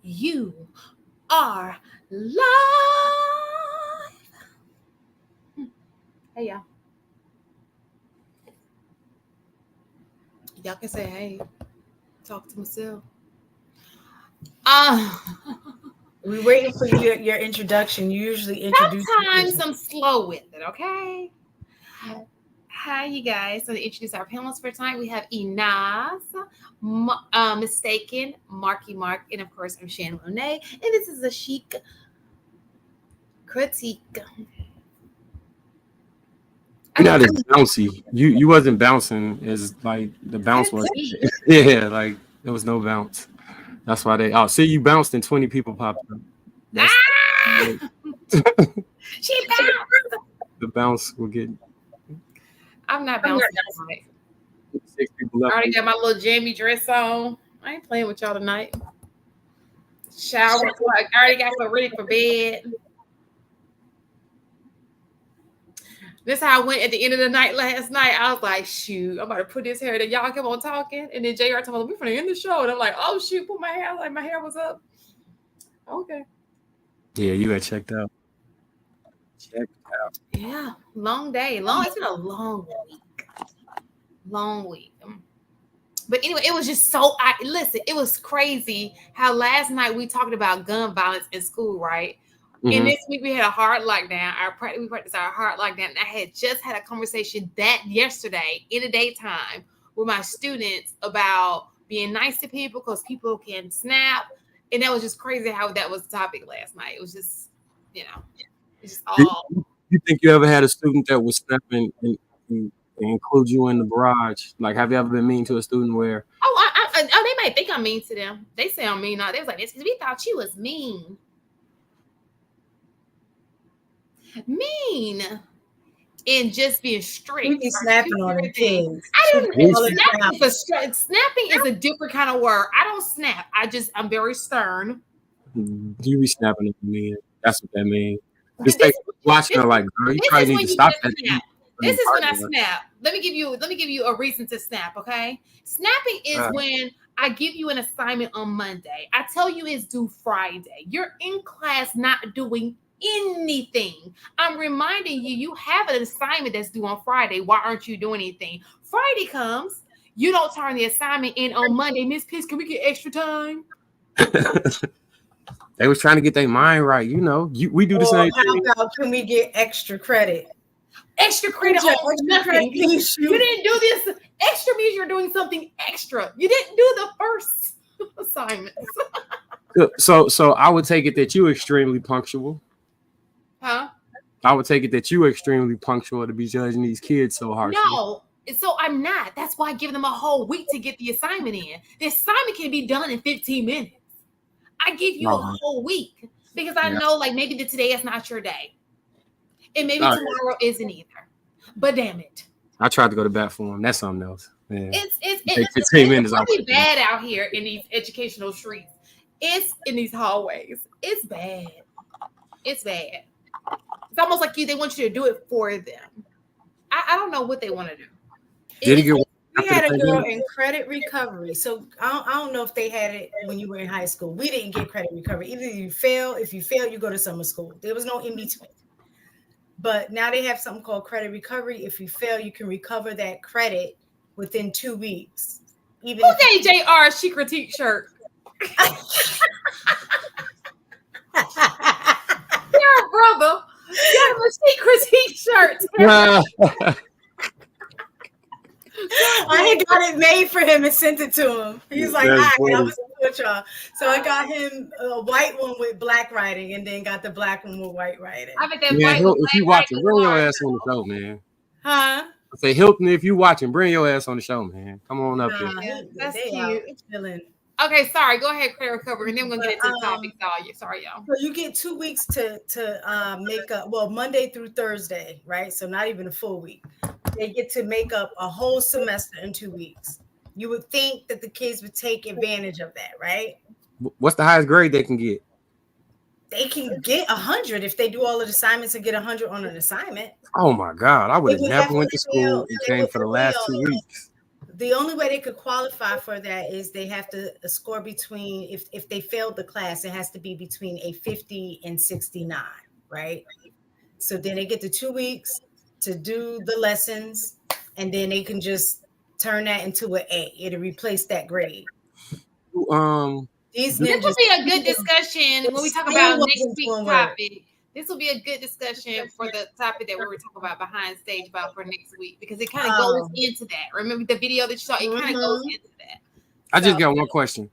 You are live. Hey, y'all. Y'all can say hey. Talk to myself. We're waiting for your introduction. You usually introduce. Sometimes I'm slow with it, okay? Hi, you guys. So to introduce our panelists for tonight, we have Inaz, Mistaken, Marky Mark, and of course, I'm Shannon Monet. And this is a Chic critique. You're not as bouncy. You wasn't bouncing as like the bounce was. Yeah, like there was no bounce. That's why they. Oh, see, you bounced and 20 people popped up. She bounced. The bounce will get. I'm not bouncing tonight. 6 people left. I already got my little jammy dress on. I ain't playing with y'all tonight. Shower. I already got ready for bed. This is how I went at the end of the night last night. I was like, shoot, I'm about to put this hair. Then y'all kept on talking. And then JR told me, we're going to end the show. And I'm like, oh, shoot, put my hair. Like, my hair was up. Okay. Yeah, you got checked out. Yeah, long day. It's been a long week. But anyway, it was just so, listen, it was crazy how last night we talked about gun violence in school, right? Mm-hmm. And this week we had a hard lockdown. We practiced our hard lockdown. And I had just had a conversation yesterday in the daytime with my students about being nice to people because people can snap. And that was just crazy how that was the topic last night. It was just, it's just all. You think you ever had a student that was snapping and include you in the barrage? Like, have you ever been mean to a student where? Oh, they might think I'm mean to them. They say I'm mean. No, they was like, this because we thought you was mean. Mean and just being strict. We be snapping on the kids. I don't. Snapping is a different kind of word. I don't snap. I'm very stern. You be snapping at me. That's what that means. Just like watching her like, girl, you probably need to stop that. This is when I snap. Let me give you a reason to snap. Okay, snapping is when I give you an assignment on Monday. I tell you it's due Friday. You're in class not doing anything. I'm reminding you have an assignment that's due on Friday. Why aren't you doing anything? Friday comes, you don't turn the assignment in on Monday. Miss Pitts, can we get extra time? They was trying to get their mind right. We do the same thing. How about can we get extra credit? Extra credit on nothing. You didn't do this. Extra means you're doing something extra. You didn't do the first assignment. So I would take it that you're extremely punctual. Huh? I would take it that you were extremely punctual to be judging these kids so harshly. No, so I'm not. That's why I give them a whole week to get the assignment in. The assignment can be done in 15 minutes. I give you a whole week because I know like maybe today is not your day. And maybe tomorrow isn't either. But damn it. I tried to go to bat for them. That's something else. Yeah. It's really bad out here in these educational streets. It's in these hallways. It's bad. It's bad. It's almost like they want you to do it for them. I don't know what they want to do. We had a girl in credit recovery. So I don't know if they had it when you were in high school. We didn't get credit recovery. Either you fail. If you fail, you go to summer school. There was no in between. But now they have something called credit recovery. If you fail, you can recover that credit within 2 weeks. Who's that JR Chic critique shirt? Your brother. You have a Chic critique shirt. I got it made for him and sent it to him. He's like, I was with y'all. So I got him a white one with black writing and then got the black one with white writing. I bet that white one. If you watching, bring your ass on the show, man. Huh? I say, Hilton, if you watching, bring your ass on the show, man. Come on up here. That's cute. Okay, sorry. Go ahead, credit recovery, and then we're gonna get into the topic. Sorry, y'all. So you get 2 weeks to make up. Well, Monday through Thursday, right? So not even a full week. They get to make up a whole semester in 2 weeks. You would think that the kids would take advantage of that, right? What's the highest grade they can get? They can get 100 if they do all of the assignments and get 100 on an assignment. Oh my God! I would have never went to school and came for the last 2 weeks. the only way they could qualify for that is they have to score between, if they failed the class, it has to be between a 50 and 69, right? So then they get the 2 weeks to do the lessons, and then they can just turn that into an A. It'll replace that grade. This will be a good discussion when we talk about next week's topic. This will be a good discussion for the topic that we were talking about behind stage about for next week, because it kind of goes into that. Remember the video that you saw? It kind of goes into that. I just got one question.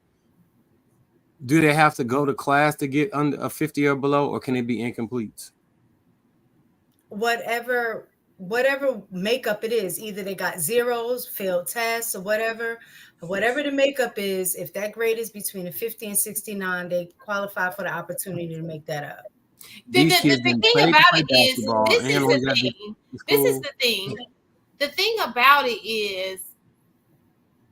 Do they have to go to class to get under a 50 or below, or can it be incomplete? Whatever makeup it is, either they got zeros, failed tests, or whatever the makeup is, if that grade is between a 50 and 69, they qualify for the opportunity to make that up. The thing about it is, this is the thing. The thing about it is,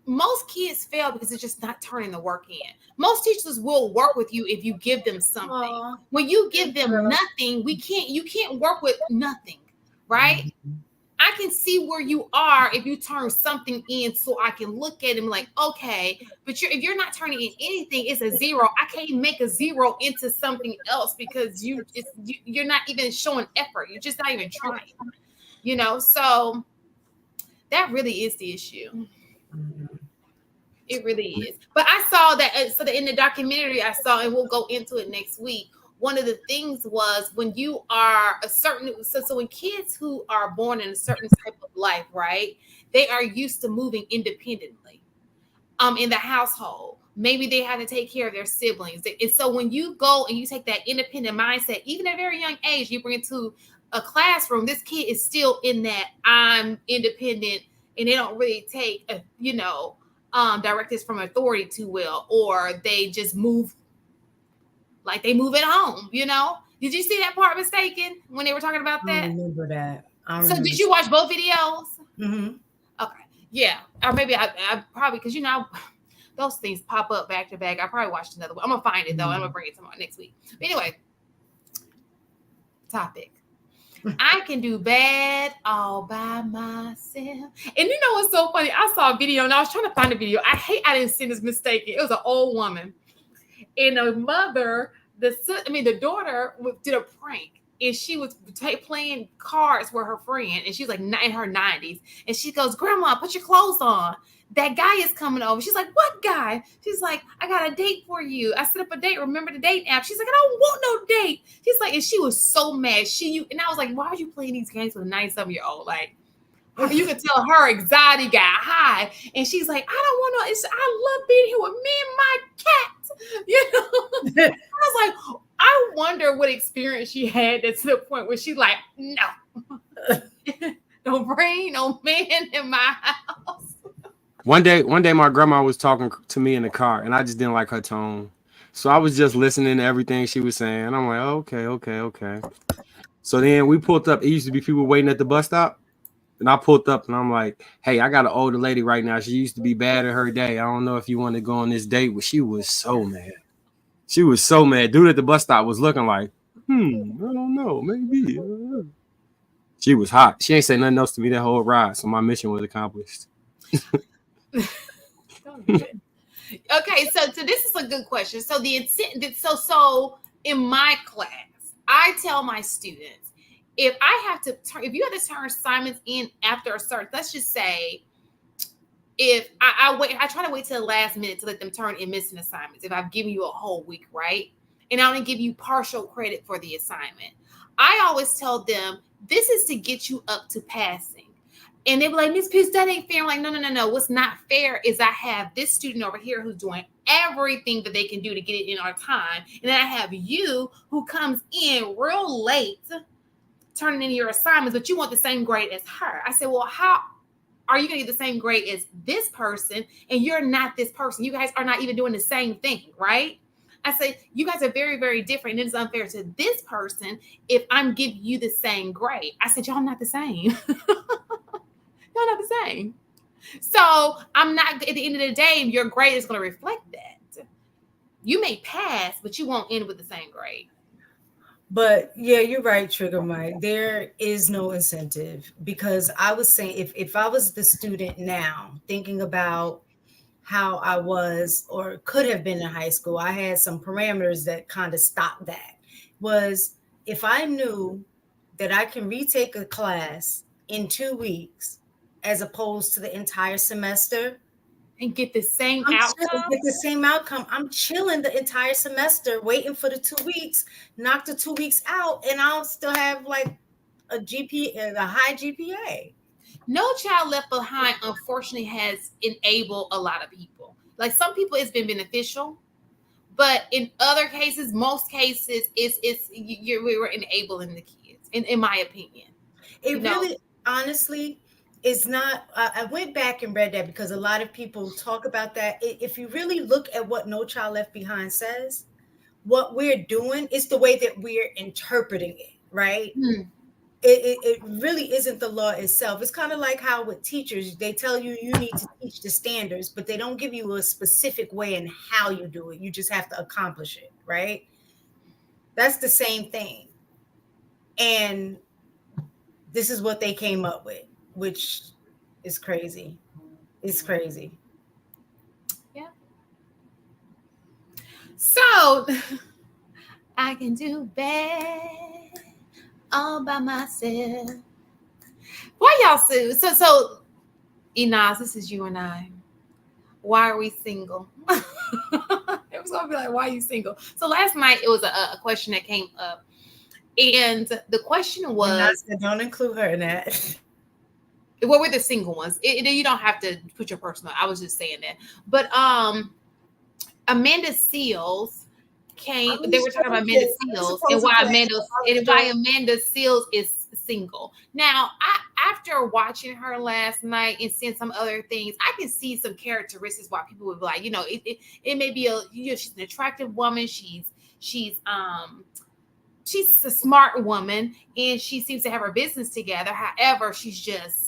most kids fail because it's just not turning the work in. Most teachers will work with you if you give them something. Aww. When you give them nothing, you can't work with nothing, right? Mm-hmm. I can see where you are if you turn something in, so I can look at him like, okay, but if you're not turning in anything, it's a zero. I can't make a zero into something else because you're not even showing effort. You're just not even trying, so that really is the issue. It really is. But I saw that, so that in the documentary I saw, and we'll go into it next week, one of the things was when you are a certain, so when kids who are born in a certain type of life, right, they are used to moving independently in the household. Maybe they have to take care of their siblings. And so when you go and you take that independent mindset, even at a very young age, you bring it to a classroom, this kid is still in that I'm independent, and they don't really take, directives from authority too well, or they just move like they move at home, Did you see that part Mistaken when they were talking about that? I remember that. So did you watch both videos? Mm-hmm. Okay. Yeah. Or maybe I probably, because those things pop up back to back. I probably watched another one. I'm going to find it though. I'm going to bring it tomorrow next week. But anyway, topic. I can do bad all by myself. And you know what's so funny? I saw a video and I was trying to find a video. I didn't see this Mistaken. It was an old woman. And the mother, the daughter did a prank, and she was playing cards with her friend, and she was like in her 90s, and she goes, "Grandma, put your clothes on. That guy is coming over." She's like, "What guy?" She's like, "I got a date for you. I set up a date. Remember the date app?" She's like, "I don't want no date." She's like, and she was so mad. And I was like, "Why are you playing these games with a 90-something-year-old?" Like, you could tell her anxiety got high, and she's like, "I don't want no. I love being here with me and my cat." I was like, I wonder what experience she had that's to the point where she's like, "No, don't bring no man in my house." One day, my grandma was talking to me in the car, and I just didn't like her tone, so I was just listening to everything she was saying. And I'm like, okay. So then we pulled up. It used to be people waiting at the bus stop. And I pulled up and I'm like, "Hey, I got an older lady right now. She used to be bad in her day. I don't know if you want to go on this date." But she was so mad. Dude at the bus stop was looking like, I don't know, maybe. She was hot. She ain't say nothing else to me that whole ride. So my mission was accomplished. Okay, so this is a good question. So so in my class, I tell my students, if you have to turn assignments in after a certain, let's just say, if I try to wait till the last minute to let them turn in missing assignments. If I've given you a whole week, right? And I only give you partial credit for the assignment. I always tell them, this is to get you up to passing. And they be like, "Miss Pitts, that ain't fair." I'm like, no. What's not fair is I have this student over here who's doing everything that they can do to get it in our time. And then I have you who comes in real late, turning in your assignments, but you want the same grade as her. I said, "Well, how are you going to get the same grade as this person? And you're not this person. You guys are not even doing the same thing, right?" I say, "You guys are very, very different. And it's unfair to this person if I'm giving you the same grade." I said, "Y'all not the same." Y'all not the same. So I'm not, at the end of the day, your grade is going to reflect that. You may pass, but you won't end with the same grade. But yeah, you're right, Trigger Mike. There is no incentive because I was saying if I was the student now thinking about how I was or could have been in high school, I had some parameters that kind of stopped that. Was if I knew that I can retake a class in 2 weeks as opposed to the entire semester, And get the same I'm chilling, outcome. get the same outcome. I'm chilling the entire semester, waiting for the 2 weeks, knock the 2 weeks out, and I'll still have like a high GPA. No Child Left Behind, unfortunately, has enabled a lot of people. Like some people, it's been beneficial, but in other cases, most cases, we were enabling the kids. In my opinion, It really, honestly, is not. I went back and read that because a lot of people talk about that. If you really look at what No Child Left Behind says, what we're doing is the way that we're interpreting it, right? It really isn't the law itself. It's kind of like how with teachers, they tell you you need to teach the standards, but they don't give you a specific way in how you do it. You just have to accomplish it, right? That's the same thing. And this is what they came up with, which is crazy. It's crazy. Yeah. So I can do bad all by myself. Why y'all so Inaz, this is you and I. Why are we single? It was gonna be like, why are you single? So last night it was a question that came up, and the question was, don't include her in that. What were the single ones? You don't have to put your personal. I was just saying that, but Amanda Seals came. They were talking about Amanda Seals and why Amanda Seals is single. Now, after watching her last night and seeing some other things, I can see some characteristics why people would be like, it may be she's an attractive woman. She's a smart woman and she seems to have her business together. However, she's just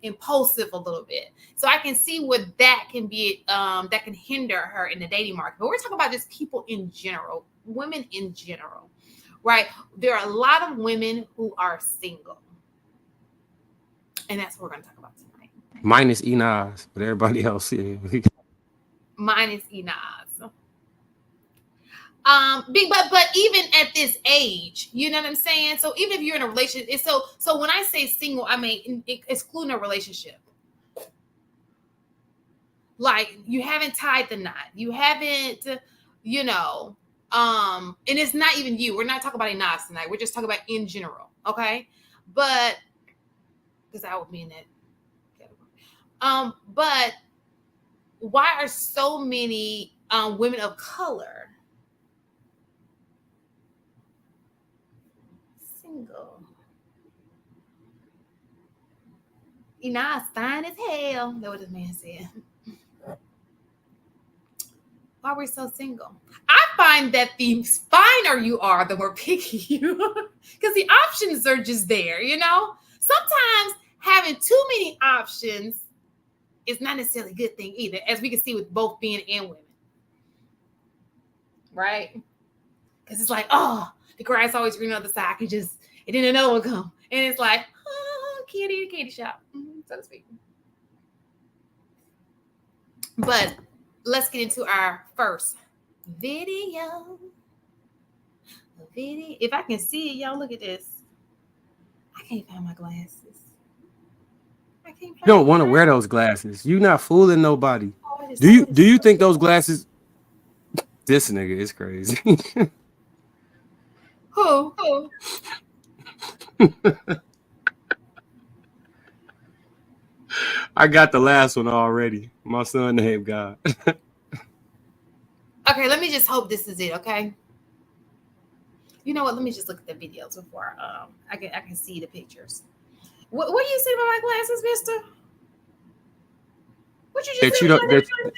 impulsive a little bit. So I can see what that can be, that can hinder her in the dating market. But we're talking about just people in general, women in general, right? There are a lot of women who are single. And that's what we're going to talk about tonight. Minus Inaz, but everybody else, yeah. Minus Inaz. But even at this age, you know what I'm saying? So even if you're in a relationship, so when I say single, I mean excluding a relationship. Like you haven't tied the knot. You haven't, and it's not even you. We're not talking about Inaz tonight. We're just talking about in general, okay? But because I would be in that category. But why are so many women of color single? Inaz fine as hell. That's what this man said. Why are we so single? I find that the finer you are, the more picky you are. Because the options are just there, Sometimes having too many options is not necessarily a good thing either, as we can see with both men and women. Right? Because it's like, oh, the grass always green on the side. And then another one come. And it's like, oh, candy in a candy shop, so to speak. But let's get into our first video. If I can see it, y'all, look at this. I can't find my glasses. You don't want to wear those glasses. You're not fooling nobody. Do you think those glasses? This nigga is crazy. Who? I got the last one already. My son named God. Okay, let me just hope this is it, okay? You know what? Let me just look at the videos before I can see the pictures. What do you say about my glasses, mister? What you just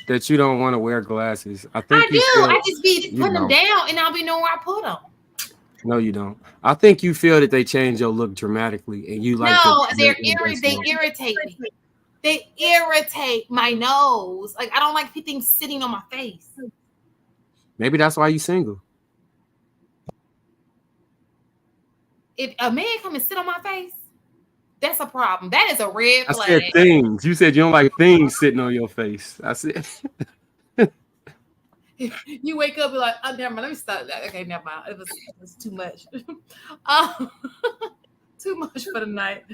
that you don't want to wear glasses. I do. I just be putting them down and I'll be knowing where I put them. No, you don't. I think you feel that they change your look dramatically and you like. No, they irritate me. They irritate my nose. Like I don't like things sitting on my face. Maybe that's why you single. if a man come and sit on my face, that's a problem. That is a red I flag. said things. You said you don't like things sitting on your face. I said You wake up and like, oh, never mind. Let me stop that. Okay, never mind. It was too much. um, too much for the night.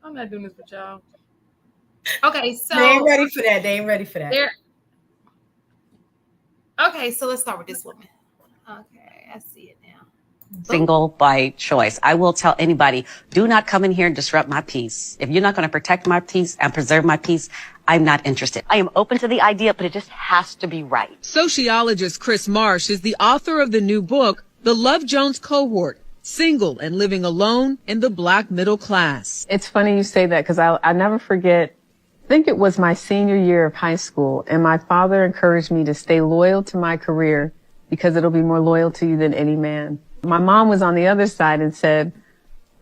I'm not doing this with y'all. Okay, so they ain't ready for that. They ain't ready for that. Okay, so let's start with this woman. Okay, I see it now. Single by choice. I will tell anybody, do not come in here and disrupt my peace. If you're not going to protect my peace and preserve my peace, I'm not interested. I am open to the idea, but it just has to be right. Sociologist Chris Marsh is the author of the new book, The Love Jones Cohort, Single and Living Alone in the Black Middle Class. It's funny you say that because I never forget, I think it was my senior year of high school, and my father encouraged me to stay loyal to my career because it'll be more loyal to you than any man. My mom was on the other side and said,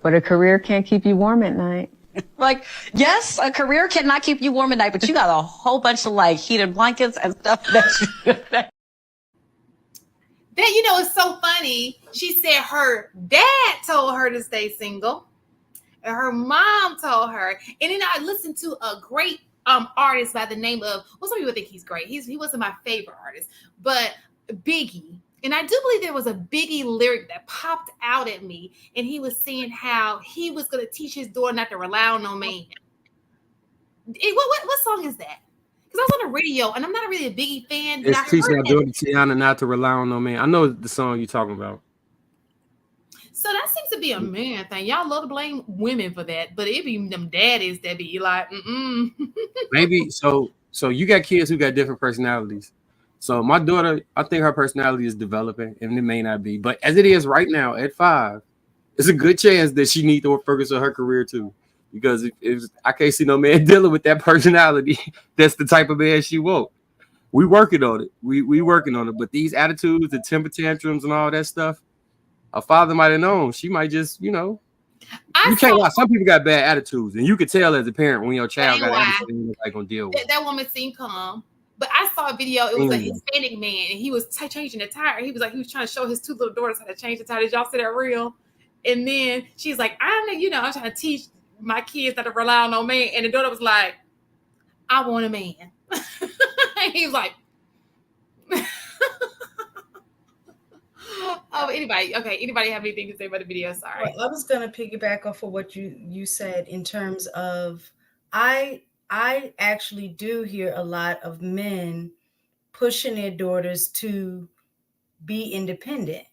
but a career can't keep you warm at night. Like, yes, a career cannot keep you warm at night, but you got a whole bunch of like heated blankets and stuff that you know, it's so funny. She said her dad told her to stay single, and her mom told her. And then I listened to a great artist by the name of, well, some people think he's great. He wasn't my favorite artist, but Biggie. And I do believe there was a Biggie lyric that popped out at me, and he was saying how he was going to teach his daughter not to rely on no man. What song is that? Because I was on the radio, and I'm not really a Biggie fan. It's teaching my daughter Tiana not to rely on no man. I know the song you're talking about. So that seems to be a man thing. Y'all love to blame women for that, but it be them daddies that be like, Maybe so you got kids who got different personalities. So my daughter, I think her personality is developing, and it may not be. But as it is right now at 5, it's a good chance that she needs to focus on her career too. Because if I can't see no man dealing with that personality, that's the type of man she wants. We working on it. We working on it. But these attitudes, the temper tantrums and all that stuff, a father might have known. She might just, you can't lie. Some people got bad attitudes, and you could tell as a parent when your child got attitude, they're not gonna deal with. That woman seemed calm. But I saw a video. It was a Hispanic man, and he was changing the tire. He was trying to show his 2 little daughters how to change the tire. Did y'all see that reel? And then she's like, I'm trying to teach my kids not to rely on no man. And the daughter was like, I want a man. And he was like, oh, anybody have anything to say about the video? Sorry. Well, I was gonna piggyback off of what you said in terms of I actually do hear a lot of men pushing their daughters to be independent.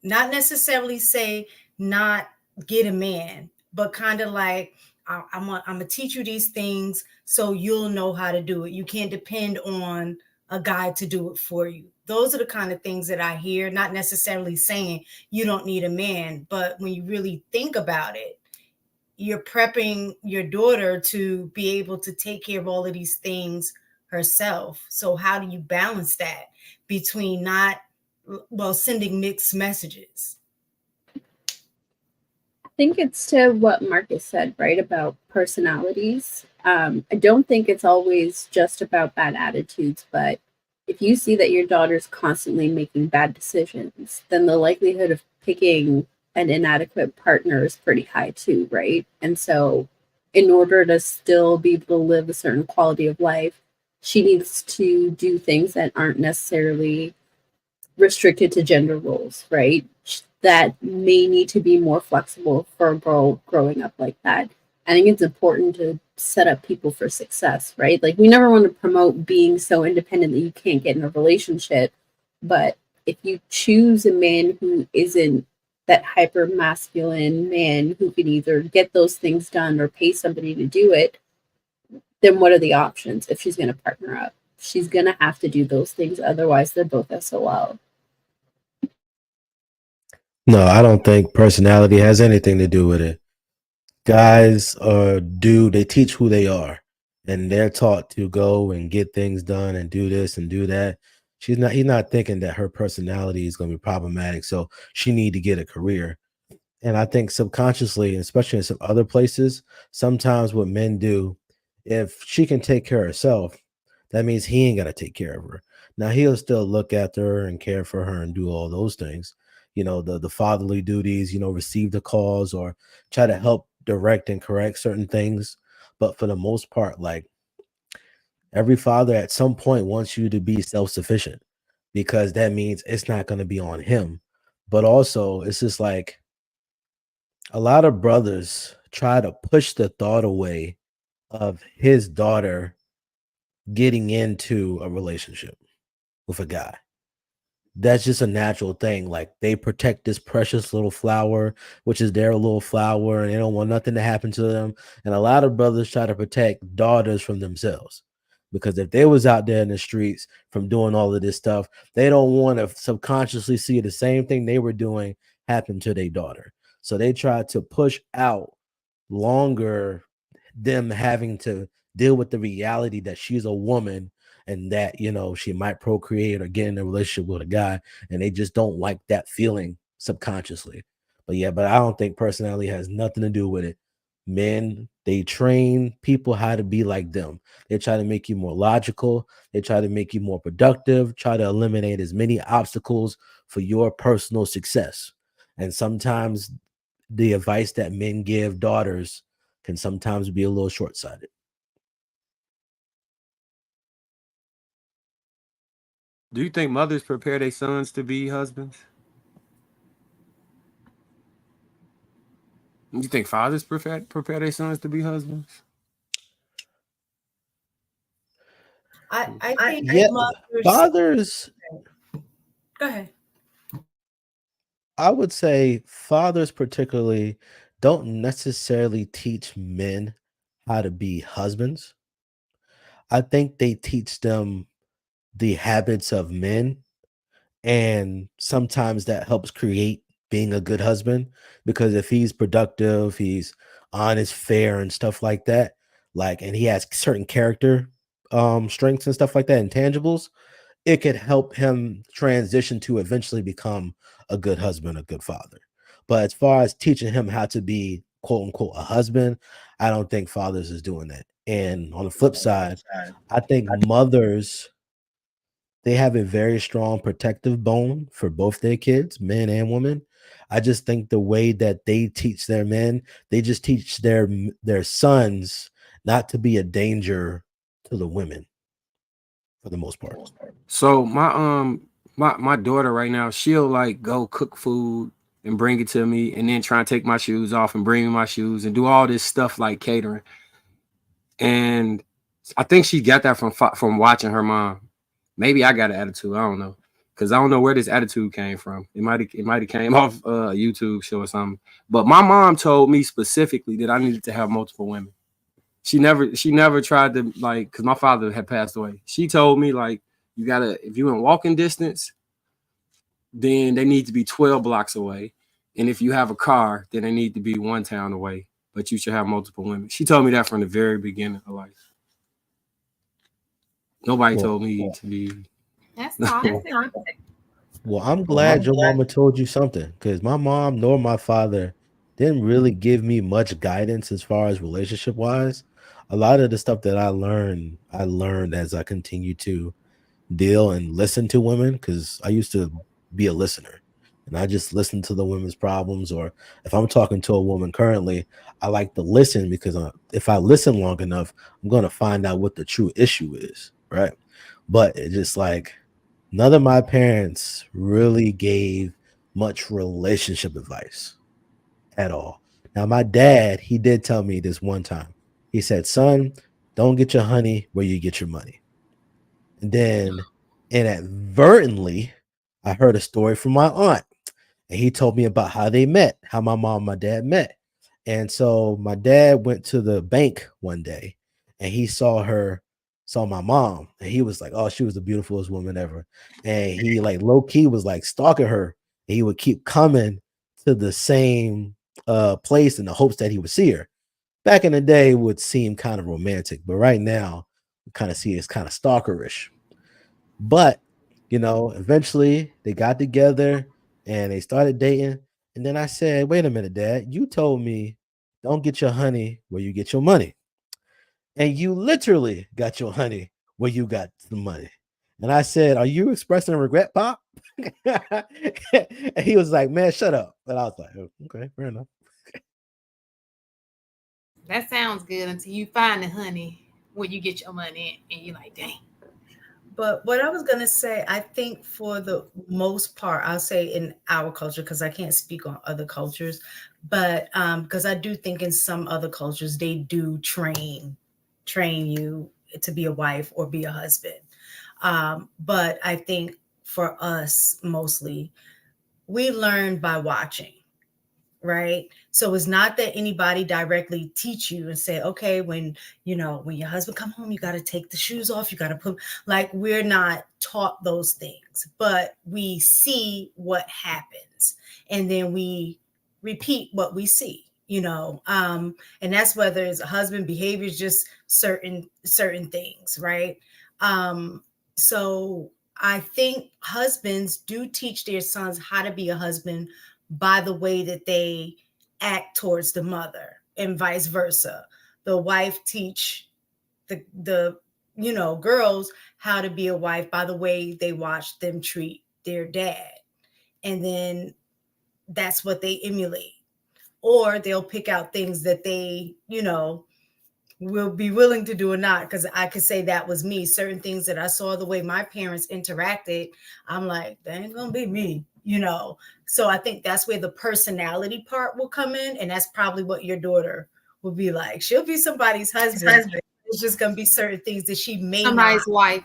Not necessarily say not get a man, but kind of like, I'm gonna teach you these things so you'll know how to do it. You can't depend on a guy to do it for you. Those are the kind of things that I hear, not necessarily saying you don't need a man, but when you really think about it, you're prepping your daughter to be able to take care of all of these things herself. So how do you balance that between sending mixed messages? I think it's to what Marcus said, right, about personalities. I don't think it's always just about bad attitudes, but if you see that your daughter's constantly making bad decisions, then the likelihood of picking an inadequate partner is pretty high too, right? And so in order to still be able to live a certain quality of life, she needs to do things that aren't necessarily restricted to gender roles, right? That may need to be more flexible for a girl growing up like that. I think it's important to set up people for success, right? Like, we never want to promote being so independent that you can't get in a relationship. But if you choose a man who isn't that hyper masculine man who can either get those things done or pay somebody to do it, then what are the options if she's going to partner up? She's going to have to do those things. Otherwise, they're both SOL. No, I don't think personality has anything to do with it. Guys they teach who they are, and they're taught to go and get things done and do this and do that. He's not thinking that her personality is going to be problematic, so she need to get a career. And I think subconsciously, especially in some other places, sometimes what men do, if she can take care of herself, that means he ain't got to take care of her. Now, he'll still look after her and care for her and do all those things. the fatherly duties, receive the calls or try to help direct and correct certain things. But for the most part, like every father at some point wants you to be self-sufficient because that means it's not going to be on him. But also, it's just like a lot of brothers try to push the thought away of his daughter getting into a relationship with a guy. That's just a natural thing. Like they protect this precious little flower, which is their little flower, and they don't want nothing to happen to them. And a lot of brothers try to protect daughters from themselves. Because if they was out there in the streets from doing all of this stuff, they don't want to subconsciously see the same thing they were doing happen to their daughter. So they try to push out longer them having to deal with the reality that she's a woman and that she might procreate or get in a relationship with a guy, and they just don't like that feeling subconsciously. But I don't think personality has nothing to do with it. Men, they train people how to be like them. They try to make you more logical, they try to make you more productive, try to eliminate as many obstacles for your personal success. And sometimes the advice that men give daughters can sometimes be a little short-sighted. Do you think mothers prepare their sons to be husbands? Do you think fathers prepare their sons to be husbands? I think Yeah, mothers. fathers, Go ahead. I would say fathers particularly don't necessarily teach men how to be husbands. I think they teach them the habits of men, and sometimes that helps create being a good husband because if he's productive, he's honest, fair, and stuff like that, like, and he has certain character strengths and stuff like that, intangibles, it could help him transition to eventually become a good husband, a good father. But as far as teaching him how to be quote unquote a husband, I don't think fathers is doing that. And on the flip side, I think mothers, they have a very strong protective bone for both their kids, men and women. I just think the way that they teach their men, they just teach their sons not to be a danger to the women for the most part. So my daughter right now, she'll like go cook food and bring it to me and then try and take my shoes off and bring me my shoes and do all this stuff like catering. And I think she got that from watching her mom. Maybe I got an attitude. I don't know. Cause I don't know where this attitude came from. It might have came off a YouTube show or something. But my mom told me specifically that I needed to have multiple women. She never tried to like, because my father had passed away. She told me like, you gotta, if you in walking distance, then they need to be 12 blocks away. And if you have a car, then they need to be one town away. But you should have multiple women. She told me that from the very beginning of life. Nobody told me to be. That's toxic. Well, I'm glad your mama told you something because my mom nor my father didn't really give me much guidance as far as relationship wise. A lot of the stuff that I learned as I continue to deal and listen to women because I used to be a listener and I just listen to the women's problems. Or if I'm talking to a woman currently, I like to listen because if I listen long enough, I'm going to find out what the true issue is. Right. But it's just like none of my parents really gave much relationship advice at all. Now, my dad, he did tell me this one time. He said, son, don't get your honey where you get your money. And then inadvertently, I heard a story from my aunt. And he told me about how they met, how my mom and my dad met. And so my dad went to the bank one day and he saw my mom, and he was like, oh, she was the beautifulest woman ever. And he like low key was like stalking her. And he would keep coming to the same place in the hopes that he would see her. Back in the day, it would seem kind of romantic, but right now, we kind of see it's kind of stalkerish. But eventually they got together and they started dating. And then I said, wait a minute, Dad, you told me don't get your honey where you get your money. And you literally got your honey where you got the money. And I said, "Are you expressing regret, Pop?" And he was like, "Man, shut up." And I was like, oh, "Okay, fair enough." That sounds good until you find the honey when you get your money and you're like, dang. But what I was going to say, I think for the most part, I'll say in our culture, because I can't speak on other cultures, but because I do think in some other cultures, they do train you to be a wife or be a husband. But I think for us, mostly, we learn by watching. Right. So it's not that anybody directly teach you and say, okay, when your husband come home, you got to take the shoes off. You got to put, like, we're not taught those things, but we see what happens and then we repeat what we see, and that's whether it's a husband behaviors, just certain things. Right. So I think husbands do teach their sons how to be a husband by the way that they act towards the mother, and vice versa. The wife teach the girls how to be a wife by the way they watch them treat their dad, and then that's what they emulate. Or they'll pick out things that they will be willing to do or not, because I could say that was me. Certain things that I saw the way my parents interacted, I'm like, that ain't gonna be me. So I think that's where the personality part will come in, and that's probably what your daughter will be like. She'll be somebody's husband. It's just gonna be certain things that she may Somebody's not. wife.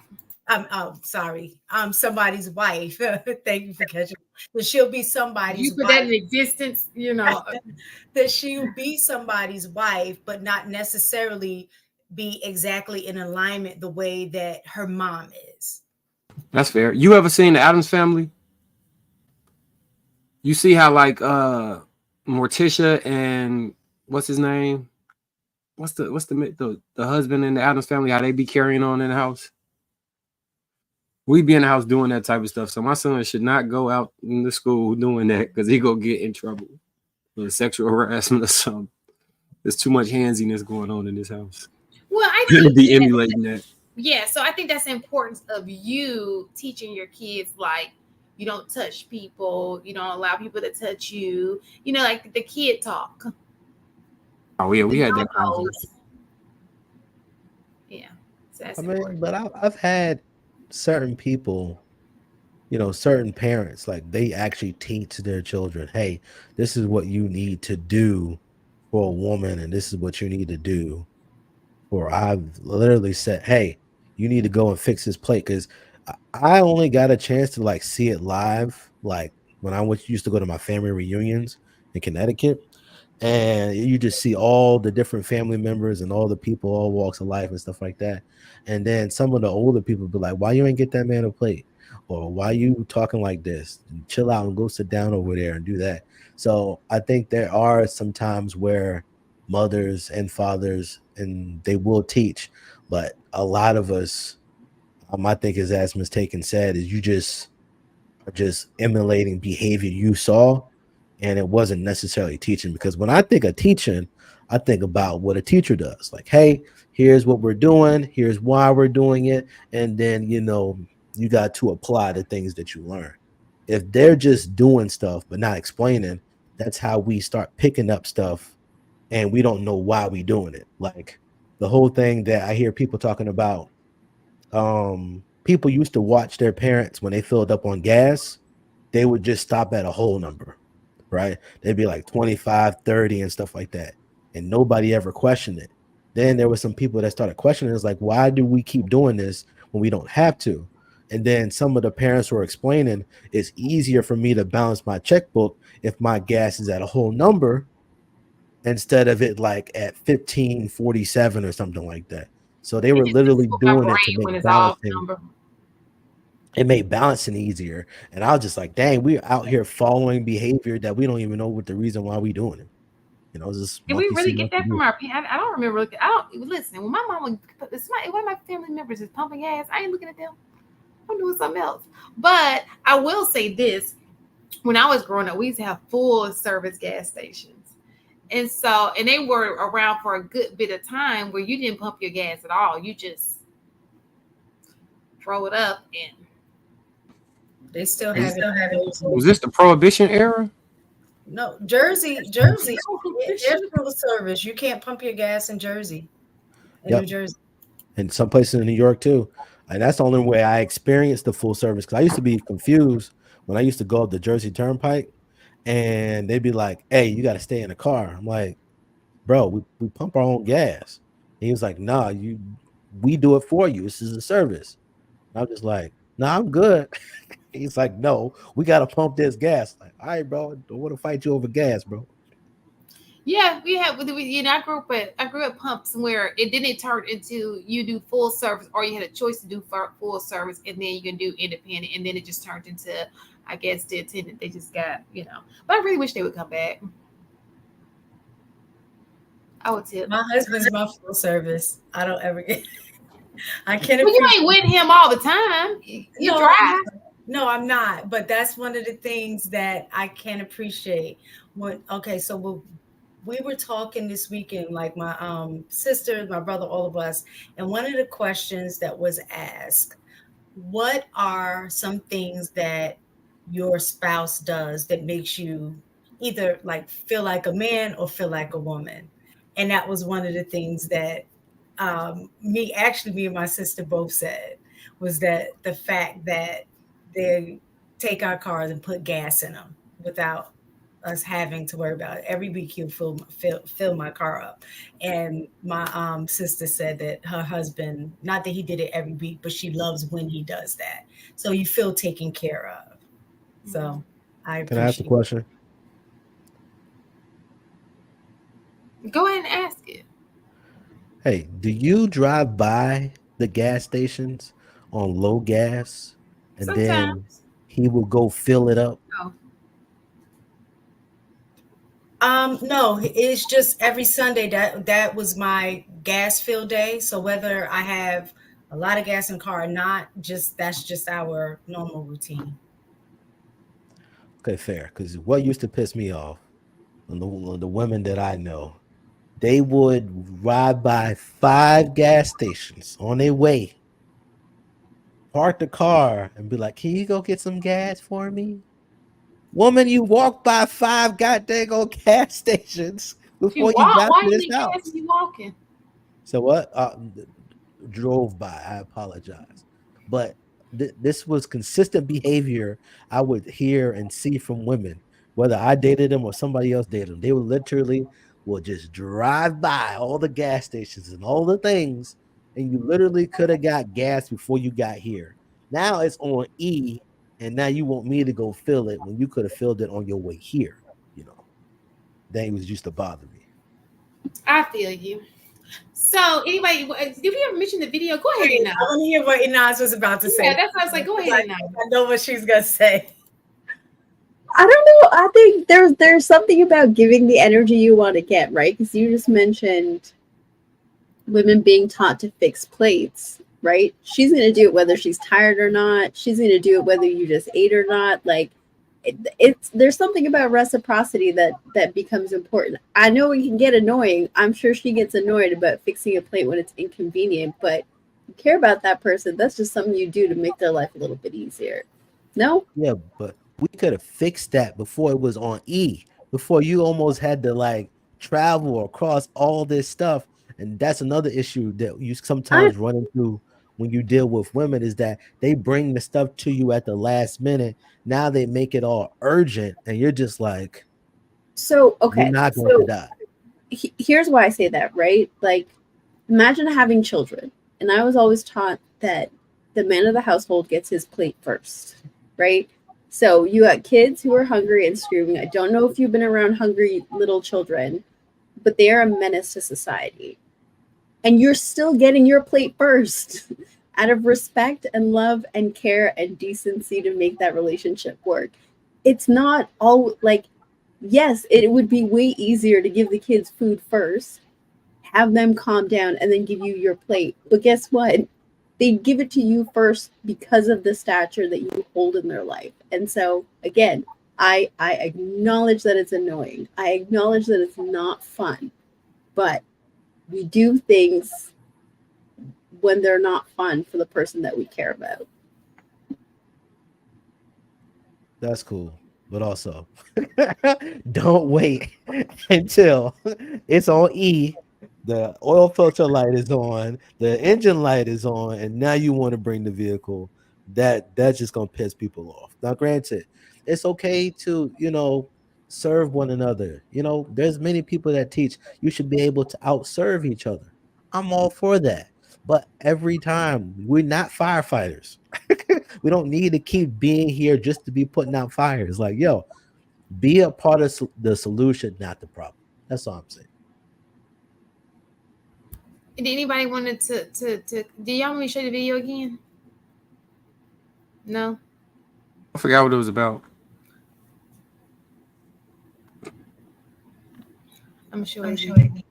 Sorry. Somebody's wife. Thank you for catching. But she'll be somebody's You put wife. that in existence, That she'll be somebody's wife, but not necessarily be exactly in alignment the way that her mom is. That's fair. You ever seen the Addams Family? You see how like Morticia and what's his name? What's the husband in the Addams Family? How they be carrying on in the house? We be in the house doing that type of stuff. So my son should not go out in the school doing that because he gonna get in trouble for sexual harassment or something. There's too much handsiness going on in this house. Well, I Gonna think be emulating that. Yeah, so I think that's the importance of you teaching your kids, like, you don't touch people, you don't allow people to touch you, like the kid talk. Oh yeah, we had that conversation. Yeah, so that's I mean, important. but I've had certain people, certain parents, like they actually teach their children, hey, this is what you need to do for a woman, and this is what you need to do. Or I've literally said, hey, you need to go and fix this plate, because I only got a chance to like see it live, like when I used to go to my family reunions in Connecticut, and you just see all the different family members and all the people, all walks of life and stuff like that. And then some of the older people be like, why you ain't get that man a plate? Or why you talking like this? And chill out and go sit down over there and do that. So I think there are some times where mothers and fathers, and they will teach, but a lot of us, I think, as mistaken said, is you just are just emulating behavior you saw, and it wasn't necessarily teaching. Because when I think of teaching, I think about what a teacher does. Like, hey, here's what we're doing, here's why we're doing it, and then you got to apply the things that you learn. If they're just doing stuff but not explaining, that's how we start picking up stuff, and we don't know why we doing it. Like the whole thing that I hear people talking about, people used to watch their parents when they filled up on gas. They would just stop at a whole number, right? They'd be like 25, 30 and stuff like that, and nobody ever questioned it. Then there were some people that started questioning. It's like, why do we keep doing this when we don't have to? And then some of the parents were explaining, it's easier for me to balance my checkbook if my gas is at a whole number instead of it like at 15.47 or something like that. So they It were just messes literally with my doing it to brain when make it's off balancing. number. It made balancing easier. And I was just like, dang, we're out here following behavior that we don't even know what the reason why we doing it. Just Did we monkey really see, get monkey that do. from our parents? I don't remember. I don't listen. When my mom one of my family members is pumping gas, I ain't looking at them. I'm doing something else. But I will say this: when I was growing up, we used to have full service gas stations, and they were around for a good bit of time where you didn't pump your gas at all. You just throw it up, and They still have it. Was this the Prohibition era? No, Jersey, there's full service. You can't pump your gas in Jersey, in New Yep. Jersey. And some places in New York too. And that's the only way I experienced the full service, because I used to be confused when I used to go up the Jersey Turnpike and they'd be like, "Hey, you got to stay in the car." I'm like, "Bro, we pump our own gas." And he was like, "Nah, we do it for you. This is a service." And I was just like, "Nah, I'm good." He's like, "No, we got to pump this gas." Like, "All right, bro, don't want to fight you over gas, bro." yeah, we have. You know, I grew up pumps where it didn't turn into you do full service, or you had a choice to do full service, and then you can do independent, and then it just turned into, I guess, the attendant. They just got, you know. But I really wish they would come back. I would tip. My husband's my full service. I don't ever get. I can't. Well, you ain't with him all the time. You drive. No, I'm not. But that's one of the things that I can't appreciate. So we were talking this weekend, like my sister, my brother, all of us, and one of the questions that was asked, what are some things that your spouse does that makes you either like feel like a man or feel like a woman? And that was one of the things that me and my sister both said, was that the fact that they take our cars and put gas in them without us having to worry about it. Every week he'll fill my car up. And my sister said that her husband, not that he did it every week, but she loves when he does that. So you feel taken care of. So I appreciate. Can I ask a question? Go ahead and ask it. Hey, do you drive by the gas stations on low gas and Sometimes. then he will go fill it up? No, it's just every Sunday that was my gas fill day. So whether I have a lot of gas in the car or not, that's just our normal routine. Okay, fair. Because what used to piss me off, on the women that I know, they would ride by 5 gas stations on their way, park the car, and be like, "Can you go get some gas for me?" Woman, you walk by 5 goddamn gas stations before you got to this house. You walking? So what? Drove by. I apologize, but this was consistent behavior I would hear and see from women, whether I dated them or somebody else dated them. They would literally will just drive by all the gas stations and all the things, and you literally could have got gas before you got here. Now it's on E, and now you want me to go fill it when you could have filled it on your way here. You know, that was used to bother me. I feel you. So anyway, did we ever mention the video? Go ahead, Inaz. I want to hear what Inaz was about to say. Yeah, that's what I was like. Go ahead, Inaz. I know what she's gonna say. I don't know. I think there's something about giving the energy you want to get, right? Because you just mentioned women being taught to fix plates, right? She's going to do it whether she's tired or not. She's going to do it whether you just ate or not. Like there's something about reciprocity that becomes important. I know it can get annoying. I'm sure she gets annoyed about fixing a plate when it's inconvenient, but you care about that person. That's just something you do to make their life a little bit easier. No? Yeah, but we could have fixed that before it was on E, before you almost had to like travel across all this stuff. And that's another issue that you sometimes run into when you deal with women, is that they bring the stuff to you at the last minute. Now they make it all urgent, and you're just like, so okay, you're not going to die. Here's why I say that, right? Like, imagine having children, and I was always taught that the man of the household gets his plate first, right? So you got kids who are hungry and screaming. I don't know if you've been around hungry little children, but they are a menace to society. And you're still getting your plate first out of respect and love and care and decency to make that relationship work. It's not all like, yes, it would be way easier to give the kids food first, have them calm down, and then give you your plate. But guess what? They give it to you first because of the stature that you hold in their life. And so, again, I acknowledge that it's annoying. I acknowledge that it's not fun. But we do things when they're not fun for the person that we care about. That's cool. But also, don't wait until it's on E, the oil filter light is on, the engine light is on, and now you want to bring the vehicle. That's just gonna piss people off. Now, granted, it's okay to, serve one another. There's many people that teach you should be able to outserve each other. I'm all for that. But every time, we're not firefighters. We don't need to keep being here just to be putting out fires. Like, yo, be a part of the solution, not the problem. That's all I'm saying. Did anybody wanted to do y'all want me to show you the video again? No. I forgot what it was about. I'm sure. Again.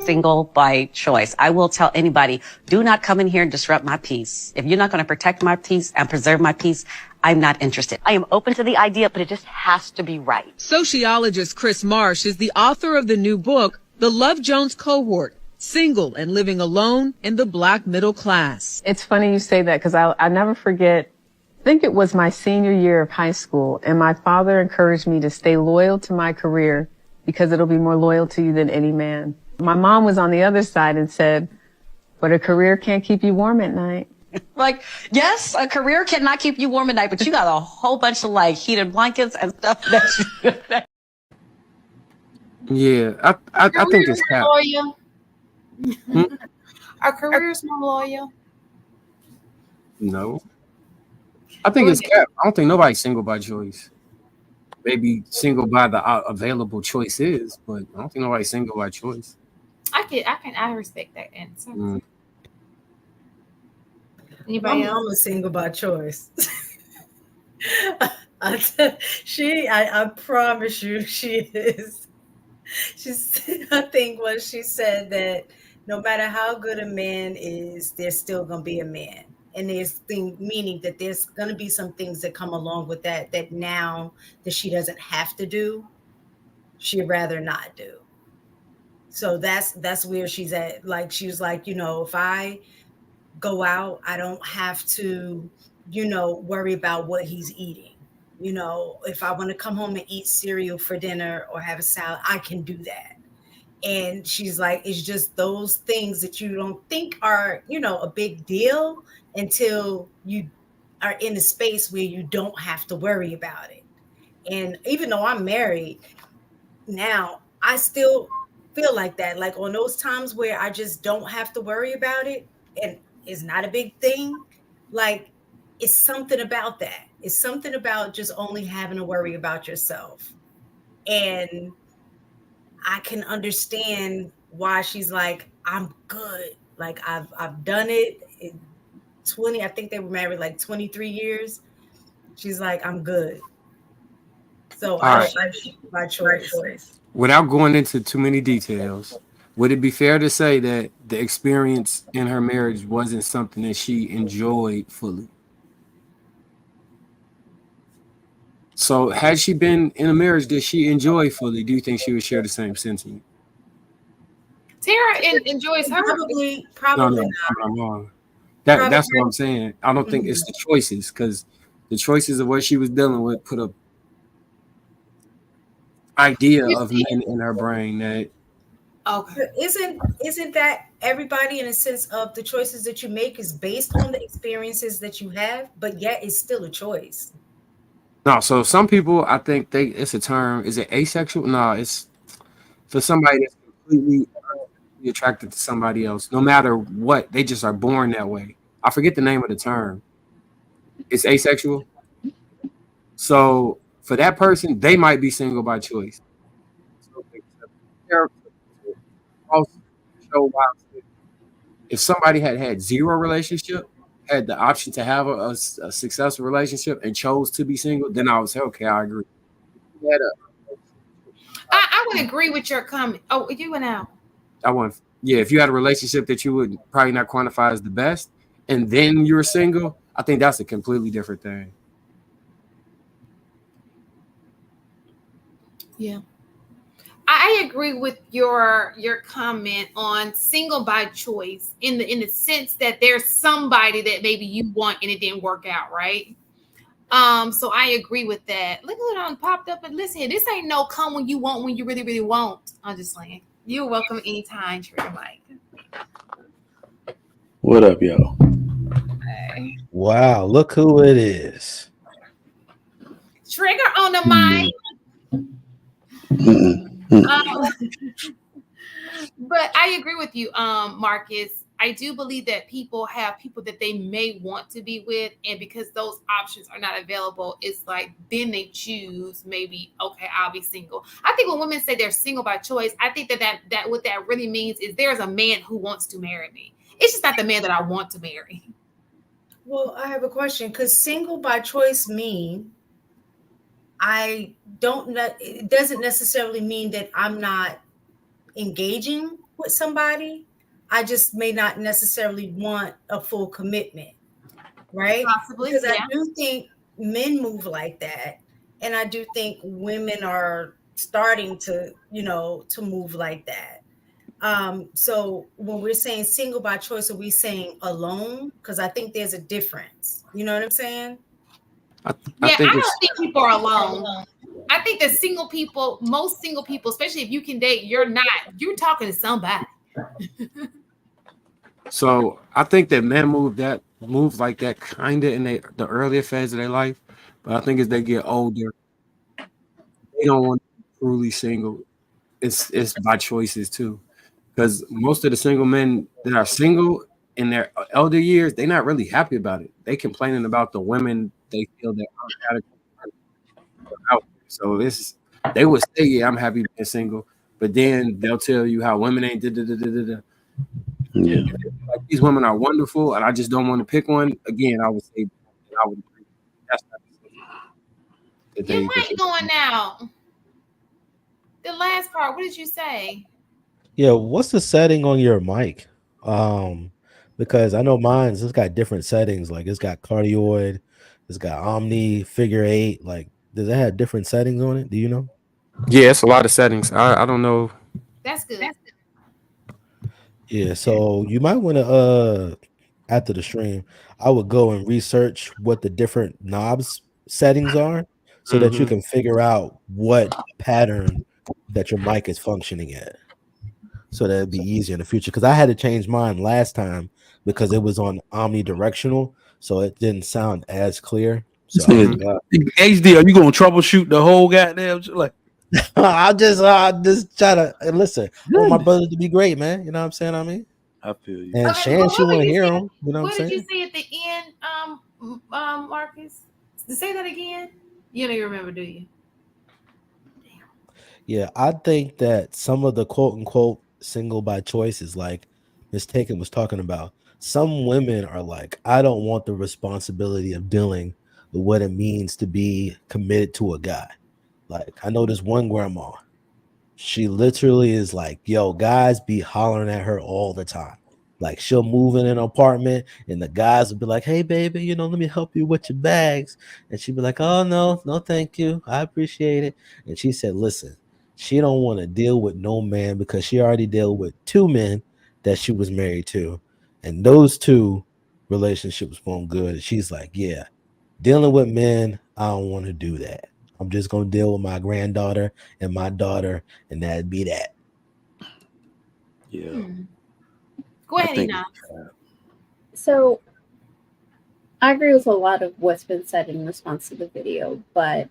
Single by choice. I will tell anybody, do not come in here and disrupt my peace. If you're not going to protect my peace and preserve my peace, I'm not interested. I am open to the idea, but it just has to be right. Sociologist Chris Marsh is the author of the new book, The Love Jones Cohort, Single and Living Alone in the Black Middle Class. It's funny you say that because I never forget, I think it was my senior year of high school, and my father encouraged me to stay loyal to my career because it'll be more loyal to you than any man. My mom was on the other side and said, but a career can't keep you warm at night. Like, yes, a career cannot keep you warm at night, but you got a whole bunch of like heated blankets and stuff that you... Yeah, I think it's cap. Our careers more loyal. No. I think it's cap. I don't think nobody's single by choice. Maybe single by the available choice is, but I don't think nobody's single by choice. I respect that answer. Anybody else? I'm single by choice. I promise you, she is. I think what she said that no matter how good a man is, there's still gonna be a man. And meaning that there's going to be some things that come along with that now that she doesn't have to do, she'd rather not do. So that's where she's at. Like, she was like, if I go out, I don't have to, worry about what he's eating. If I want to come home and eat cereal for dinner or have a salad, I can do that. And she's like, it's just those things that you don't think are, a big deal until you are in a space where you don't have to worry about it. And even though I'm married now, I still feel like that. Like on those times where I just don't have to worry about it and it's not a big thing, like it's something about that. It's something about just only having to worry about yourself. And I can understand why she's like, I'm good. Like I've done it. 20, I think they were married like 23 years. She's like, I'm good. So I by choice. Without going into too many details, would it be fair to say that the experience in her marriage wasn't something that she enjoyed fully? So had she been in a marriage that she enjoyed fully, do you think she would share the same sentiment? Tara enjoys her. Probably not. I'm wrong. That's what I'm saying. I don't think it's the choices, because the choices of what she was dealing with put a idea of men in her brain that. Okay. Isn't that everybody in a sense of the choices that you make is based on the experiences that you have, but yet it's still a choice. No, so some people, I think it's a term. Is it asexual? No, it's for somebody that's completely attracted to somebody else. No matter what, they just are born that way. I forget the name of the term. It's asexual. So for that person, they might be single by choice. If somebody had zero relationship, had the option to have a successful relationship and chose to be single, then I would say, okay, I agree. I would agree with your comment. Oh, you went out. If you had a relationship that you would probably not quantify as the best, and then you're single, I think that's a completely different thing. Yeah. I agree with your comment on single by choice in the sense that there's somebody that maybe you want and it didn't work out, right? So I agree with that. Look who done popped up and listen, this ain't no come when you want when you really, really want. I'm just saying. You're welcome anytime, Trigger Mike. What up, y'all? Okay. Wow, look who it is. Trigger on the mic. But I agree with you, Marcus. I do believe that people have people that they may want to be with, and because those options are not available, it's like then they choose maybe, okay, I'll be single. I think when women say they're single by choice, I think that what that really means is there's a man who wants to marry me. It's just not the man that I want to marry. Well, I have a question, because single by choice mean it doesn't necessarily mean that I'm not engaging with somebody. I just may not necessarily want a full commitment, right? Possibly, because yeah. I do think men move like that, and I do think women are starting to move like that. So when we're saying single by choice, are we saying alone? Because I think there's a difference. You know what I'm saying? I don't think people are alone. I think that most single people, especially if you can date, you're talking to somebody. So I think that men move like that kind of in the earlier phase of their life, but I think as they get older, they don't want to be truly single. It's by choices too, because most of the single men that are single in their elder years, they're not really happy about it. They complaining about the women they feel that aren't adequate out. So they would say, yeah, I'm happy being single, but then they'll tell you how women ain't Yeah. like these women are wonderful, and I just don't want to pick one. Again, I would say I would agree. That's not Your mic going now. The last part, what did you say? Yeah, what's the setting on your mic? Because I know mine's it's got different settings. Like it's got cardioid, it's got omni, figure eight. Like, does it have different settings on it? Do you know? Yeah, it's a lot of settings. I don't know. That's good. Yeah, so you might want to after the stream, I would go and research what the different knobs settings are so that you can figure out what pattern that your mic is functioning at. So that it'd be easier in the future. Because I had to change mine last time because it was on omnidirectional, so it didn't sound as clear. So HD, are you gonna troubleshoot the whole goddamn like? I'll just try to listen. I want my brother to be great, man. You know what I'm saying? I mean, I feel you. and Shan, she want to hear him. You know what I'm saying? What did you say at the end, Marcus? To say that again? You don't even remember, do you? Yeah, I think that some of the quote unquote single by choice is like Miss Taken was talking about. Some women are like, I don't want the responsibility of dealing with what it means to be committed to a guy. Like, I know this one grandma, she literally is like, yo, guys be hollering at her all the time. Like, she'll move in an apartment and the guys will be like, hey, baby, let me help you with your bags. And she'd be like, oh, no, thank you. I appreciate it. And she said, listen, she don't want to deal with no man because she already dealt with 2 men that she was married to. And those 2 relationships weren't good. And she's like, yeah, dealing with men, I don't want to do that. I'm just going to deal with my granddaughter and my daughter, and that'd be that. Yeah. Go ahead, Ina. So I agree with a lot of what's been said in response to the video, but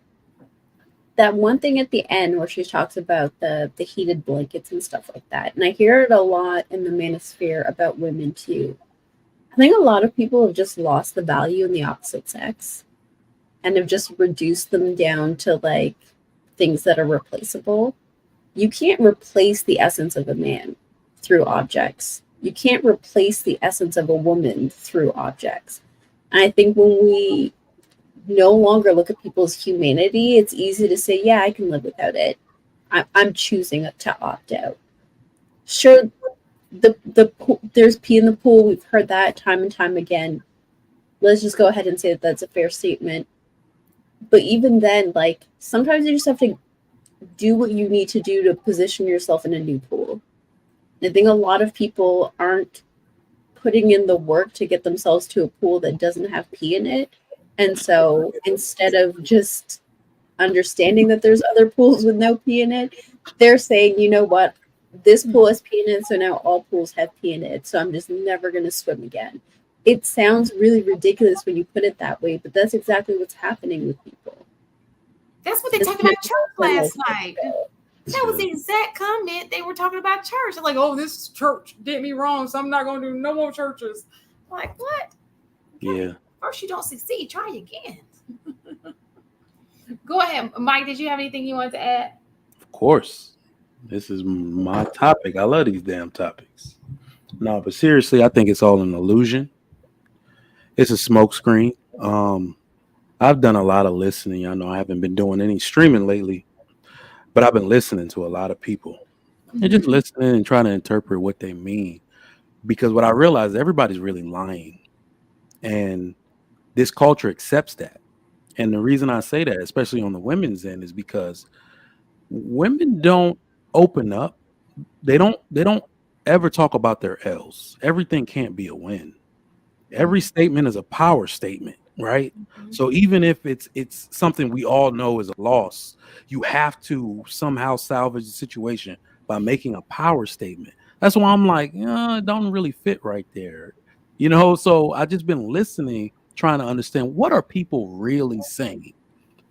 that one thing at the end where she talks about the heated blankets and stuff like that, and I hear it a lot in the manosphere about women too. I think a lot of people have just lost the value in the opposite sex and have just reduced them down to like things that are replaceable. You can't replace the essence of a man through objects. You can't replace the essence of a woman through objects. And I think when we no longer look at people's humanity, it's easy to say, yeah, I can live without it. I'm choosing to opt out. Sure, there's pee in the pool. We've heard that time and time again. Let's just go ahead and say that that's a fair statement. But even then, like, sometimes you just have to do what you need to do to position yourself in a new pool. I think a lot of people aren't putting in the work to get themselves to a pool that doesn't have pee in it. And so instead of just understanding that there's other pools with no pee in it, they're saying, you know what, this pool has pee in it, so now all pools have pee in it, so I'm just never going to swim again. It sounds really ridiculous when you put it that way, but that's exactly what's happening with people. That's what they talked about church last night. That was the exact comment they were talking about church. They're like, oh, this church did me wrong, so I'm not going to do no more churches. I'm like, what? Yeah. First you don't succeed, try again. Go ahead, Mike. Did you have anything you wanted to add? Of course. This is my topic. I love these damn topics. No, but seriously, I think it's all an illusion. It's a smokescreen. I've done a lot of listening. I know I haven't been doing any streaming lately, but I've been listening to a lot of people and just listening and trying to interpret what they mean. Because what I realize, everybody's really lying, and this culture accepts that. And the reason I say that, especially on the women's end, is because women don't open up. They don't ever talk about their L's. Everything can't be a win. Every statement is a power statement, right? So even if it's something we all know is a loss, you have to somehow salvage the situation by making a power statement. That's why I'm like, it don't really fit right there. So I just been listening, trying to understand what are people really saying,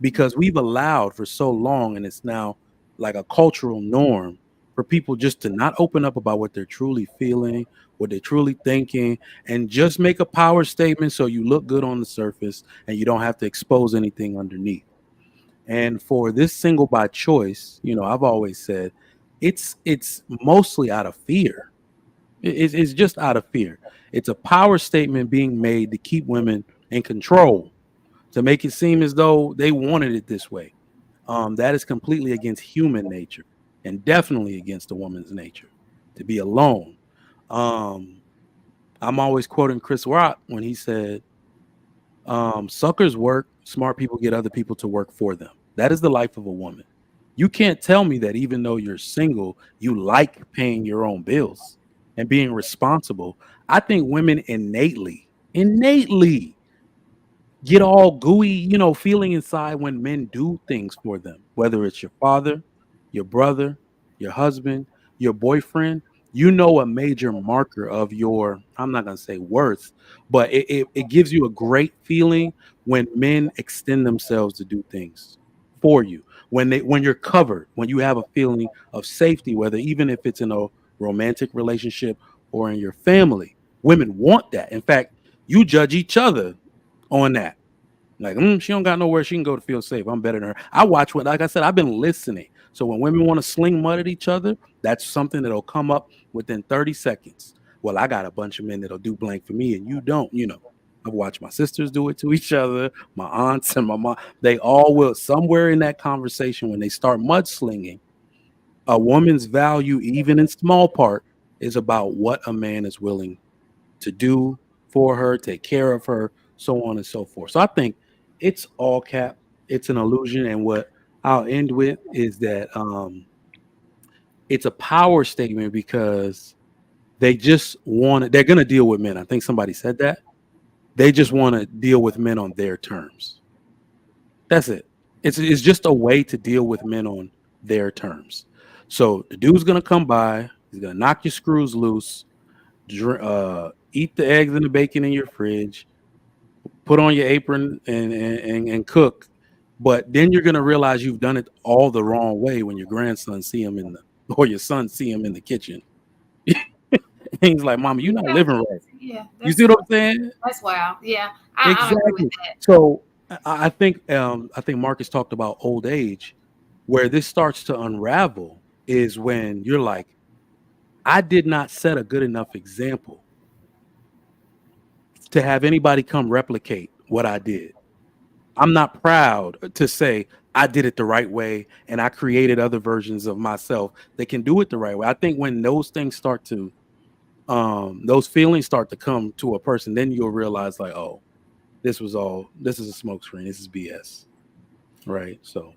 because we've allowed for so long, and it's now like a cultural norm for people just to not open up about what they're truly feeling, what they're truly thinking, and just make a power statement so you look good on the surface and you don't have to expose anything underneath. And for this single by choice, I've always said it's mostly out of fear. It's just out of fear. It's a power statement being made to keep women in control, to make it seem as though they wanted it this way. That is completely against human nature, and definitely against a woman's nature to be alone. I'm always quoting Chris Rock when he said, suckers work, smart people get other people to work for them. That is the life of a woman. You can't tell me that even though you're single, you like paying your own bills and being responsible. I think women innately get all gooey, feeling inside when men do things for them, whether it's your father, your brother, your husband, your boyfriend. A major marker of your, I'm not going to say worth, but it gives you a great feeling when men extend themselves to do things for you, when you're covered, when you have a feeling of safety, whether even if it's in a romantic relationship or in your family. Women want that. In fact, you judge each other on that. Like, she don't got nowhere she can go to feel safe. I'm better than her. I watch what, like I said, I've been listening. So when women want to sling mud at each other, that's something that'll come up within 30 seconds. Well, I got a bunch of men that'll do blank for me, and you don't. I've watched my sisters do it to each other, my aunts and my mom. They all will. Somewhere in that conversation, when they start mudslinging, a woman's value, even in small part, is about what a man is willing to do for her, take care of her, so on and so forth. So I think it's all cap. It's an illusion. And what I'll end with is that it's a power statement because they're going to deal with men. I think somebody said that. They just want to deal with men on their terms. That's it. It's just a way to deal with men on their terms. So the dude's going to come by. He's going to knock your screws loose, eat the eggs and the bacon in your fridge, put on your apron and cook. But then you're going to realize you've done it all the wrong way when your grandson see him or your son see him in the kitchen. He's like, Mama, you're not living right. Yeah. You see what I'm saying? That's wild. Yeah. Exactly. I agree with that. So I think Marcus talked about old age, where this starts to unravel is when you're like, I did not set a good enough example to have anybody come replicate what I did. I'm not proud to say I did it the right way and I created other versions of myself that can do it the right way. I think when those things those feelings start to come to a person, then you'll realize like, oh, this is a smokescreen. This is BS. Right. So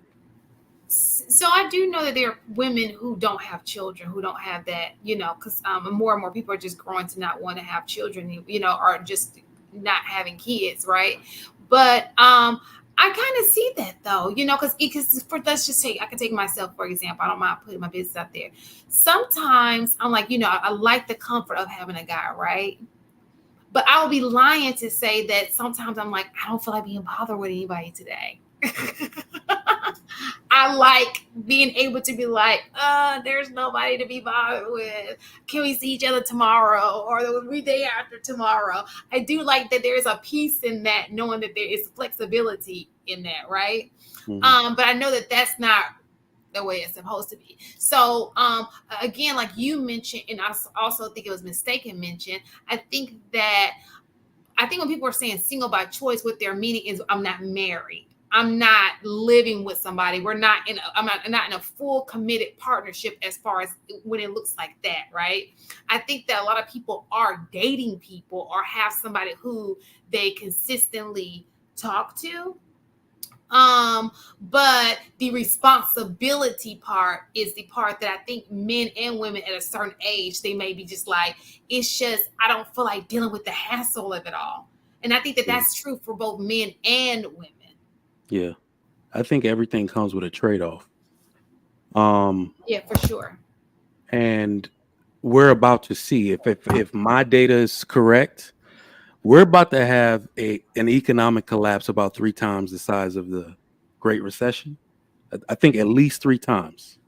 So I do know that there are women who don't have children, who don't have that, because more and more people are just growing to not want to have children, or just not having kids, right? But I kind of see that though, because for let's just take I can take myself for example. I don't mind putting my business out there. Sometimes I'm like, I like the comfort of having a guy, right? But I would be lying to say that sometimes I'm like, I don't feel like being bothered with anybody today. I like being able to be like, there's nobody to be bothered with. Can we see each other tomorrow or the day after tomorrow? I do like that there's a peace in that, knowing that there is flexibility in that, right? Mm-hmm. But I know that that's not the way it's supposed to be. So again, like you mentioned, and I also think it was mistaken mentioned, I think when people are saying single by choice, what they're meaning is I'm not married. I'm not living with somebody. I'm not in a full committed partnership as far as when it looks like that, right? I think that a lot of people are dating people or have somebody who they consistently talk to. But the responsibility part is the part that I think men and women at a certain age, they may be just like, it's just, I don't feel like dealing with the hassle of it all. And I think that that's true for both men and women. Yeah. I think everything comes with a trade-off. Yeah, for sure. And we're about to see if my data is correct, we're about to have an economic collapse about 3 times the size of the Great Recession. I think at least 3 times,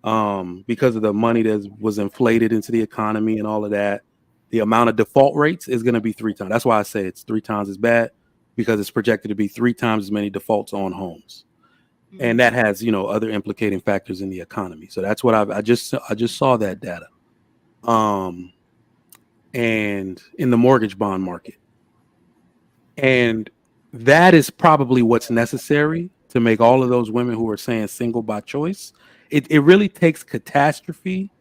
because of the money that was inflated into the economy and all of that. The amount of default rates is going to be 3 times. That's why I say it's 3 times as bad, because it's projected to be 3 times as many defaults on homes. Mm-hmm. And that has, other implicating factors in the economy. So that's what I just saw that data. And in the mortgage bond market. And that is probably what's necessary to make all of those women who are saying single by choice. It really takes catastrophe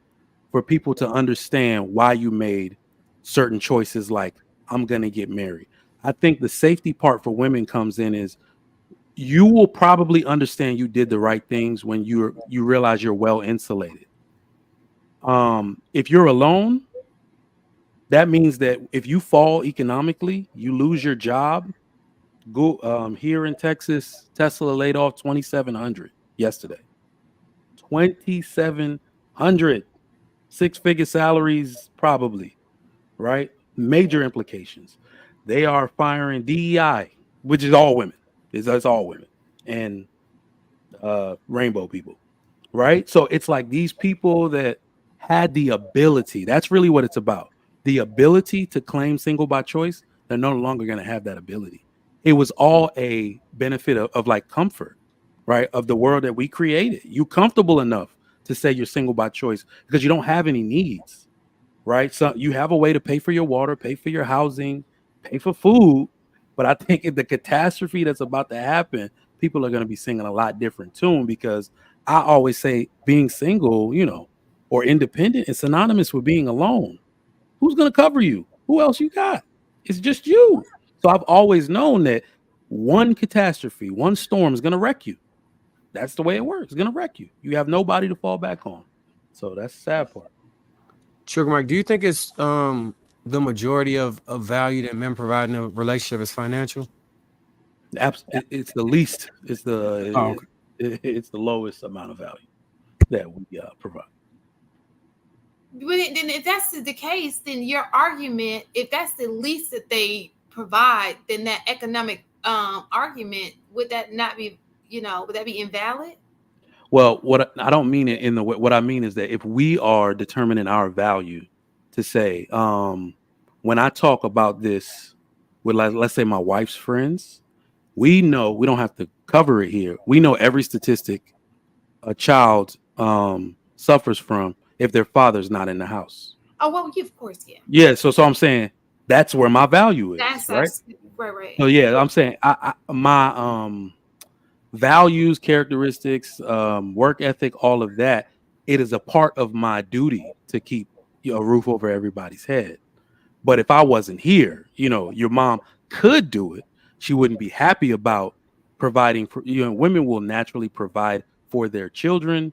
for people to understand why you made certain choices, like I'm going to get married. I think the safety part for women comes in is you will probably understand you did the right things when you realize you're well insulated. If you're alone, that means that if you fall economically, you lose your job. Go here in Texas, Tesla laid off 2,700 yesterday. 2,700, 6-figure salaries, probably, right? Major implications. They are firing DEI, which is all women. It's all women and rainbow people, right? So it's like these people that had the ability. That's really what it's about. The ability to claim single by choice. They're no longer going to have that ability. It was all a benefit of like comfort, right? Of the world that we created. You comfortable enough to say you're single by choice because you don't have any needs, right? So you have a way to pay for your water, pay for your housing, pay for food. But I think in the catastrophe that's about to happen, people are going to be singing a lot different tune, because I always say being single, or independent is synonymous with being alone. Who's going to cover you? Who else you got? It's just you. So I've always known that one catastrophe, one storm is going to wreck you. That's the way it works. It's going to wreck you. You have nobody to fall back on. So that's the sad part. Sugar Mike, do you think it's the majority of value that men provide in a relationship is financial? It's the least. It's it's the lowest amount of value that we provide. But then if that's the case, then your argument, if that's the least that they provide, then that economic argument, would that not be, would that be invalid? Well, what I don't mean it in the way. What I mean is that if we are determining our value, to say, when I talk about this with, let's say, my wife's friends, we know, we don't have to cover it here. We know every statistic a child suffers from if their father's not in the house. Oh, well, of course, yeah. Yeah, so I'm saying that's where my value is. That's right. So yeah, I'm saying my values, characteristics, work ethic, all of that, it is a part of my duty to keep a roof over everybody's head. But if I wasn't here, your mom could do it. She wouldn't be happy about providing for, women will naturally provide for their children.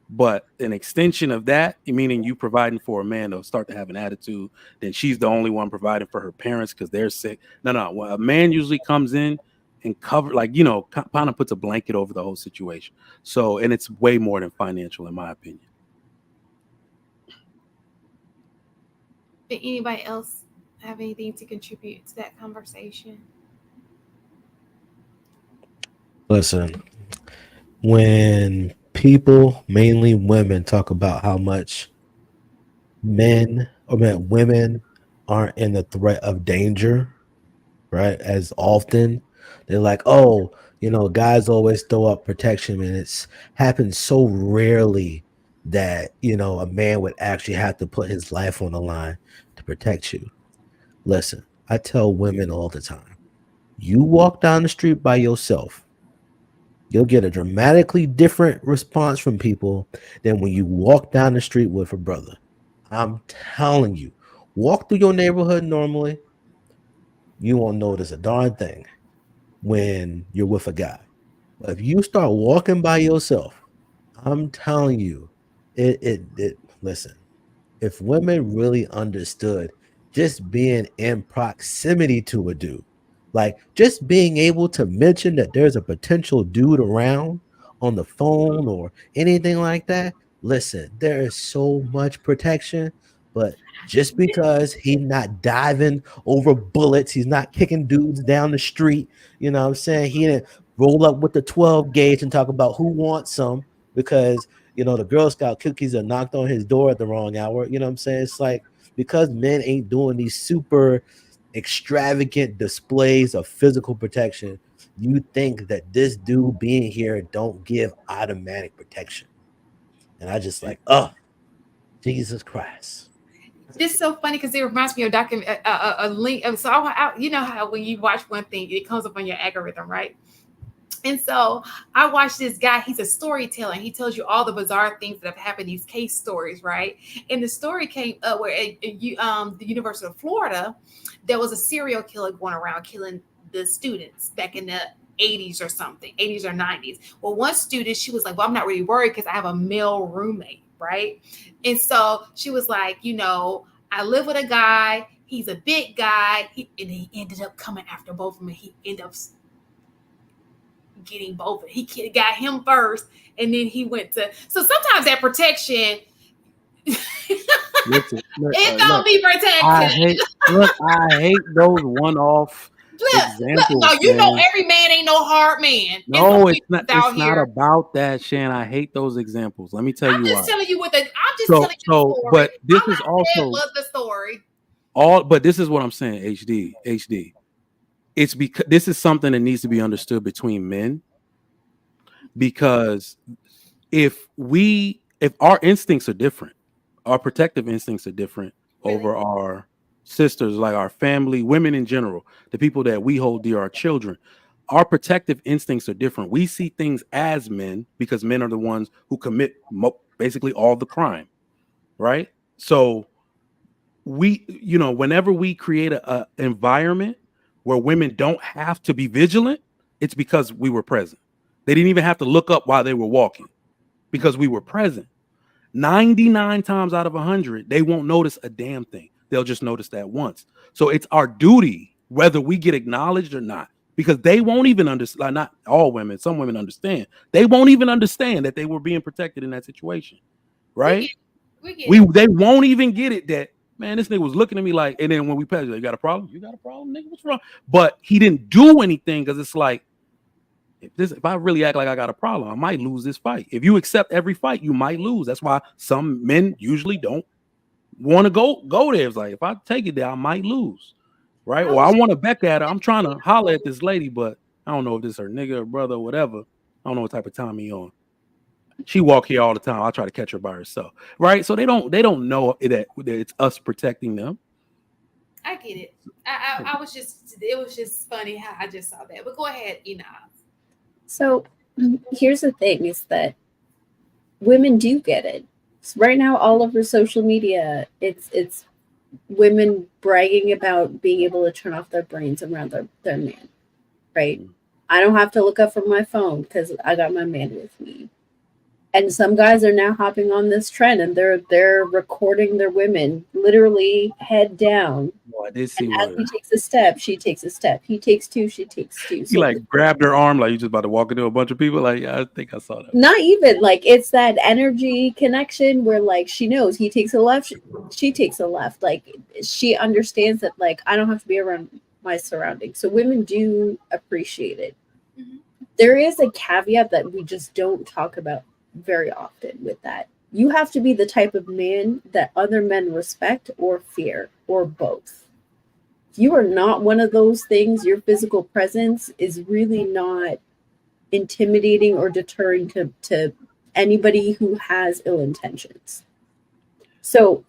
But an extension of that, meaning you providing for a man to start to have an attitude, then she's the only one providing for her parents because they're sick. No. Well, a man usually comes in and cover, like, you know, kind of puts a blanket over the whole situation. So, and it's way more than financial, in my opinion. Did anybody else have anything to contribute to that conversation? Listen, when people, mainly women, talk about how much women aren't in the threat of danger, right, as often, they're like, oh, you know, guys always throw up protection, and it's happened so rarely that, you know, a man would actually have to put his life on the line to protect you. Listen, I tell women all the time, you walk down the street by yourself, you'll get a dramatically different response from people than when you walk down the street with a brother. I'm telling you, walk through your neighborhood normally, you won't notice a darn thing when you're with a guy. But if you start walking by yourself, I'm telling you, listen, if women really understood just being in proximity to a dude, like just being able to mention that there's a potential dude around on the phone or anything like that, listen, there is so much protection. But just because he's not diving over bullets, he's not kicking dudes down the street, you know what I'm saying? He didn't roll up with the 12 gauge and talk about who wants some because, you know, the Girl Scout cookies are knocked on his door at the wrong hour. You know what I'm saying? It's like, because men ain't doing these super extravagant displays of physical protection, you think that this dude being here don't give automatic protection. And I just like, oh, Jesus Christ. This is so funny because it reminds me of a link. So you know how when you watch one thing, it comes up on your algorithm, right? And so I watched this guy. He's a storyteller. He tells you all the bizarre things that have happened, these case stories, right? And the story came up where the University of Florida, there was a serial killer going around killing the students back in the 80s or something, 80s or 90s. Well, one student, she was like, well, I'm not really worried because I have a male roommate, right? And so she was like, you know, I live with a guy. He's a big guy. And he ended up coming after both of them. And he ended up getting both. He got him first, and then he went to. So sometimes that protection, it's gonna be protection. I hate those one-off examples. No, you know, every man ain't no hard man. No, it's not. It's not about that, Shan. I hate those examples. Let me tell you why. I'm just telling you what I'm just telling you the story. But this is also was the story. But this is what I'm saying. HD. It's because this is something that needs to be understood between men, because if our instincts are different, our protective instincts are different over our sisters, like our family, women in general, the people that we hold dear, our children, our protective instincts are different. We see things as men because men are the ones who commit basically all the crime, right? So we, you know, whenever we create a environment where women don't have to be vigilant, it's because we were present. They didn't even have to look up while they were walking because we were present. 99 times out of 100, they won't notice a damn thing. They'll just notice that once. So it's our duty, whether we get acknowledged or not, because they won't even understand. Not all women, some women understand. They won't even understand that they were being protected in that situation, right? They won't even get it that, man, this nigga was looking at me like, and then when we pass, you got a problem? You got a problem, nigga? What's wrong? But he didn't do anything because it's like, if I really act like I got a problem, I might lose this fight. If you accept every fight, you might lose. That's why some men usually don't want to go there. It's like, if I take it there, I might lose, right? Or I want to back at her. I'm trying to holler at this lady, but I don't know if this is her nigga or brother or whatever. I don't know what type of time he on. She walk here all the time. I'll try to catch her by herself, right? So they don't know that it's us protecting them. I get it. I was just, it was just funny how I just saw that. But go ahead, Ina. So here's the thing is that women do get it. So right now, all over social media, it's women bragging about being able to turn off their brains around their man, right? I don't have to look up from my phone because I got my man with me. And some guys are now hopping on this trend, and they're recording their women literally head down. Oh, I did see And as one. he takes a step, she takes a step. He takes two, she takes two. He So like grabbed her arm like you just about to walk into a bunch of people. Like, yeah, I think I saw that. not even like it's that energy connection where like she knows he takes a left, she takes a left. Like she understands that like I don't have to be around my surroundings. So women do appreciate it. Mhm. There is a caveat that we just don't talk about very often with that. You have to be the type of man that other men respect or fear, or both. If you are not one of those things, your physical presence is really not intimidating or deterring to anybody who has ill intentions. So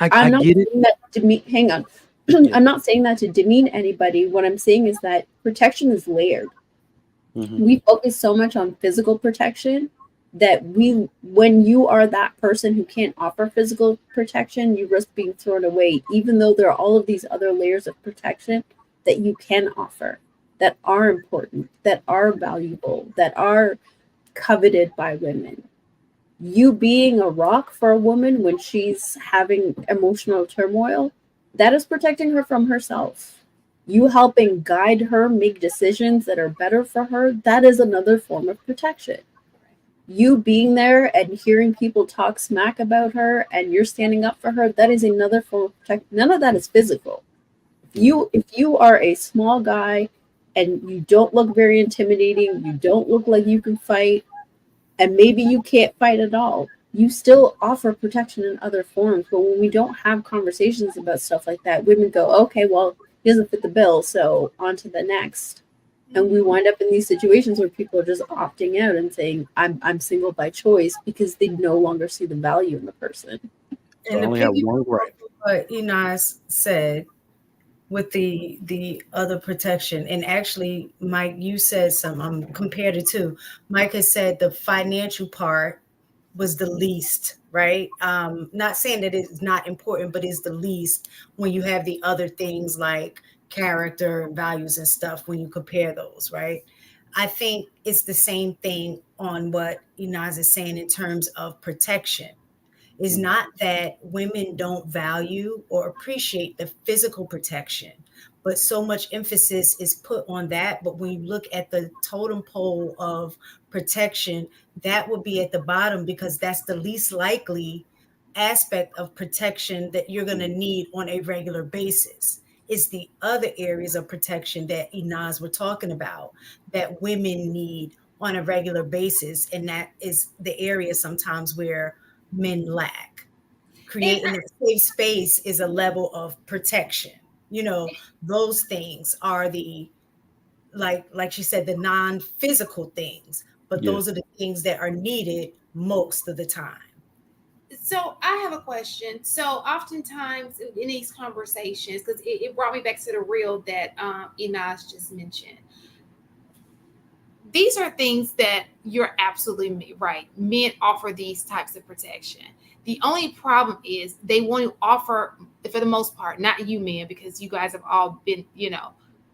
I I'm not get it. saying that to me. Hang on. Yeah. I'm not saying that to demean anybody. What I'm saying is that protection is layered. Mhm. We focus so much on physical protection that when you are that person who can't offer physical protection, you risk being thrown away, even though there are all of these other layers of protection that you can offer, that are important, that are valuable, that are coveted by women. You being a rock for a woman when she's having emotional turmoil, that is protecting her from herself. You helping guide her make decisions that are better for her, that is another form of protection. You being there and hearing people talk smack about her and you're standing up for her, that is another form of protection. None of that is physical. If you are a small guy and you don't look very intimidating, you don't look like you can fight, and maybe you can't fight at all, you still offer protection in other forms. But when we don't have conversations about stuff like that, women go, okay, well, he doesn't fit the bill, so on to the next. And we wind up in these situations where people are just opting out and saying, I'm single by choice because they no longer see the value in the person. So And I the only have piggy one right. what Enos said with the other protection, and actually, Mike, you said something. I'm compared it to Mike has said the financial part was the least, right? Not saying that it's not important, but is the least when you have the other things like character and values and stuff when you compare those, right? I think it's the same thing on what Inaz is saying in terms of protection. Is not that women don't value or appreciate the physical protection, but so much emphasis is put on that. But when you look at the totem pole of protection, that would be at the bottom because that's the least likely aspect of protection that you're going to need on a regular basis. It's the other areas of protection that Inaz were talking about that women need on a regular basis. And that is the area sometimes where men lack. Creating a safe space is a level of protection. You know, those things are the like she said, the non-physical things, but Yeah. those are the things that are needed most of the time. So I have a question. So oftentimes in these conversations, because it brought me back to the reel that Enos just mentioned. These are things that you're absolutely right. Men offer these types of protection. The only problem is they want to offer, for the most part, not you men, because you guys have all been,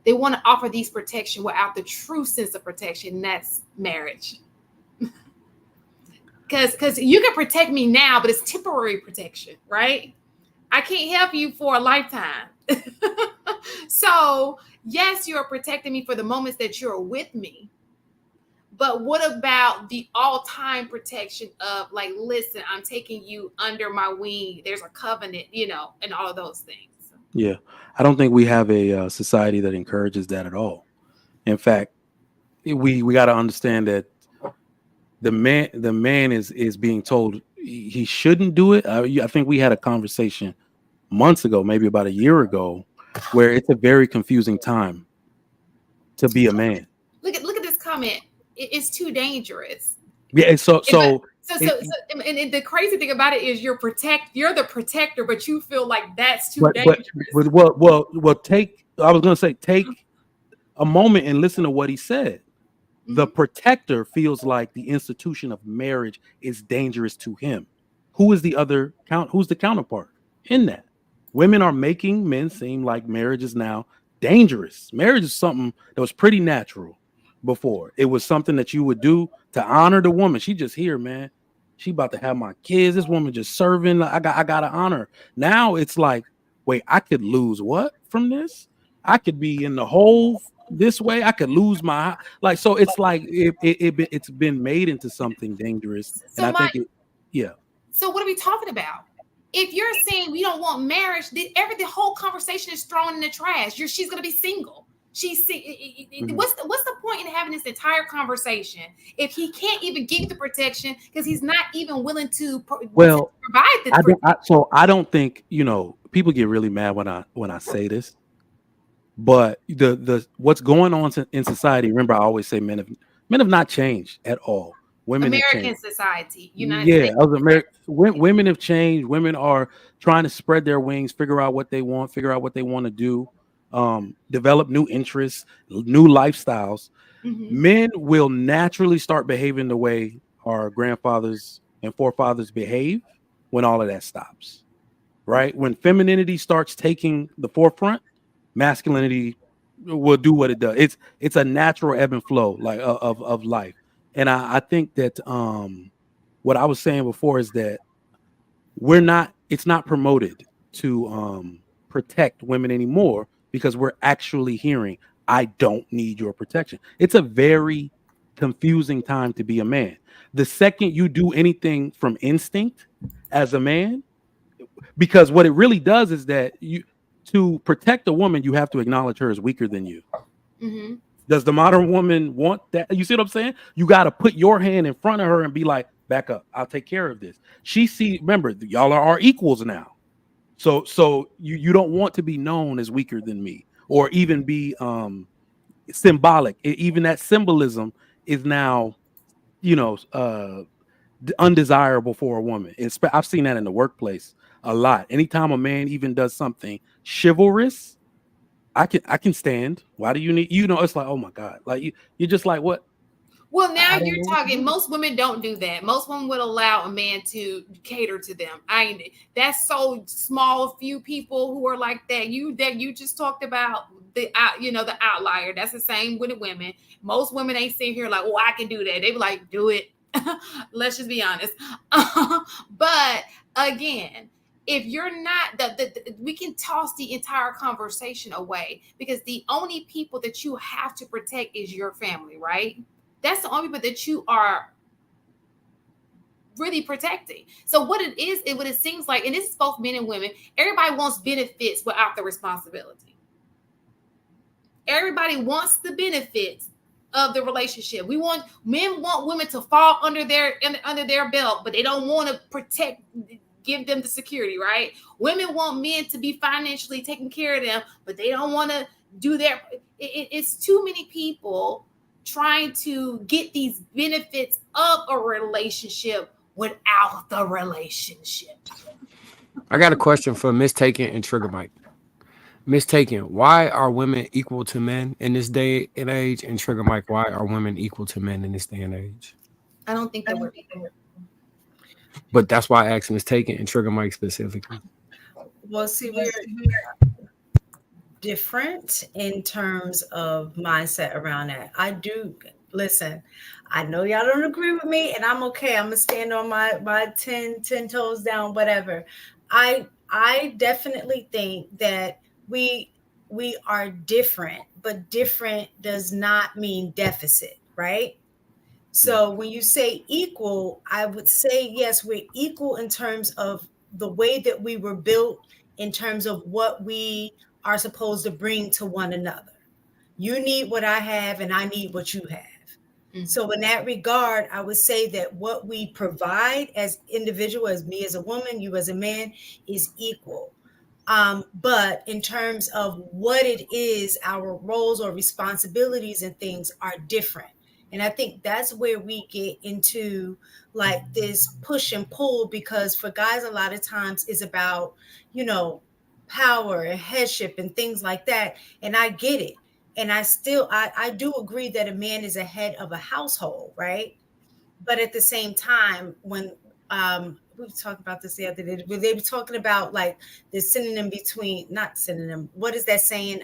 they want to offer these protection without the true sense of protection. And that's marriage. Because you can protect me now, but it's temporary protection, right? I can't help you for a lifetime. So yes, you're protecting me for the moments that you're with me. But what about the all-time protection of like, listen, I'm taking you under my wing. There's a covenant, and all of those things. Yeah. I don't think we have a society that encourages that at all. In fact, we got to understand that the man is being told he shouldn't do it. I think we had a conversation months ago, maybe about a year ago, where it's a very confusing time to be a man. Look at this comment. It's too dangerous. Yeah, so And the crazy thing about it is you're the protector, but you feel like that's too but dangerous. take. I was gonna say take a moment and listen to what he said. The protector feels like the institution of marriage is dangerous to him. Who's the counterpart in that? Women are making men seem like marriage is now dangerous. Marriage is something that was pretty natural. before. It was something that you would do to honor the woman. She just here, man. She about to have my kids. This woman just serving. I gotta honor. Now it's like, wait, I could lose what from this? I could be in the hole this way. I could lose my like. So it's like it's been made into something dangerous, So and I think yeah. So what are we talking about? If you're saying we don't want marriage, the whole conversation is thrown in the trash. She's gonna be single. What's the point in having this entire conversation if he can't even give the protection because he's not even willing to provide the protection? So I don't think people get really mad when I say this, but the what's going on in society. Remember, I always say men have not changed at all. Women American society, United States. Women have changed. Women are trying to spread their wings, figure out what they want to do. Develop new interests, new lifestyles. Men will naturally start behaving the way our grandfathers and forefathers behave when all of that stops, right? When femininity starts taking the forefront, masculinity will do what it does. It's a natural ebb and flow of life. And I think that what I was saying before is that it's not promoted to protect women anymore, because we're actually hearing, I don't need your protection. It's a very confusing time to be a man. The second you do anything from instinct as a man, because what it really does is that to protect a woman, you have to acknowledge her as weaker than you. Mm-hmm. Does the modern woman want that? You see what I'm saying? You got to put your hand in front of her and be like, back up, I'll take care of this. Remember, y'all are equals now. So you don't want to be known as weaker than me, or even be symbolic. Even that symbolism is now, undesirable for a woman. I've seen that in the workplace a lot. Anytime a man even does something chivalrous, I can stand. Why do you need? It's like, oh my God, like you're just like, what? Well, now you're talking. Most women don't do that. Most women would allow a man to cater to them. That's so small. Few people who are like that. You just talked about the outlier. That's the same with the women. Most women ain't sitting here like, oh, I can do that. They be like, do it. Let's just be honest. But again, if you're not we can toss the entire conversation away, because the only people that you have to protect is your family, right? That's the only people that you are really protecting. So what it seems like, and this is both men and women, everybody wants benefits without the responsibility. Everybody wants the benefits of the relationship. Men want women to fall under their belt, but they don't want to give them the security, right? Women want men to be financially taking care of them, but they don't want to do it's too many people trying to get these benefits of a relationship without the relationship. I got a question for Miss Taken and Trigger Mike. Miss Taken, why are women equal to men in this day and age? And Trigger Mike, why are women equal to men in this day and age? I don't think that we're equal. But that's why I asked Miss Taken and Trigger Mike specifically. Well, see, we're different in terms of mindset around that. I know y'all don't agree with me, and I'm okay. I'm gonna stand on my 10 toes down, whatever. I definitely think that we are different, but different does not mean deficit, right? So when you say equal, I would say, yes, we're equal in terms of the way that we were built, in terms of what we are supposed to bring to one another. You need what I have, and I need what you have. Mm-hmm. So in that regard, I would say that what we provide as individual, as me as a woman, you as a man, is equal. But in terms of what it is, our roles or responsibilities and things are different. And I think that's where we get into like this push and pull, because for guys, a lot of times it's about, power and headship and things like that. And I get it. And I do agree that a man is a head of a household, right? But at the same time, when we talked about this the other day, where they were talking about like the synonym between, not synonym, what is that saying?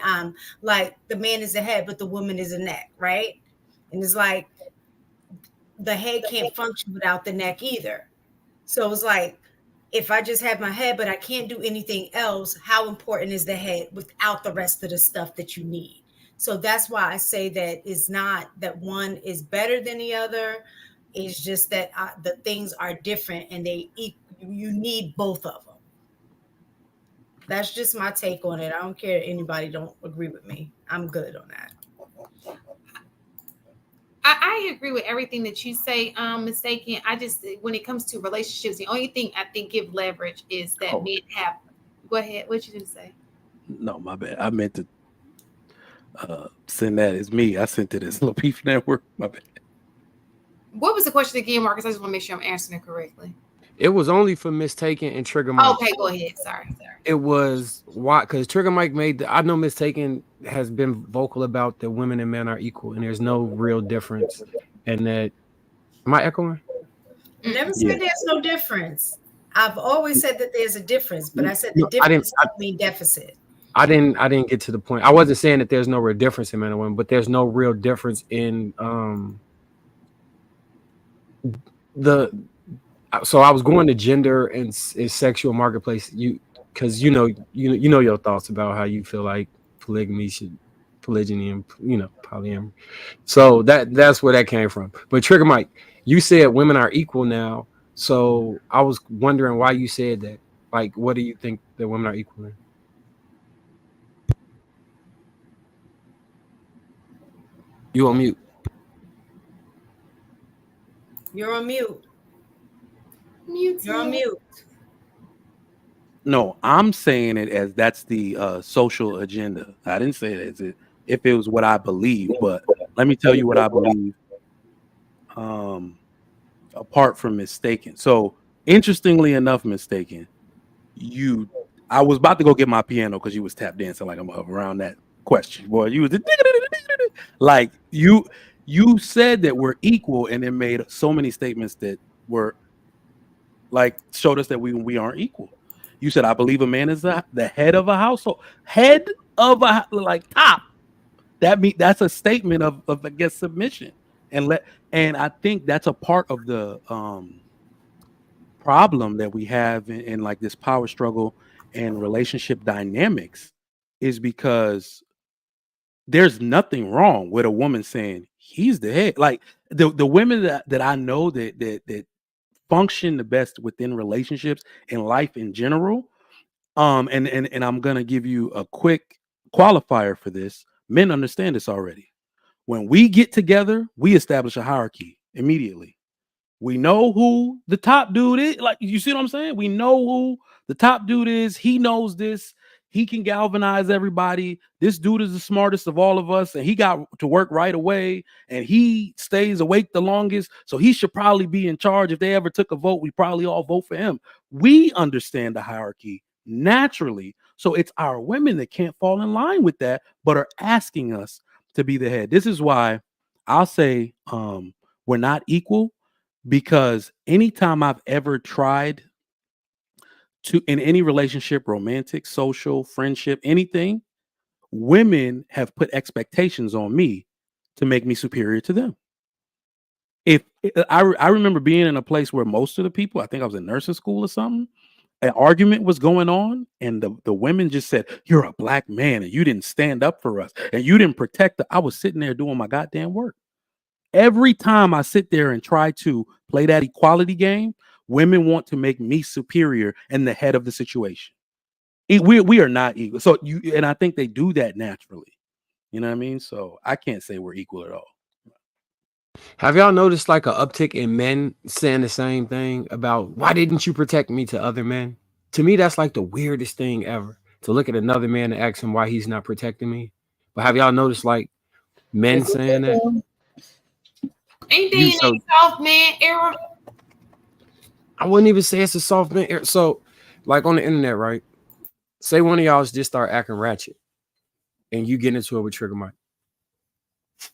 Like the man is the head, but the woman is the neck, right? And it's like the head can't function without the neck either. So it's like, if I just have my head, but I can't do anything else, how important is the head without the rest of the stuff that you need? So that's why I say that it's not that one is better than the other. It's just that the things are different and you need both of them. That's just my take on it. I don't care if anybody don't agree with me. I'm good on that. I agree with everything that you say, Mistaken. I just, when it comes to relationships, the only thing I think give leverage is that men have. Go ahead. What you didn't say? No, my bad. I meant to send that as me. I sent it as Lapeef Network. My bad. What was the question again, Marcus? I just want to make sure I'm answering it correctly. It was only for Mistaken and Trigger Mike. Okay, go ahead. Sorry. It was why, because Trigger Mike I know Mistaken has been vocal about that women and men are equal and there's no real difference. And that, am I echoing? Never said there's no difference. I've always said that there's a difference, but I said the difference doesn't mean deficit. I didn't get to the point. I wasn't saying that there's no real difference in men and women, but there's no real difference in so I was going to gender and sexual marketplace. Because you know your thoughts about how you feel like polygyny and polyamory. So that's where that came from. But Trigger Mike, you said women are equal now. So I was wondering why you said that. Like, what do you think that women are equal in? You on mute. You're on mute. You're on mute. No, I'm saying it as that's the social agenda. I didn't say it as if it was what I believe, but let me tell you what I believe. Apart from Mistaken. So interestingly enough, Mistaken, I was about to go get my piano because you was tap dancing like I'm around that question. Boy, you was like you said that we're equal and then made so many statements that were like showed us that we aren't equal. You said, I believe a man is the head of a household. Head of a, like, top. That's a statement of I guess submission. And I think that's a part of the problem that we have in like this power struggle and relationship dynamics is because there's nothing wrong with a woman saying he's the head. Like the women that I know that function the best within relationships and life in general. And I'm gonna give you a quick qualifier for this. Men understand this already. When we get together, we establish a hierarchy immediately. We know who the top dude is. Like, you see what I'm saying? We know who the top dude is. He knows this. He can galvanize everybody. This dude is the smartest of all of us, and he got to work right away, and he stays awake the longest, so he should probably be in charge. If they ever took a vote, we probably all vote for him. We understand the hierarchy naturally, so it's our women that can't fall in line with that, but are asking us to be the head. This is why I'll say we're not equal, because anytime I've ever tried to, in any relationship, romantic, social, friendship, anything, women have put expectations on me to make me superior to them. If I remember being in a place where most of the people, I think I was in nursing school or something, an argument was going on, and the women just said, "You're a black man and you didn't stand up for us and you didn't protect." I was sitting there doing my goddamn work. Every time I sit there and try to play that equality game, women want to make me superior and the head of the situation. We are not equal. So and I think they do that naturally. You know what I mean? So I can't say we're equal at all. Have y'all noticed like an uptick in men saying the same thing about why didn't you protect me to other men? To me, that's like the weirdest thing ever, to look at another man and ask him why he's not protecting me. But have y'all noticed like men saying that? Ain't they in a soft man era? I wouldn't even say it's a soft man era. So, like on the internet, right? Say one of y'all just start acting ratchet, and you get into it with Trigger Mike.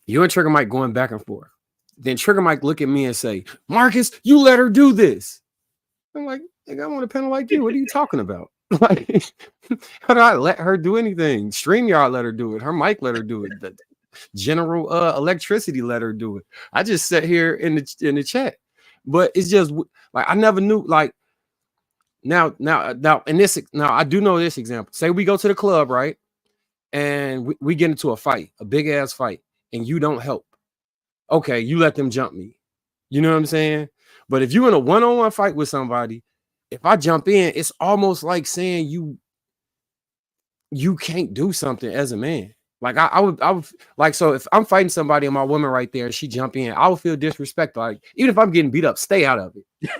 You and Trigger Mike going back and forth. Then Trigger Mike look at me and say, "Marcus, you let her do this." I'm like, "Nigga, I want to panel like you. What are you talking about? Like, how did I let her do anything? StreamYard let her do it. Her mic let her do it. general electricity let her do it. I just sat here in the chat. But it's just like I never knew like now in this now I do know this example. Say we go to the club, right? And we get into a fight, a big ass fight, and you don't help. Okay, you let them jump me. You know what I'm saying? But if you're in a one-on-one fight with somebody, if I jump in, it's almost like saying you can't do something as a man. Like I would like, so if I'm fighting somebody and my woman right there and she jump in, I would feel disrespected. Like even if I'm getting beat up, stay out of it.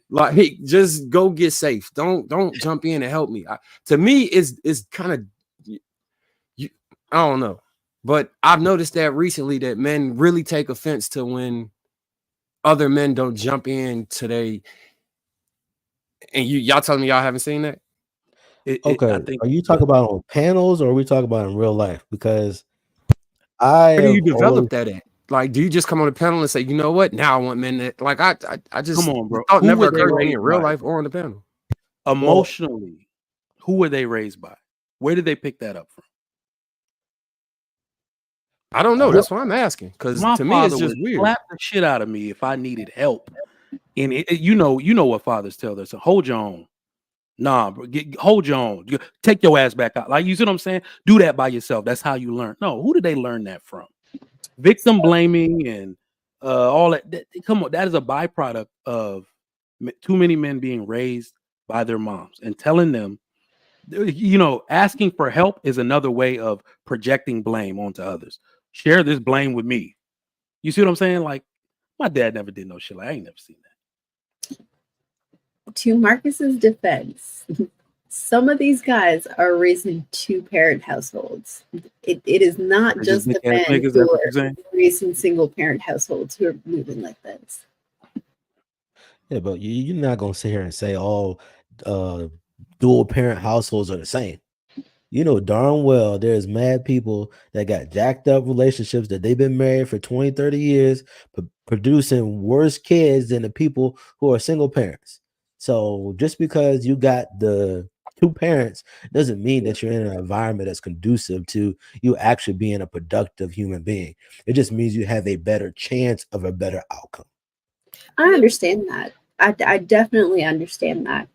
Like, hey, just go get safe. Don't jump in and help me. To me, it's kind of I don't know, but I've noticed that recently that men really take offense to when other men don't jump in today. And y'all telling me y'all haven't seen that? Okay, I think, are you talking about on panels or are we talking about in real life? Because Where do you have always develop that at? Like, do you just come on the panel and say, you know what? Now I want men that like I just come on, bro. thought Who never were they occurred to me in raised real by? life or on the panel. Emotionally, who were they raised by? Where did they pick that up from? I don't know. That's why I'm asking. Because My to me, it's father just would weird. slap the shit out of me if I needed help. And you know what fathers tell their son, hold your own. Nah, bro, hold your own. Take your ass back out. Like, you see what I'm saying? Do that by yourself. That's how you learn. No, who did they learn that from? Victim blaming and all that. Come on, that is a byproduct of too many men being raised by their moms and telling them, you know, asking for help is another way of projecting blame onto others. Share this blame with me. You see what I'm saying? Like, my dad never did no shit. Like, I ain't never seen that. To Marcus's defense, some of these guys are raised in two-parent households. It is not They're just the big ass men niggas, who that's what you're are saying? raised in single-parent households who are moving like this. Yeah, but you're not gonna sit here and say all dual parent households are the same. You know darn well there's mad people that got jacked up relationships that they've been married for 20, 30 years, producing worse kids than the people who are single parents. So just because you got the two parents doesn't mean that you're in an environment that's conducive to you actually being a productive human being. It just means you have a better chance of a better outcome. I understand that. I definitely understand that.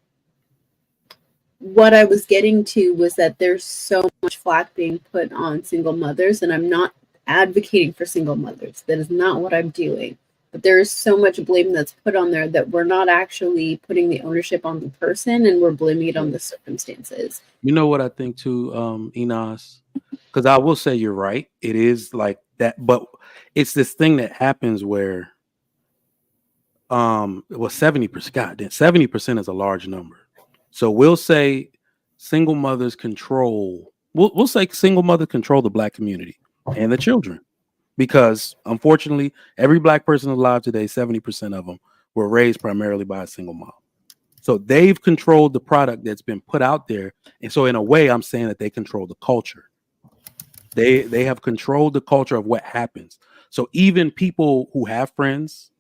What I was getting to was that there's so much flack being put on single mothers, and I'm not advocating for single mothers. That is not what I'm doing. But there is so much blame that's put on there that we're not actually putting the ownership on the person, and we're blaming it on the circumstances. You know what I think too, Enos? Because I will say you're right. It is like that, but it's this thing that happens where well, 70%, God damn, 70% is a large number. So we'll say single mothers control, we'll say single mother control the black community and the children. Because unfortunately, every black person alive today, 70% of them were raised primarily by a single mom. So they've controlled the product that's been put out there. And so in a way, I'm saying that they control the culture. They have controlled the culture of what happens. So even people who have friends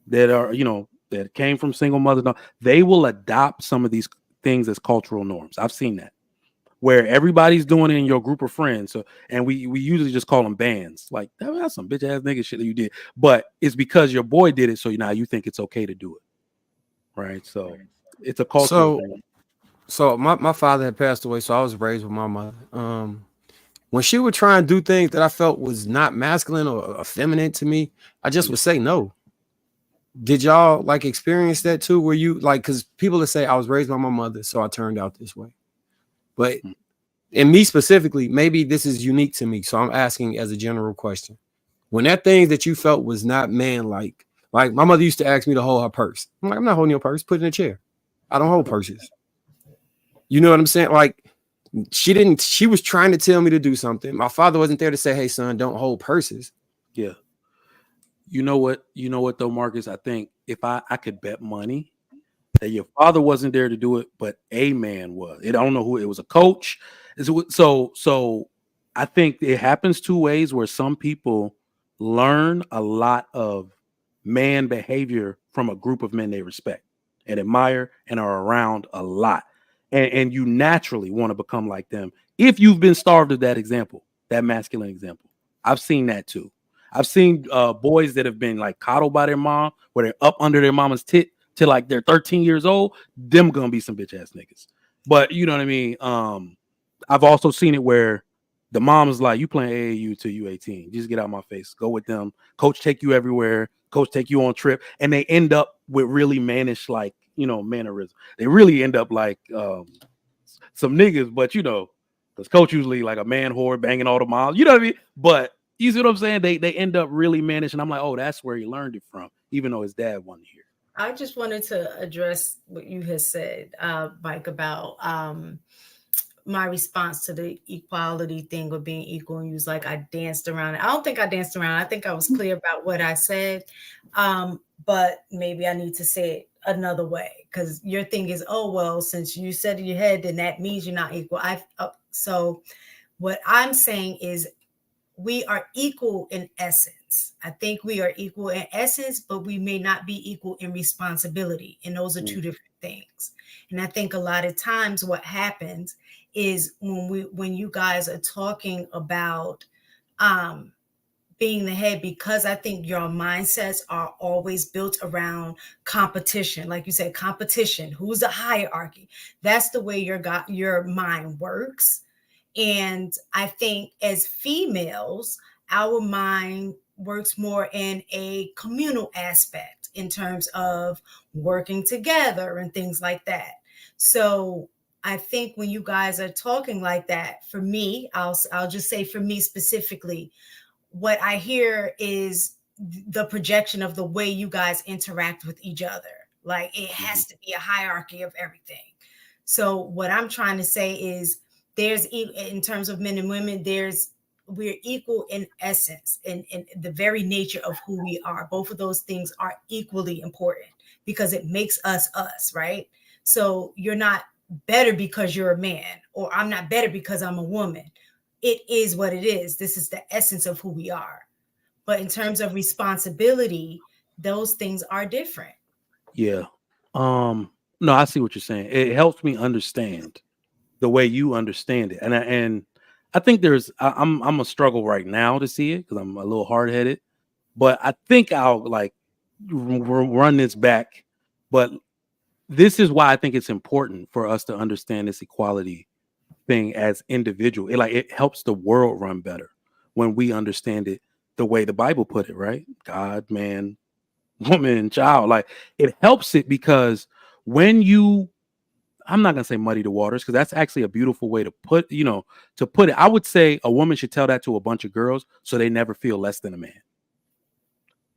that are, you know, that came from single mothers, they will adopt some of these things as cultural norms. I've seen that where everybody's doing it in your group of friends. So, and we usually just call them bands. Like, that's some bitch ass nigga shit that you did, but it's because your boy did it. So now you think it's okay to do it. Right. So it's a cultural thing. So my father had passed away, so I was raised with my mother. When she would try and do things that I felt was not masculine or effeminate to me, I just would say no. Did y'all like experience that too? Where you like, because people that say I was raised by my mother, so I turned out this way. But in me specifically, maybe this is unique to me. So I'm asking as a general question. When that thing that you felt was not man-like, like my mother used to ask me to hold her purse. I'm like, I'm not holding your purse, put it in a chair. I don't hold purses. You know what I'm saying? Like, she was trying to tell me to do something. My father wasn't there to say, hey, son, don't hold purses. Yeah. You know what though, Marcus? I think if I could bet money that your father wasn't there to do it, but a man was. I don't know who it was, a coach. So I think it happens two ways where some people learn a lot of man behavior from a group of men they respect and admire and are around a lot. And you naturally want to become like them if you've been starved of that example, that masculine example. I've seen that too. I've seen boys that have been like coddled by their mom, where they're up under their mama's tit till like they're 13 years old. Them gonna be some bitch ass niggas. But you know what I mean? I've also seen it where the mom is like, you playing AAU till you 18. Just get out of my face. Go with them. Coach take you everywhere. Coach take you on trip. And they end up with really mannish, like, you know, mannerism. They really end up like some niggas, but you know, because coach usually like a man whore banging all the moms. You know what I mean? But you see what I'm saying? They end up really mannish. And I'm like, oh, that's where he learned it from, even though his dad wasn't here. I just wanted to address what you had said, Mike, about my response to the equality thing of being equal. And you was like, I danced around it. I don't think I danced around. I think I was clear about what I said. But maybe I need to say it another way, because your thing is, oh, well, since you said in your head, then that means you're not equal. So what I'm saying is we are equal in essence. I think we are equal in essence, but we may not be equal in responsibility. And those are two different things. And I think a lot of times what happens is when you guys are talking about being the head, because I think your mindsets are always built around competition. Like you said, competition, who's the hierarchy? That's the way your mind works. And I think as females, our mind works more in a communal aspect in terms of working together and things like that. So I think when you guys are talking like that, for me, I'll just say for me specifically, what I hear is the projection of the way you guys interact with each other. Like it has to be a hierarchy of everything. So what I'm trying to say is there's, in terms of men and women, we're equal in essence and in the very nature of who we are. Both of those things are equally important because it makes us us, right? So you're not better because you're a man, or I'm not better because I'm a woman. It is what it is. This is the essence of who we are. But in terms of responsibility, those things are different. Yeah. No, I see what you're saying. It helps me understand the way you understand it. And I think I'm a struggle right now to see it because I'm a little hard headed, but I think I'll like run this back. But this is why I think it's important for us to understand this equality thing as individual. It helps the world run better when we understand it the way the Bible put it, right? God, man, woman, child. Like it helps it because when you, I'm not gonna say muddy the waters because that's actually a beautiful way to put it. I would say a woman should tell that to a bunch of girls so they never feel less than a man.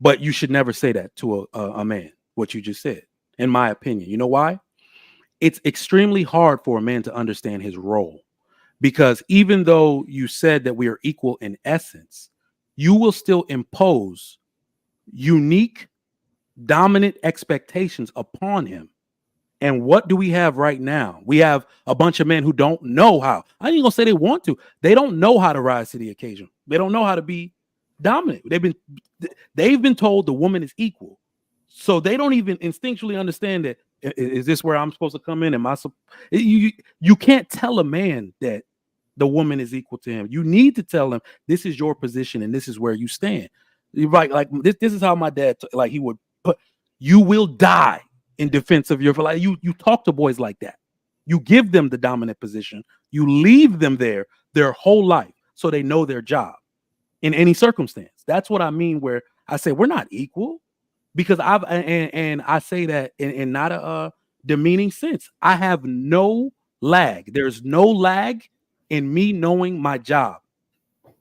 But you should never say that to a man, what you just said, in my opinion. You know why? It's extremely hard for a man to understand his role because even though you said that we are equal in essence, you will still impose unique, dominant expectations upon him. And what do we have right now? We have a bunch of men who don't know how. I ain't gonna say they want to. They don't know how to rise to the occasion. They don't know how to be dominant. They've been told the woman is equal, so they don't even instinctually understand that. Is this where I'm supposed to come in? You can't tell a man that the woman is equal to him. You need to tell him this is your position and this is where you stand. Like this. This is how my dad he would put. You will die in defense of your life. You talk to boys like that. You give them the dominant position. You leave them there their whole life so they know their job in any circumstance. That's what I mean where I say we're not equal because I say that in not a demeaning sense. I have no lag. There's no lag in me knowing my job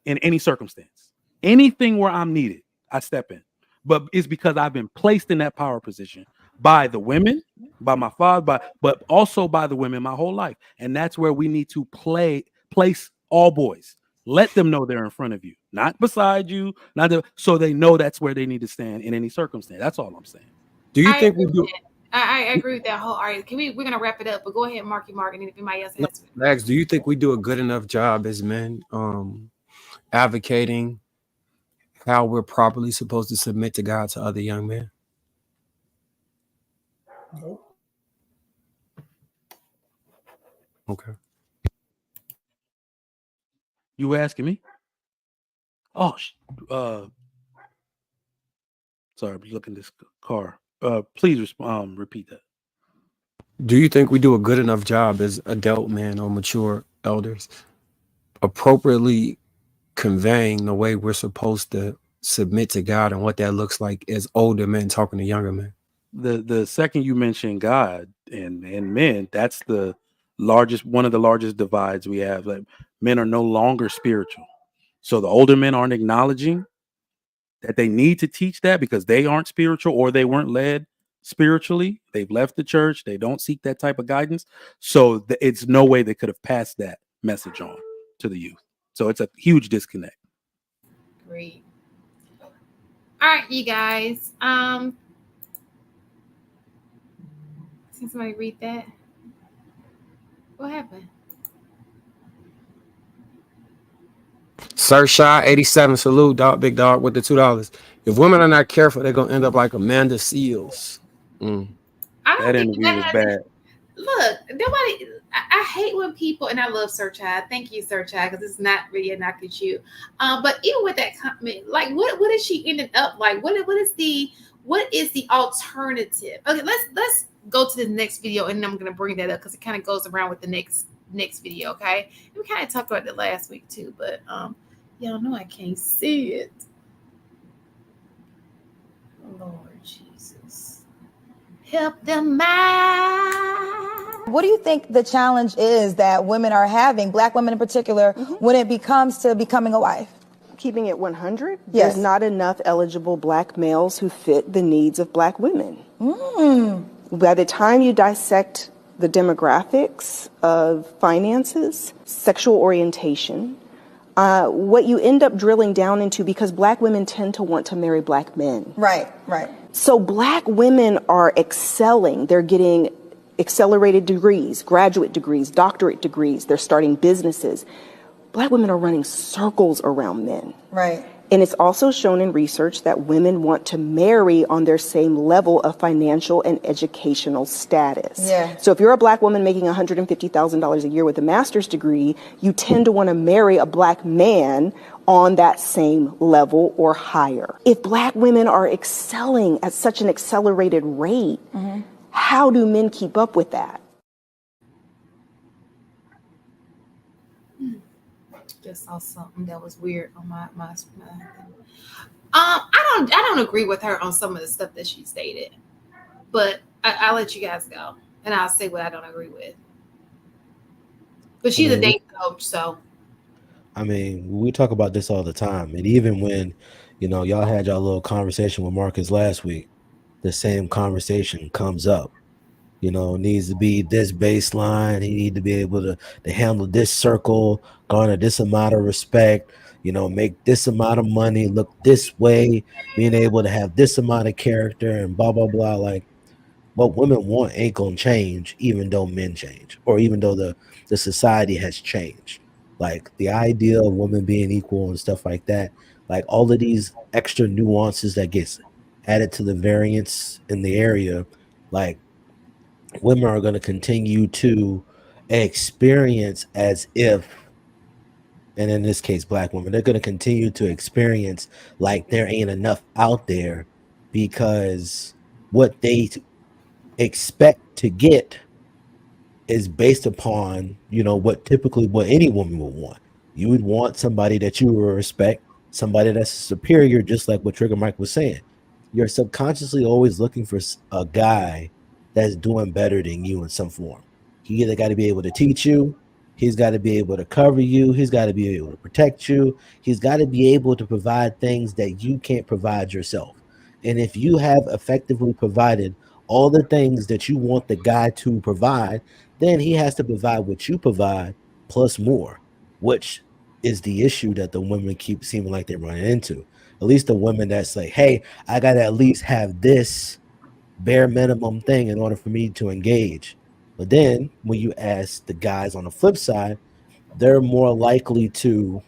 in any circumstance. Anything where I'm needed, I step in. But it's because I've been placed in that power position by the women, by my father, but also by the women my whole life. And that's where we need to place all boys. Let them know they're in front of you, not beside you, so they know that's where they need to stand in any circumstance. That's all I'm saying. Do you think we do? I agree with that whole argument. We're gonna wrap it up, but go ahead, Mark, and if anybody else has Max, do you think we do a good enough job as men advocating how we're properly supposed to submit to God to other young men? Nope. Okay. You asking me? Oh, sorry, I'm looking at this car. Please repeat that. Do you think we do a good enough job as adult men or mature elders appropriately conveying the way we're supposed to submit to God and what that looks like as older men talking to younger men? The second you mention God and men, that's the one of the largest divides we have. Like, men are no longer spiritual. So the older men aren't acknowledging that they need to teach that because they aren't spiritual or they weren't led spiritually. They've left the church. They don't seek that type of guidance. So it's no way they could have passed that message on to the youth. So it's a huge disconnect. Great. All right, you guys. Can somebody read that? What happened? Sir Shy 87, salute, dog, big dog with the $2. If women are not careful, they're gonna end up like Amanda Seals. I don't That think interview was bad. Look, nobody. I hate when people, and I love Sir Chad. Thank you, Sir Chad, because it's not really a knock at you. But even with that comment, like, what is she ending up like? What is the alternative? Okay, let's go to the next video, and then I'm gonna bring that up because it kind of goes around with the next video. Okay, and we kind of talked about it last week too, but y'all know I can't see it. Lord Jesus, help them out. What do you think the challenge is that women are having, Black women in particular, when it becomes to becoming a wife? Keeping it 100, Yes. there's not enough eligible Black males who fit the needs of Black women. By the time you dissect the demographics of finances, sexual orientation, what you end up drilling down into, because Black women tend to want to marry Black men. Right. So Black women are excelling. They're getting accelerated degrees, graduate degrees, doctorate degrees. They're starting businesses. Black women are running circles around men. Right. And it's also shown in research that women want to marry on their same level of financial and educational status. Yeah. So if you're a Black woman making $150,000 a year with a master's degree, you tend to want to marry a Black man on that same level or higher. If Black women are excelling at such an accelerated rate, how do men keep up with that? Just saw something that was weird on my I don't agree with her on some of the stuff that she stated, but I'll let you guys go and I'll say what I don't agree with. But she's a dating coach, so I mean, we talk about this all the time, and even when, y'all had y'all little conversation with Marcus last week, the same conversation comes up. Needs to be this baseline. He need to be able to handle this circle, garner this amount of respect, make this amount of money, look this way, being able to have this amount of character and blah, blah, blah. Like, what women want ain't gonna change, even though men change, or even though the society has changed. Like, the idea of women being equal and stuff like that, like all of these extra nuances that gets added to the variance in the area, like, women are going to continue to experience as if, and in this case, Black women, they're going to continue to experience like there ain't enough out there, because what they expect to get is based upon, what any woman would want. You would want somebody that you will respect, somebody that's superior, just like what Trigger Mike was saying. You're subconsciously always looking for a guy that's doing better than you in some form. He either got to be able to teach you, he's got to be able to cover you, he's got to be able to protect you, he's got to be able to provide things that you can't provide yourself. And if you have effectively provided all the things that you want the guy to provide, then he has to provide what you provide plus more, which is the issue that the women keep seeming like they're running into. At least the women that's like, hey, I got to at least have this bare minimum thing in order for me to engage. But then when you ask the guys on the flip side, they're more likely to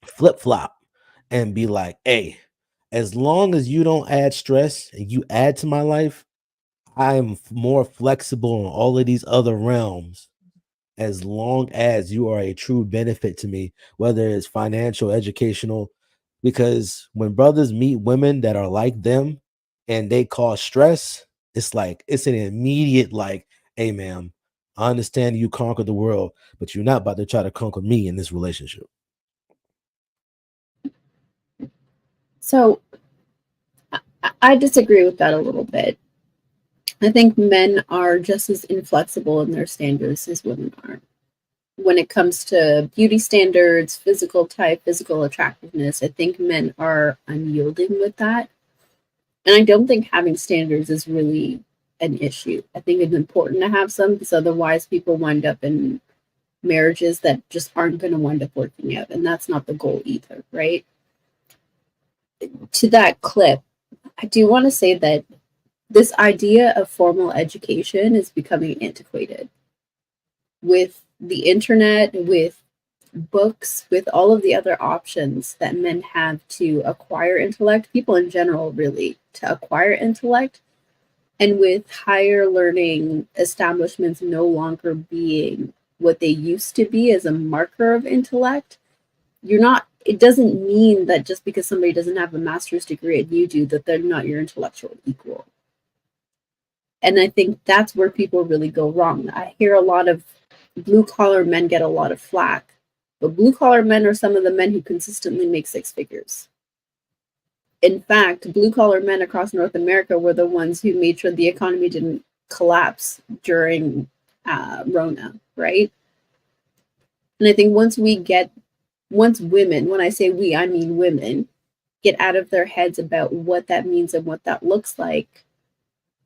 flip-flop and be like, hey, as long as you don't add stress and you add to my life, I'm more flexible in all of these other realms, as long as you are a true benefit to me, whether it's financial, educational, because when brothers meet women that are like them and they cause stress, it's like it's an immediate like, hey ma'am, I understand you conquered the world, but you're not about to try to conquer me in this relationship. So I disagree with that a little bit. I think men are just as inflexible in their standards as women are. When it comes to beauty standards, physical type, physical attractiveness, I think men are unyielding with that. And I don't think having standards is really an issue. I think it's important to have some because otherwise people wind up in marriages that just aren't going to wind up working out. And that's not the goal either, right? To that clip, I do want to say that this idea of formal education is becoming antiquated. With the internet, with books, with all of the other options that men have to acquire intellect, people in general, really, to acquire intellect, and with higher learning establishments no longer being what they used to be as a marker of intellect, it doesn't mean that just because somebody doesn't have a master's degree and you do, that they're not your intellectual equal. And I think that's where people really go wrong. I hear a lot of blue collar men get a lot of flack, but blue collar men are some of the men who consistently make six figures. In fact, blue collar men across North America were the ones who made sure the economy didn't collapse during Rona, right? And I think once women, when I say we, I mean women, get out of their heads about what that means and what that looks like,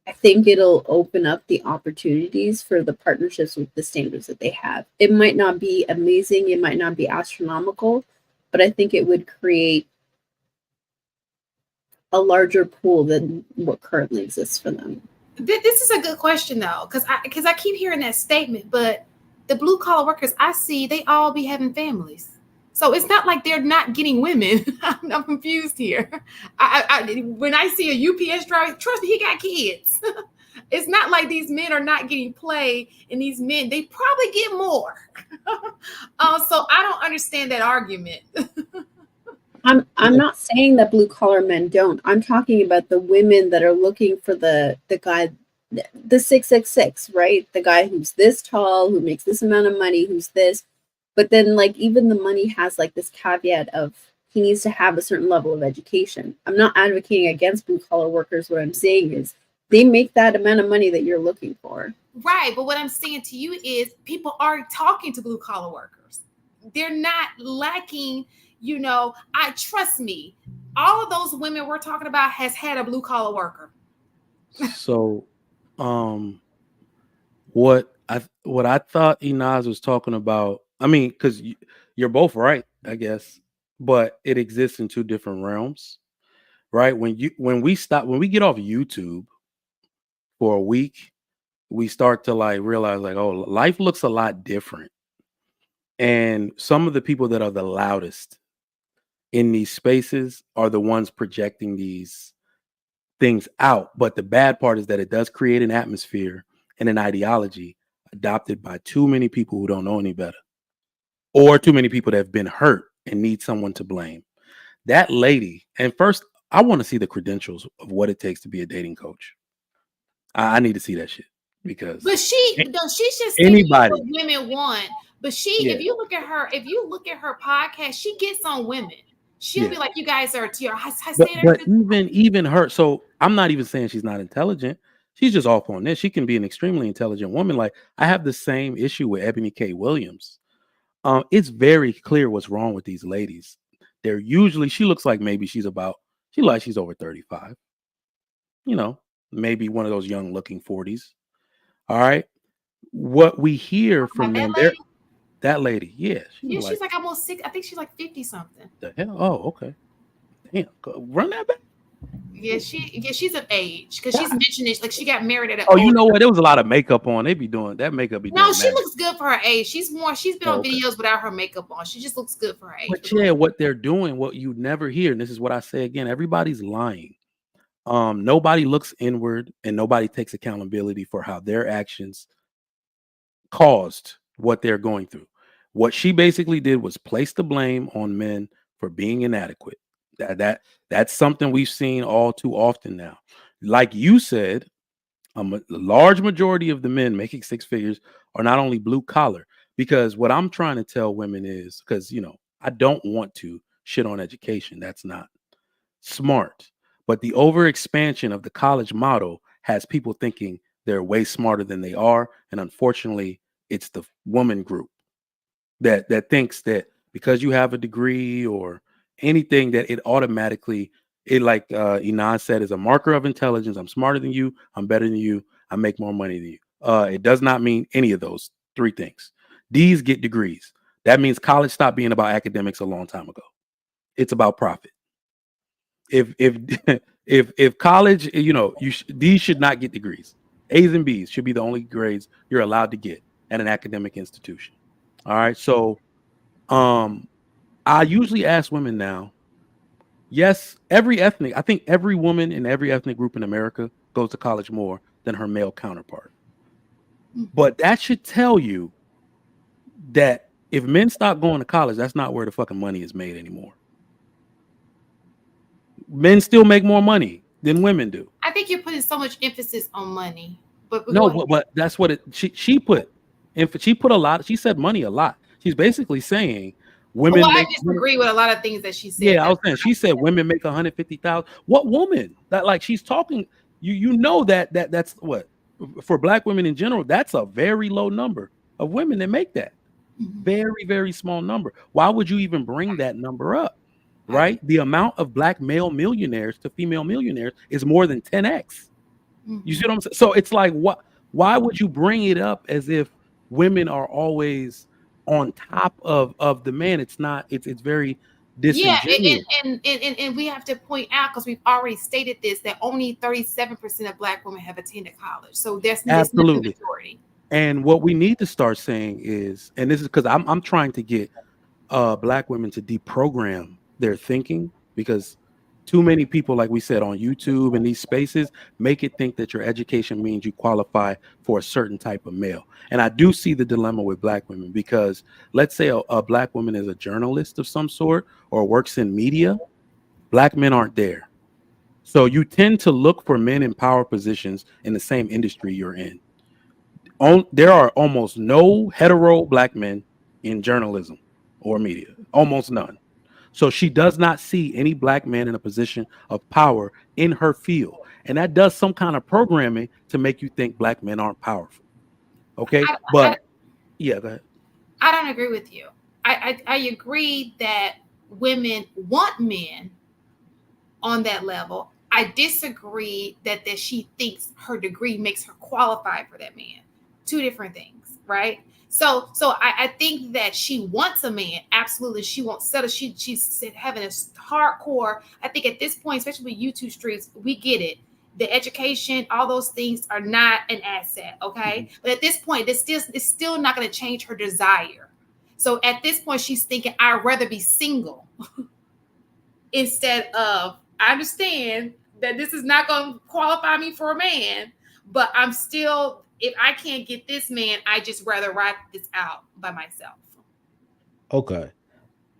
I think it'll open up the opportunities for the partnerships with the standards that they have. It might not be amazing, it might not be astronomical, but I think it would create a larger pool than what currently exists for them. This is a good question though, because I keep hearing that statement, but the blue collar workers I see, they all be having families. So it's not like they're not getting women. I'm confused here. When I see a UPS driver, trust me, he got kids. It's not like these men are not getting play, and these men, they probably get more. So I don't understand that argument. I'm not saying that blue collar men don't. I'm talking about the women that are looking for the guy, the 666, right? The guy who's this tall, who makes this amount of money, who's this. But then, like, even the money has like this caveat of he needs to have a certain level of education. I'm not advocating against blue collar workers. What I'm saying is they make that amount of money that you're looking for. Right. But what I'm saying to you is people are talking to blue collar workers. They're not lacking, trust me, all of those women we're talking about has had a blue collar worker. So, what I thought Inaz was talking about, I mean, because you're both right, I guess, but it exists in two different realms, right? When we get off YouTube for a week, we start to like realize like, oh, life looks a lot different. And some of the people that are the loudest in these spaces are the ones projecting these things out. But the bad part is that it does create an atmosphere and an ideology adopted by too many people who don't know any better, or too many people that have been hurt and need someone to blame. That lady, and first, I want to see the credentials of what it takes to be a dating coach. I need to see that shit because. But she's just anybody what women want. But if you look at her podcast, she gets on women. She'll be like, "You guys are to your but even her." So I'm not even saying she's not intelligent. She's just off on this. She can be an extremely intelligent woman. Like I have the same issue with Ebony K. Williams. It's very clear what's wrong with these ladies. They're usually, she looks like maybe she's over 35. Maybe one of those young looking 40s. All right. What we hear from them, that lady, yeah. She's like almost 6. I think she's like 50 something. The hell? Oh, okay. Damn, run that back. Yeah, she's of age because she's mentioned it. Like she got married at. You know what? There was a lot of makeup on. They be doing that makeup. No, she looks good for her age. She's been on videos without her makeup on. She just looks good for her age. But yeah, what they're doing, what you never hear, and this is what I say again: everybody's lying. Nobody looks inward, and nobody takes accountability for how their actions caused what they're going through. What she basically did was place the blame on men for being inadequate. That's something we've seen all too often now. Like you said, a large majority of the men making six figures are not only blue collar. Because what I'm trying to tell women is, because I don't want to shit on education. That's not smart. But the overexpansion of the college model has people thinking they're way smarter than they are. And unfortunately, it's the woman group that thinks that because you have a degree or anything that it automatically, it like Inan said, is a marker of intelligence. I'm smarter than you. I'm better than you. I make more money than you. It does not mean any of those three things. These get degrees. That means college stopped being about academics a long time ago. It's about profit. If if college, these should not get degrees. A's and B's should be the only grades you're allowed to get at an academic institution. All right. So I usually ask women now, yes, I think every woman in every ethnic group in America goes to college more than her male counterpart. But that should tell you that if men stop going to college, that's not where the fucking money is made anymore. Men still make more money than women do. I think you're putting so much emphasis on money. But that's what she put. And she put a lot. She said money a lot. She's basically saying women. I disagree with a lot of things that she said. Yeah, I was saying she said women make 150,000. What woman? That like she's talking. You know that's what for Black women in general. That's a very low number of women that make that. Very, very small number. Why would you even bring that number up? Right? The amount of Black male millionaires to female millionaires is more than 10x. You see what I'm saying? So it's like, why would you bring it up as if women are always on top of the man? It's not. It's very disingenuous. Yeah, and we have to point out, because we've already stated this, that only 37% of Black women have attended college. So that's absolutely the majority. And what we need to start saying is, and this is because I'm trying to get Black women to deprogram their thinking, because too many people, like we said, on YouTube and these spaces make it think that your education means you qualify for a certain type of male. And I do see the dilemma with Black women, because let's say a Black woman is a journalist of some sort or works in media. Black men aren't there. So you tend to look for men in power positions in the same industry you're in. There are almost no hetero Black men in journalism or media, almost none. So she does not see any Black man in a position of power in her field. And that does some kind of programming to make you think Black men aren't powerful. Okay. Go ahead. I don't agree with you. I agree that women want men on that level. I disagree that she thinks her degree makes her qualified for that man. Two different things, right? So I think that she wants a man. Absolutely. She won't settle. She's having a hardcore. I think at this point, especially with YouTube streams, we get it. The education, all those things are not an asset. Okay. But at this point, it's still not going to change her desire. So at this point, she's thinking, I'd rather be single instead of, I understand that this is not going to qualify me for a man, but I'm still, if I can't get this man, I just rather ride this out by myself. Okay.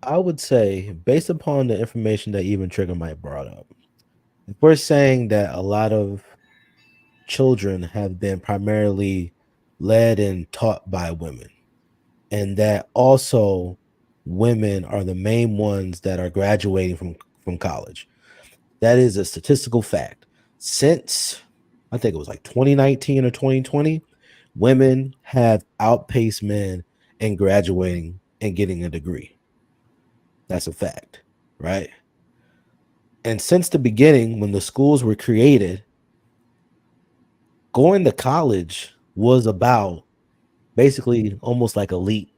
I would say, based upon the information that even Trigger might brought up, if we're saying that a lot of children have been primarily led and taught by women, and that also women are the main ones that are graduating from college, that is a statistical fact. Since I think it was like 2019 or 2020, women have outpaced men in graduating and getting a degree. That's a fact, right? And since the beginning, when the schools were created, going to college was about basically almost like elite.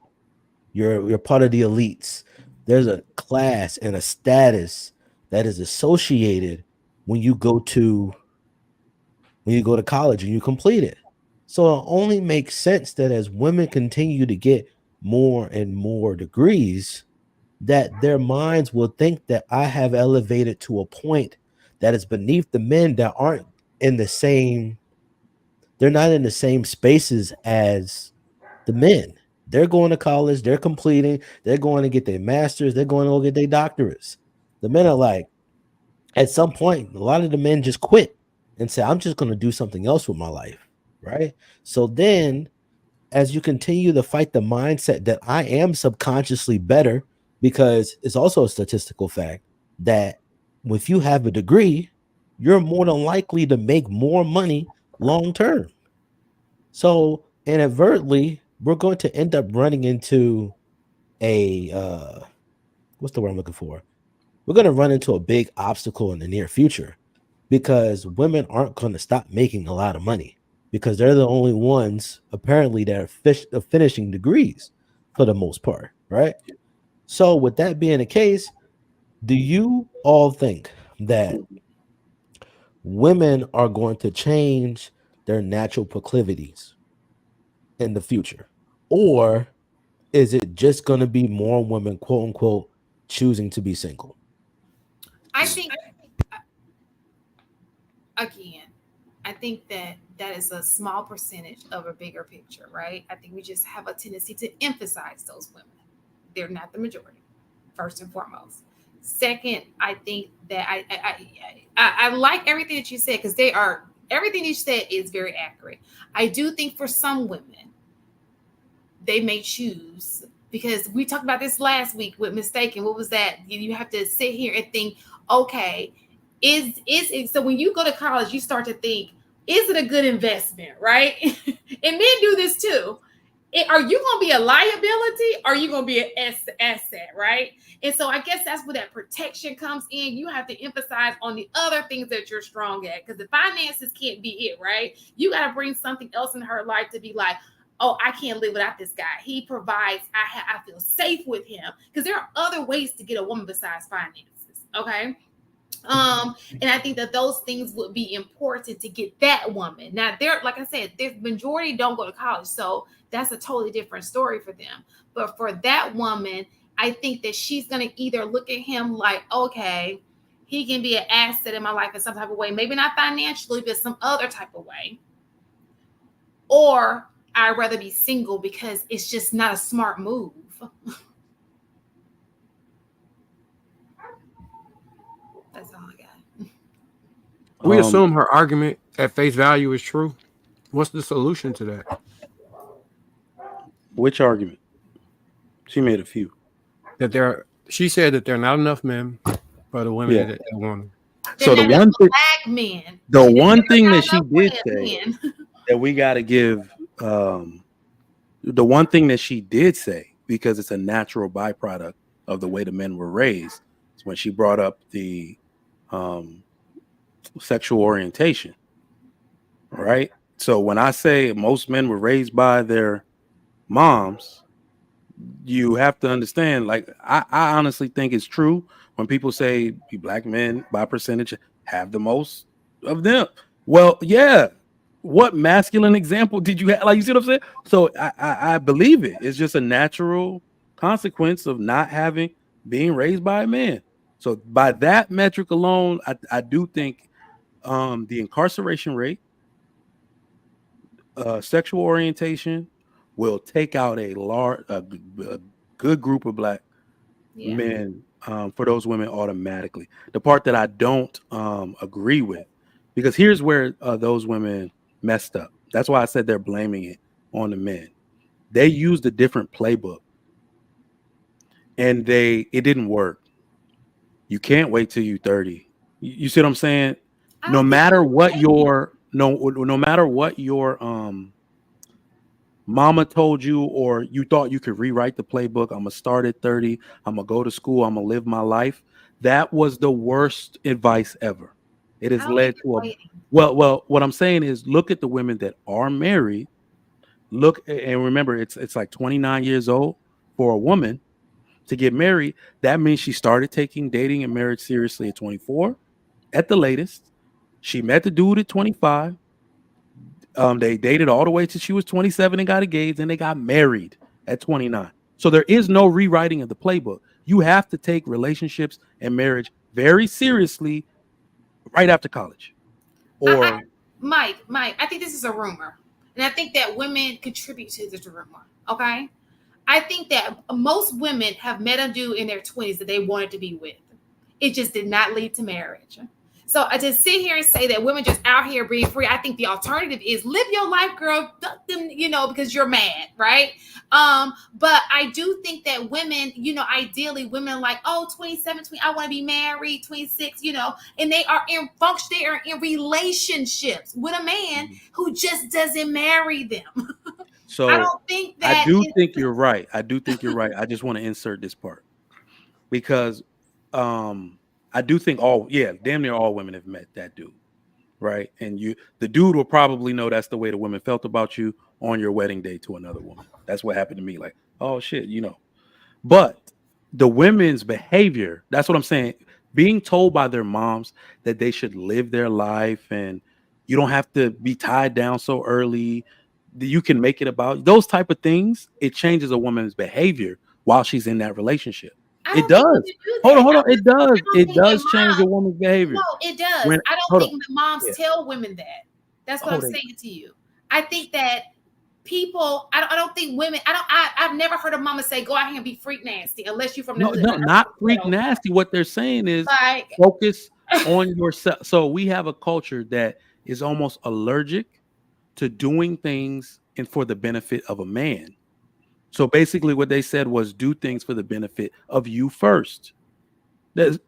You're part of the elites. There's a class and a status that is associated when you go to college and you complete it. So it only makes sense that as women continue to get more and more degrees, that their minds will think that I have elevated to a point that is beneath the men that aren't in the same, they're not in the same spaces as the men. They're going to college, they're completing, they're going to get their masters, they're going to go get their doctorates. The men are like, At some point, a lot of the men just quit and say, I'm just going to do something else with my life. Right. So then, as you continue to fight the mindset that I am subconsciously better, because it's also a statistical fact that if you have a degree, you're more than likely to make more money long term. So inadvertently, we're going to end up running into a what's the word I'm looking for? We're going to run into a big obstacle in the near future because women aren't going to stop making a lot of money because they're the only ones apparently that are finishing degrees for the most part, right? So with that being the case, do you all think that women are going to change their natural proclivities in the future? Or is it just going to be more women, quote unquote, choosing to be single? I think again, I think that that is a small percentage of a bigger picture, right? I think we just have a tendency to emphasize those women. They're not the majority, first and foremost. Second, I think that I like everything that you said because they are everything you said is very accurate. I do think for some women, they may choose because we talked about this last week with mistaken. What was that? You have to sit here and think, okay, is it so when you go to college, you start to think, is it a good investment, right? And men do this too. Are you going to be a liability or are you going to be an asset, right? And so I guess that's where that protection comes in. You have to emphasize on the other things that you're strong at because the finances can't be it, right? You got to bring something else in her life to be like, oh, I can't live without this guy. He provides, I feel safe with him because there are other ways to get a woman besides finances, okay? And I think that those things would be important to get that woman. Now, they're like I said, the majority don't go to college, so that's a totally different story for them. But for that woman, I think that she's gonna either look at him like, okay, he can be an asset in my life in some type of way, maybe not financially, but some other type of way. Or I'd rather be single because it's just not a smart move. That's all I got. We assume her argument at face value is true. What's the solution to that? Which argument? She made a few. She said that there are not enough men for the women that they want. So the one thing, one thing that she did say that we got to give, the one thing that she did say, because it's a natural byproduct of the way the men were raised, is when she brought up the sexual orientation. Right. So when I say most men were raised by their moms, you have to understand, like, I honestly think it's true when people say black men by percentage have the most of them. Well, yeah. What masculine example did you have? Like, you see what I'm saying? So I believe it. It's just a natural consequence of not being raised by a man. So by that metric alone, I do think the incarceration rate, sexual orientation will take out a good group of black men for those women automatically. The part that I don't agree with, because here's where those women messed up. That's why I said they're blaming it on the men. They used a different playbook, and it didn't work. You can't wait till you're 30. You see what I'm saying? No matter what your mama told you, or you thought you could rewrite the playbook. I'm gonna start at 30. I'm gonna go to school. I'm gonna live my life. That was the worst advice ever. It has led to well. What I'm saying is, look at the women that are married. Look and remember, it's like 29 years old for a woman to get married. That means she started taking dating and marriage seriously at 24, at the latest. She met the dude at 25. They dated all the way till she was 27 and got engaged, and they got married at 29. So there is no rewriting of the playbook. You have to take relationships and marriage very seriously right after college. Or Mike, I think this is a rumor. And I think that women contribute to this rumor. Okay. I think that most women have met a dude in their 20s that they wanted to be with. It just did not lead to marriage. So I just sit here and say that women just out here being free. I think the alternative is live your life, girl. Duck them, because you're mad, right? But I do think that women, ideally women are like, 27, I want to be married, 26, and they are in function, they are in relationships with a man who just doesn't marry them. So I don't think that. I do think you're right. I I just want to insert this part because I do think damn near all women have met that dude, right? And the dude will probably know that's the way the women felt about you on your wedding day to another woman. That's what happened to me. Like, oh shit, But the women's behavior, that's what I'm saying. Being told by their moms that they should live their life and you don't have to be tied down so early, that you can make it about those type of things. It changes a woman's behavior while she's in that relationship. It does. Hold on. It does. It does change a woman's behavior. No, it does. I don't think the moms tell women that. That's what I'm saying to you. I think that people, I don't think women, I've never heard a mama say, go out here and be freak nasty, unless you're from the hood. No, not freak nasty. What they're saying is focus on yourself. So we have a culture that is almost allergic to doing things and for the benefit of a man. So basically what they said was do things for the benefit of you first.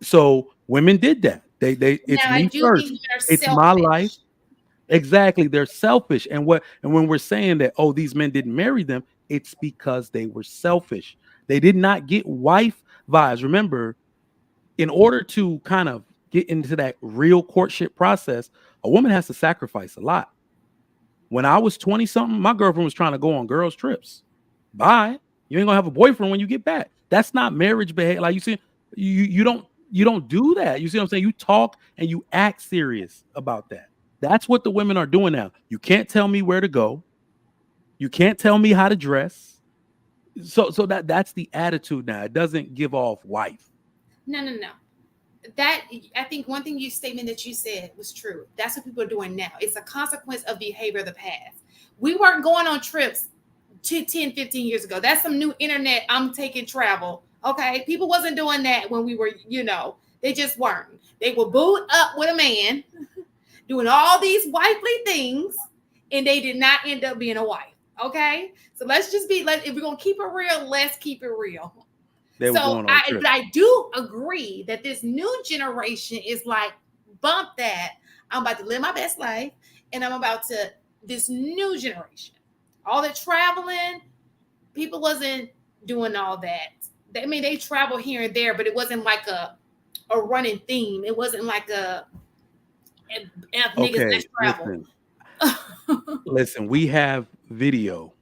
So women did that. It's me first. It's my life. Exactly. They're selfish. And when we're saying that, these men didn't marry them, it's because they were selfish. They did not get wife vibes. Remember, in order to kind of get into that real courtship process, a woman has to sacrifice a lot. When I was 20 something, my girlfriend was trying to go on girls' trips. Bye. You ain't gonna have a boyfriend when you get back. That's not marriage behavior. Like you see, you don't do that. You see what I'm saying? You talk and you act serious about that. That's what the women are doing now. You can't tell me where to go. You can't tell me how to dress. So that's the attitude now. It doesn't give off wife. No. That, I think one statement that you said was true. That's what people are doing now. It's a consequence of behavior of the past. We weren't going on trips 10, 15 years ago. That's some new internet. I'm taking travel. Okay. People wasn't doing that when we were, they just weren't. They were booed up with a man doing all these wifely things, and they did not end up being a wife. Okay. So let's just if we're going to keep it real, let's keep it real. So I do agree that this new generation is like, bump that. I'm about to live my best life, and I'm about to, this new generation, all the traveling, people wasn't doing all that. I mean, they travel here and there, but it wasn't like a running theme. It wasn't like niggas that travel. Listen, we have video.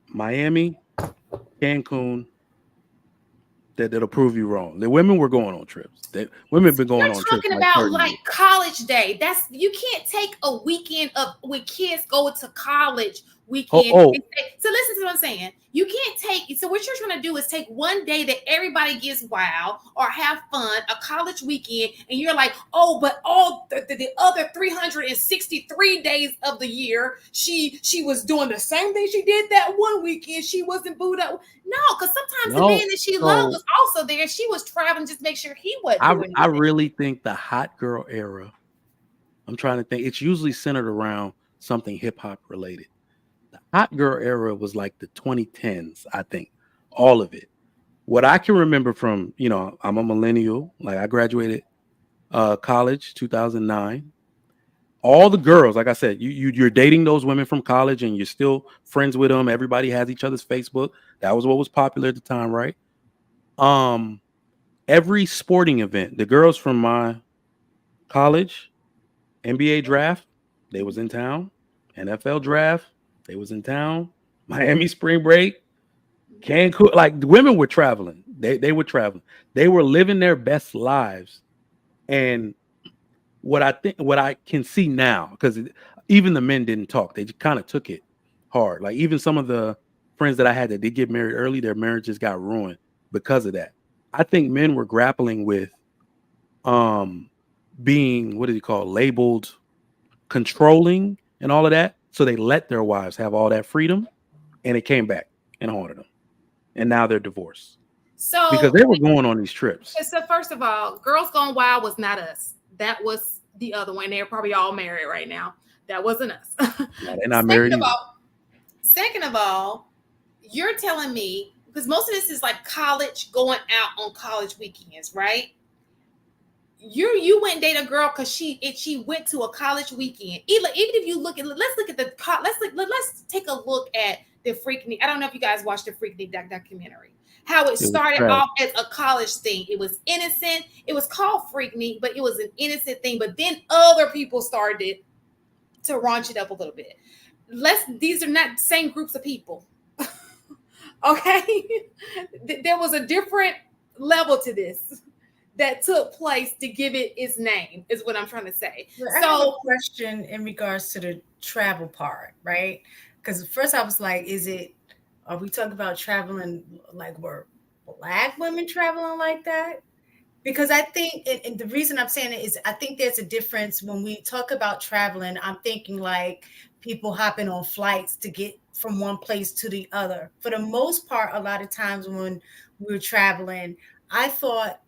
Miami, Cancun, that'll prove you wrong. The women were going on trips. Women have been going on trips. You're talking about like college day. You can't take a weekend when kids go to college weekend. So listen to what I'm saying. You can't take, so what you're trying to do is take one day that everybody gets wild or have fun, a college weekend, and you're like, but all the other 363 days of the year, she was doing the same thing she did that one weekend. She wasn't booed up. No, because sometimes the man that she loved was also there. She was traveling just to make sure he wasn't doing anything. I really think the hot girl era, I'm trying to think, it's usually centered around something hip hop related. The hot girl era was like the 2010s, I think, all of it. What I can remember from, I'm a millennial, like I graduated college 2009. All the girls, like I said, you're dating those women from college and you're still friends with them. Everybody has each other's Facebook. That was what was popular at the time, right? Every sporting event, the girls from my college, NBA draft, they was in town. NFL draft, they was in town. Miami spring break, Cancun, like the women were traveling. They were traveling. They were living their best lives. And what I can see now, because even the men didn't talk, they just kind of took it hard. Like even some of the friends that I had that did get married early, their marriages got ruined because of that. I think men were grappling with being, what do you call, labeled controlling and all of that. So they let their wives have all that freedom, and it came back and haunted them. And now they're divorced. because So, they were going on these trips. so first of all, Girls Gone Wild was not us. That was the other one. They're probably all married right now. That wasn't us. No, they're not married either. Second of all, you're telling me, because most of this is like college, going out on college weekends, right? You went and date a girl because she went to a college weekend. Even if you look at, let's take a look at the Freaknik. I don't know if you guys watched the Freaknik documentary. How it started off as a college thing. It was innocent. It was called Freaknik, but it was an innocent thing. But then other people started to raunch it up a little bit. These are not the same groups of people. Okay? There was a different level to this that took place to give it its name, is what I'm trying to say. I have a question in regards to the travel part, right? Because first I was like, are we talking about traveling like were Black women traveling like that? Because I think, and the reason I'm saying it is I think there's a difference when we talk about traveling. I'm thinking like people hopping on flights to get from one place to the other. For the most part, a lot of times when we were traveling, I thought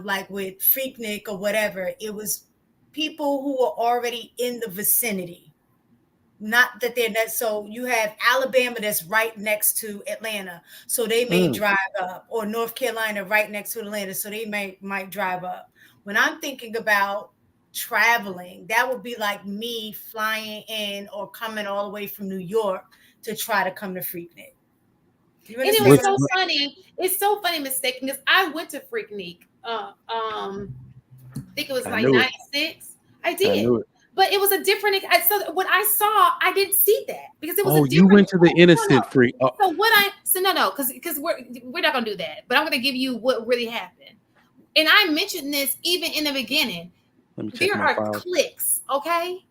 like with Freaknik or whatever, it was people who were already in the vicinity. Not that they're not. So you have Alabama that's right next to Atlanta, so they may drive up, or North Carolina right next to Atlanta, so they might drive up. When I'm thinking about traveling, that would be like me flying in or coming all the way from New York to try to come to Freaknik. And it was so funny. It's so funny, mistaken, because I went to Freaknik. I think it was like 96. I did. But it was a different. So what I saw, I didn't see that because it was. Oh, a different, you went to the innocent freak. Oh. So no, because we're not gonna do that. But I'm gonna give you what really happened. And I mentioned this even in the beginning. There are cliques, okay?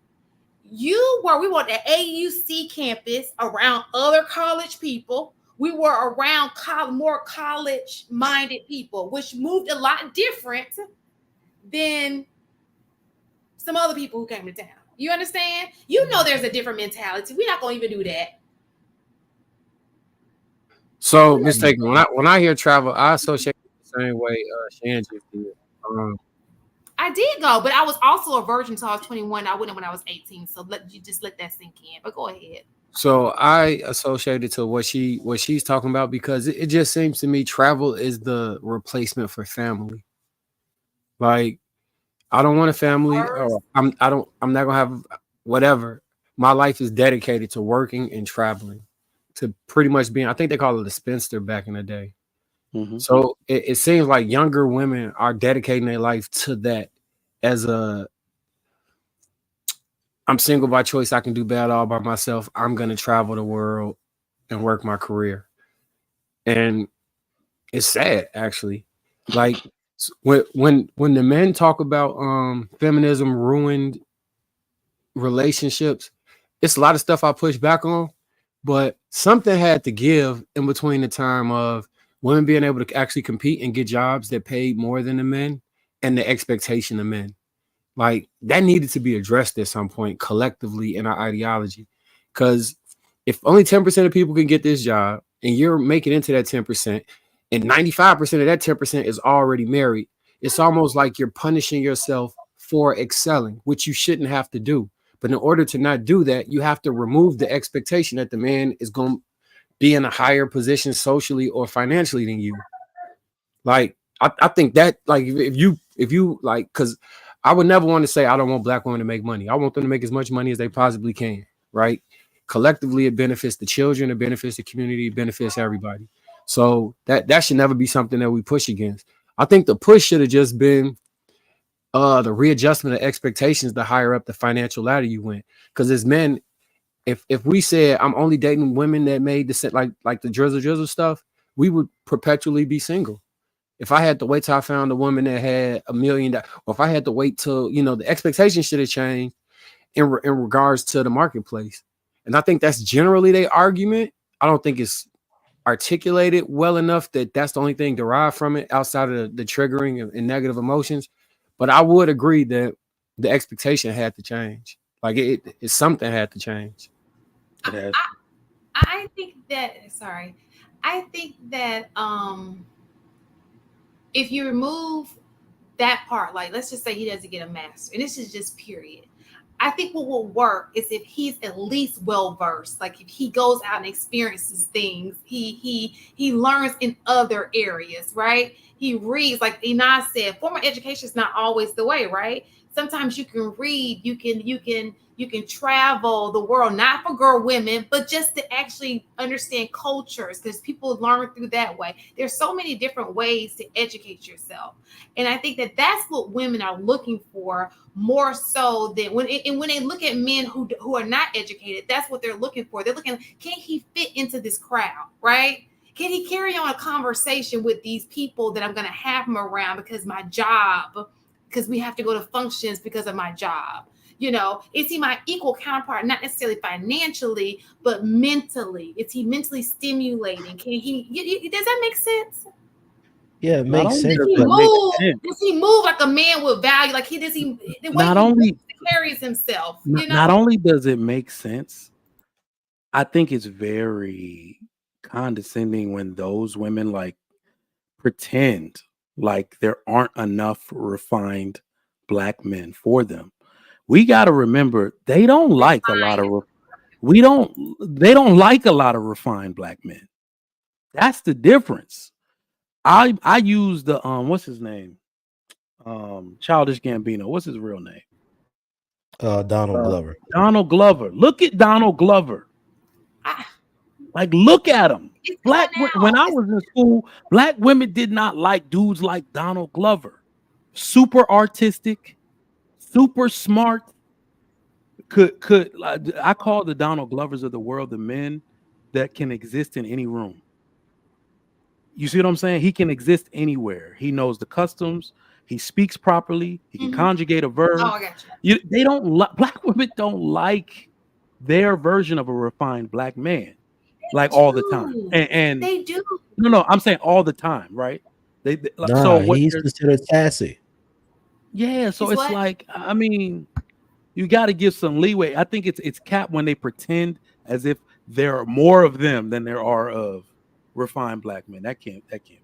We were at the AUC campus around other college people. We were around more college-minded people, which moved a lot different than some other people who came to town. You understand? You know there's a different mentality. We're not going to even do that. So, mistaken. When I hear travel, I associate it the same way Shan just did. I did go, but I was also a virgin until I was 21. I went when I was 18. So let that sink in. But go ahead. So I associate it to what she's talking about because it just seems to me travel is the replacement for family. Like, I don't want a family, or I'm not gonna have whatever. My life is dedicated to working and traveling, to pretty much being. I think they call it a spinster back in the day. Mm-hmm. So it seems like younger women are dedicating their life to that. I'm single by choice. I can do bad all by myself. I'm gonna travel the world and work my career, and it's sad actually. Like when the men talk about feminism ruined relationships, it's a lot of stuff I push back on, but something had to give in between the time of women being able to actually compete and get jobs that paid more than the men and the expectation of men. Like, that needed to be addressed at some point collectively in our ideology. Because if only 10% of people can get this job and you're making into that 10%, and 95% of that 10% is already married, it's almost like you're punishing yourself for excelling, which you shouldn't have to do. But in order to not do that, you have to remove the expectation that the man is going to be in a higher position socially or financially than you. Like, I think that, like, if you like, because I would never want to say I don't want Black women to make money. I want them to make as much money as they possibly can, right? Collectively, it benefits the children, it benefits the community, it benefits everybody. So that should never be something that we push against. I think the push should have just been the readjustment of expectations the higher up the financial ladder you went. Because as men, if we said I'm only dating women that made the like the drizzle stuff, we would perpetually be single. If I had to wait till I found a woman that had $1 million, or if I had to wait till, the expectations should have changed in regards to the marketplace. And I think that's generally their argument. I don't think it's articulated well enough that that's the only thing derived from it outside of the triggering and negative emotions. But I would agree that the expectation had to change. Like it's something had to change. I think that if you remove that part, like let's just say he doesn't get a master, and this is just period. I think what will work is if he's at least well versed, like if he goes out and experiences things, he learns in other areas, right? He reads, like Ina said, formal education is not always the way, right? Sometimes you can read, you can travel the world, not for girl women, but just to actually understand cultures, because people learn through that way. There's so many different ways to educate yourself. And I think that that's what women are looking for more so than when they look at men who are not educated, that's what they're looking for. They're looking, can he fit into this crowd, right? Can he carry on a conversation with these people that I'm going to have him around because my job, because we have to go to functions because of my job? You know, is he my equal counterpart, not necessarily financially, but mentally? Is he mentally stimulating? Can he, does that make sense? Yeah, it makes sense. Does he move like a man with value? Like the way he carries himself, you know? Not only does it make sense, I think it's very condescending when those women like pretend like there aren't enough refined black men for them. We got to remember they don't like a lot of they don't like a lot of refined black men. That's the difference. I use the what's his name? Childish Gambino. What's his real name? Donald Glover. Donald Glover. Look at Donald Glover. Like, look at him. When I was in school, black women did not like dudes like Donald Glover. Super artistic, super smart. I call the Donald Glovers of the world the men that can exist in any room. You see what I'm saying? He can exist anywhere. He knows the customs. He speaks properly. He can conjugate a verb. Oh, I got you. They don't black women don't like their version of a refined black man, like all the time. And they do. No, I'm saying all the time, right? He's considered sassy. Yeah, so it's like, I mean, you got to give some leeway. I think it's cap when they pretend as if there are more of them than there are of refined black men. That can't be.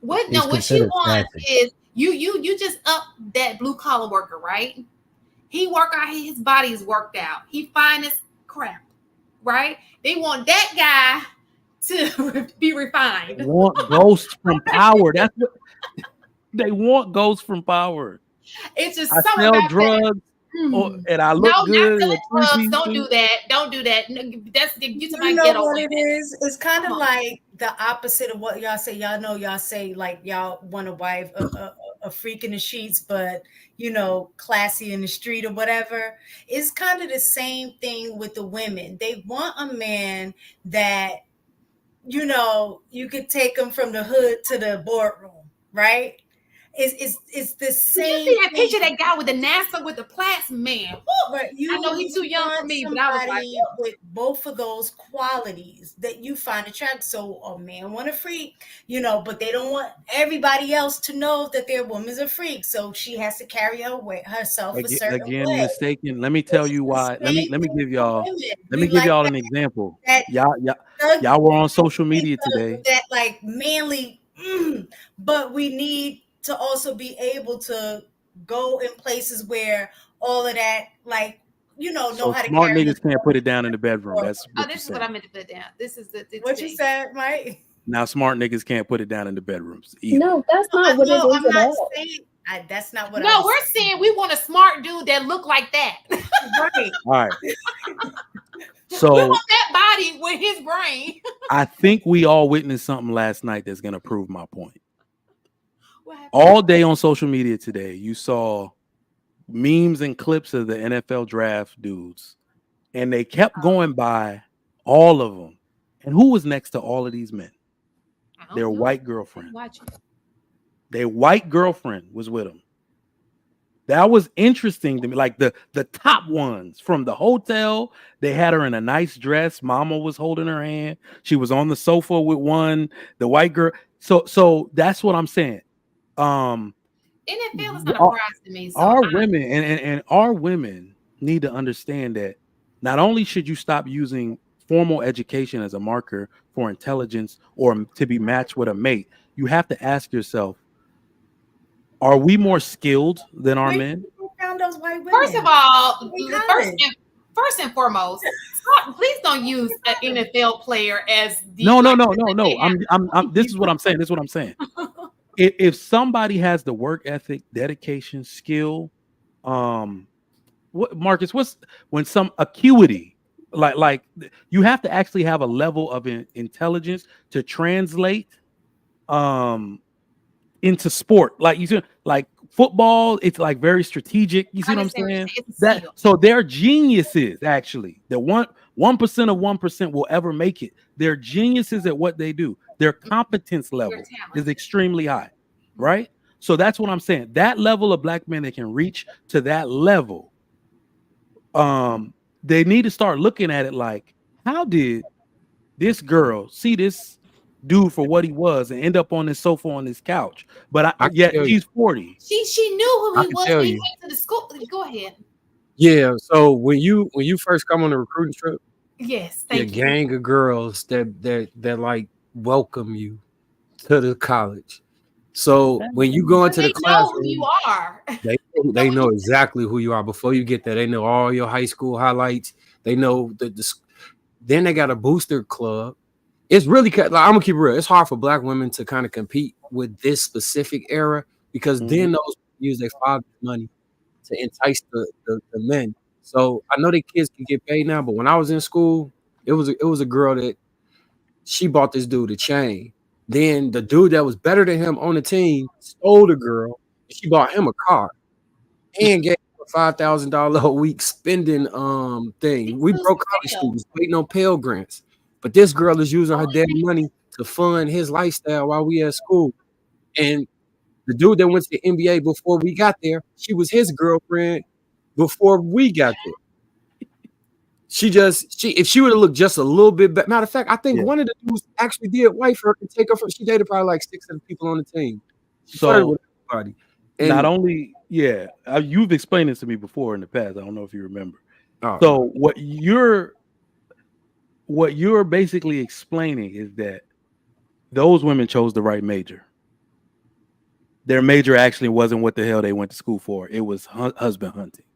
What she wants is you just up that blue collar worker, right? He work out, his body's worked out. He fine as crap, right? They want that guy to be refined. They want ghosts from power. That's what they want. Ghosts from power. It's just I sell drugs. And I look good. Don't do that. Don't do that. That's you know what it is. It's kind of like the opposite of what y'all say. Y'all say like y'all want a wife, a freak in the sheets, but classy in the street or whatever. It's kind of the same thing with the women. They want a man that you could take them from the hood to the boardroom, right? It's the same. You see that picture, that guy with the NASA with the plasma man. But I know he's too young for me, but I was like, with both of those qualities that you find attractive. So a man want a freak, but they don't want everybody else to know that their woman's a freak. So she has to carry herself a certain way. Mistaken. Let me tell you why. Let me give y'all an example. Y'all were on social media today. That like manly, but we need to also be able to go in places where all of that, like, know how to smart niggas can't put it down in the bedroom. That's this is what I meant to put down. This is what you said, Mike. Now smart niggas can't put it down in the bedrooms either. No, that's not what it is I'm at not all. saying that's not what. No, we're saying we want a smart dude that look like that. Right. All right. So we want that body with his brain. I think we all witnessed something last night that's gonna prove my point. All day on social media today, you saw memes and clips of the NFL draft dudes, and they kept going by all of them. And who was next to all of these men? Their white girlfriend. Their white girlfriend was with them. That was interesting to me. Like the top ones from the hotel, they had her in a nice dress. Mama was holding her hand. She was on the sofa with the white girl. So that's what I'm saying. NFL is not a prize to me. So our women and our women need to understand that not only should you stop using formal education as a marker for intelligence or to be matched with a mate, you have to ask yourself, Are we more skilled than our men? Found those white women. First of all, first and foremost, please don't use an NFL player as the No. I'm this is what I'm saying. If somebody has the work ethic, dedication, skill, what Marcus, what's when some acuity, like you have to actually have a level of intelligence to translate into sport. Like you see, like football, it's like very strategic. You see what I'm saying? That so they're geniuses actually. The 1% of 1% will ever make it. They're geniuses at what they do. Their competence level is extremely high, right? So that's what I'm saying. That level of black men that can reach to that level, they need to start looking at it like, how did this girl see this dude for what he was and end up on this sofa on this couch? But yet he's 40. She knew who he was when he came to the school. Go ahead. Yeah. So when you first come on a recruiting trip, yes, a gang of girls that like welcome you to the college. So when you go into the classroom, know who you are. They know exactly who you are before you get there. They know all your high school highlights. They know then they got a booster club. It's really like, I'm gonna keep it real. It's hard for black women to kind of compete with this specific era because then those use their father's money to entice the men. So I know the kids can get paid now, but when I was in school, it was a girl that she bought this dude a chain. Then the dude that was better than him on the team stole the girl, and she bought him a car and gave him a $5,000 a week spending thing. We broke college students waiting on Pell Grants, but this girl is using her daddy money to fund his lifestyle while we at school. And the dude that went to the NBA before we got there, she was his girlfriend before we got there. If she would have looked just a little bit better. Matter of fact, I think one of the dudes actually did wife her and take her for. She dated probably like 6 of the people on the team. She flirted with everybody. And not only, you've explained this to me before in the past. I don't know if you remember. So what you're basically explaining is that those women chose the right major. Their major actually wasn't what the hell they went to school for. It was husband hunting,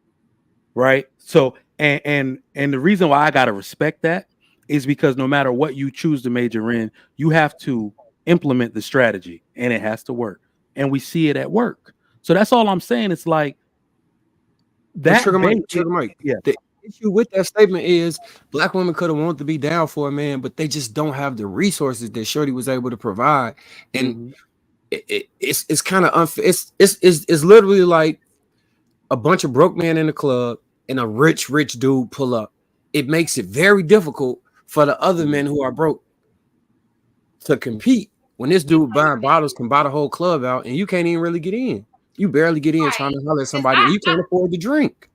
right? So and the reason why I gotta respect that is because no matter what you choose to major in, you have to implement the strategy, and it has to work. And we see it at work. So that's all I'm saying. It's like that. Trigger Mike. Yeah. The issue with that statement is black women could have wanted to be down for a man, but they just don't have the resources that Shorty was able to provide. And it's kind of unfair. It's literally like a bunch of broke men in the club and a rich dude pull up. It makes it very difficult for the other men who are broke to compete when this dude buying bottles can buy the whole club out and you can't even really get in. You barely get in trying to holler at somebody and you can't afford to drink.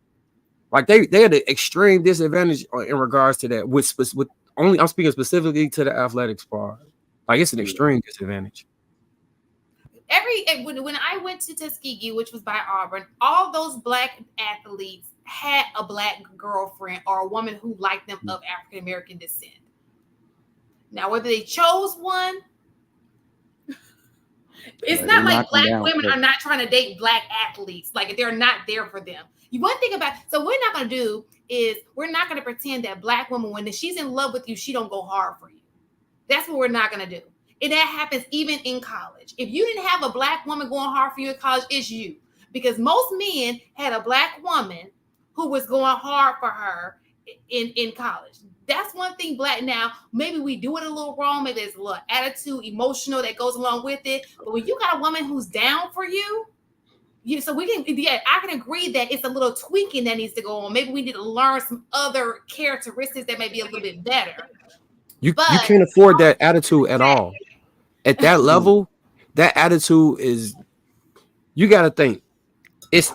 Like they had an extreme disadvantage in regards to that. With only I'm speaking specifically to the athletics part. Like it's an extreme disadvantage. When I went to Tuskegee, which was by Auburn, all those black athletes had a black girlfriend or a woman who liked them of African American descent. Now, whether they chose one, it's not like black women are not trying to date black athletes. Like they're not there for them. One thing about so we're not going to do is we're not going to pretend that black woman, when she's in love with you, she don't go hard for you. That's what we're not going to do. And that happens even in college. If you didn't have a black woman going hard for you in college, it's you. Because most men had a black woman who was going hard for her in college. That's one thing black now. Maybe we do it a little wrong. Maybe there's a little attitude, emotional that goes along with it. But when you got a woman who's down for you, so we can, I can agree that it's a little tweaking that needs to go on. Maybe we need to learn some other characteristics that may be a little bit better. You can't afford that attitude at all. At that level, that attitude is, you got to think, it's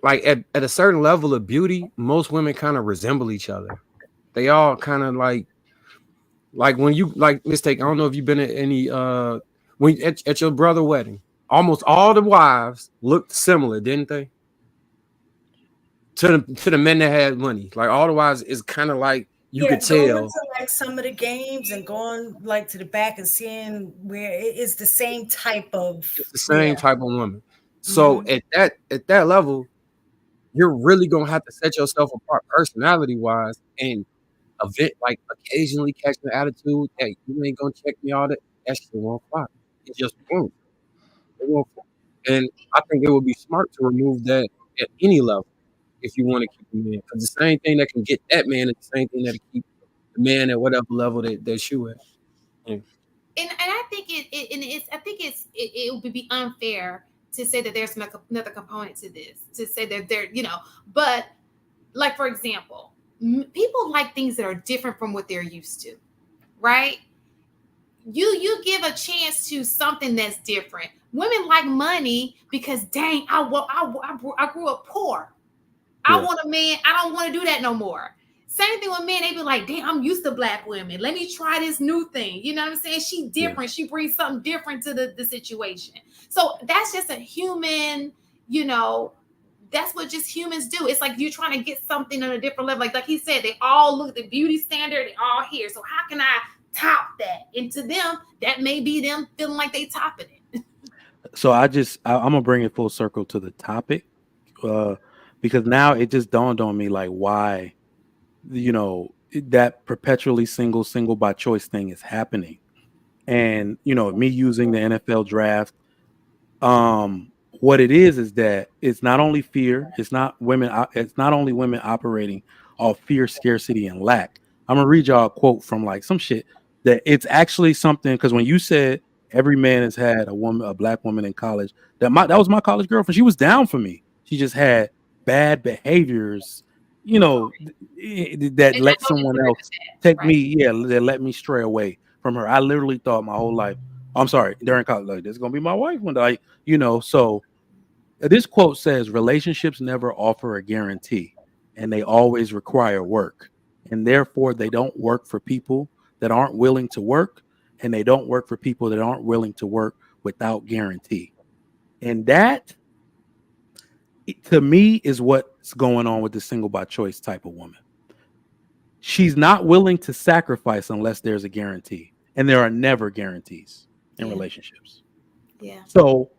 like at a certain level of beauty, most women kind of resemble each other. They all kind of like when you like mistake. I don't know if you've been at any when at your brother's wedding. Almost all the wives looked similar, didn't they? To the men that had money, like all the wives is kind of like you could tell. Going to like some of the games and going like to the back and seeing where it is the same type of type of woman. So at that level, you're really gonna have to set yourself apart personality wise and event like occasionally catch an attitude that you ain't gonna check me all that shit won't fly. It just won't. It won't fly. And I think it would be smart to remove that at any level if you want to keep a man. Because the same thing that can get that man is the same thing that can keep the man at whatever level that you at. Yeah. And I think it would be unfair to say that there's another component to this, to say that there, but like, for example, people like things that are different from what they're used to, right? You give a chance to something that's different. Women like money because, dang, I grew up poor. I want a man. I don't want to do that no more. Same thing with men. They be like, damn, I'm used to black women. Let me try this new thing. You know what I'm saying? She different. Yeah. She brings something different to the situation. So that's just a human, that's what just humans do. It's like you're trying to get something on a different level. Like he said, they all look at the beauty standard. They all here. So how can I top that? And to them, that may be them feeling like they topping it. So I'm going to bring it full circle to the topic. Because now it just dawned on me, like, why, that perpetually single by choice thing is happening. And, me using the NFL draft, what it is that it's not only fear, it's not only women operating off fear, scarcity, and lack. I'm going to read y'all a quote from like some shit that it's actually something, because when you said every man has had a black woman in college, that was my college girlfriend. She was down for me. She just had bad behaviors, that let someone else take me. Yeah, that let me stray away from her. I literally thought my whole life, I'm sorry, during college, like, this is gonna be my wife one day, so this quote says, relationships never offer a guarantee, and they always require work, and therefore they don't work for people that aren't willing to work, and they don't work for people that aren't willing to work without guarantee. And that, to me, is what's going on with the single by choice type of woman. She's not willing to sacrifice unless there's a guarantee, and there are never guarantees in relationships. Yeah. So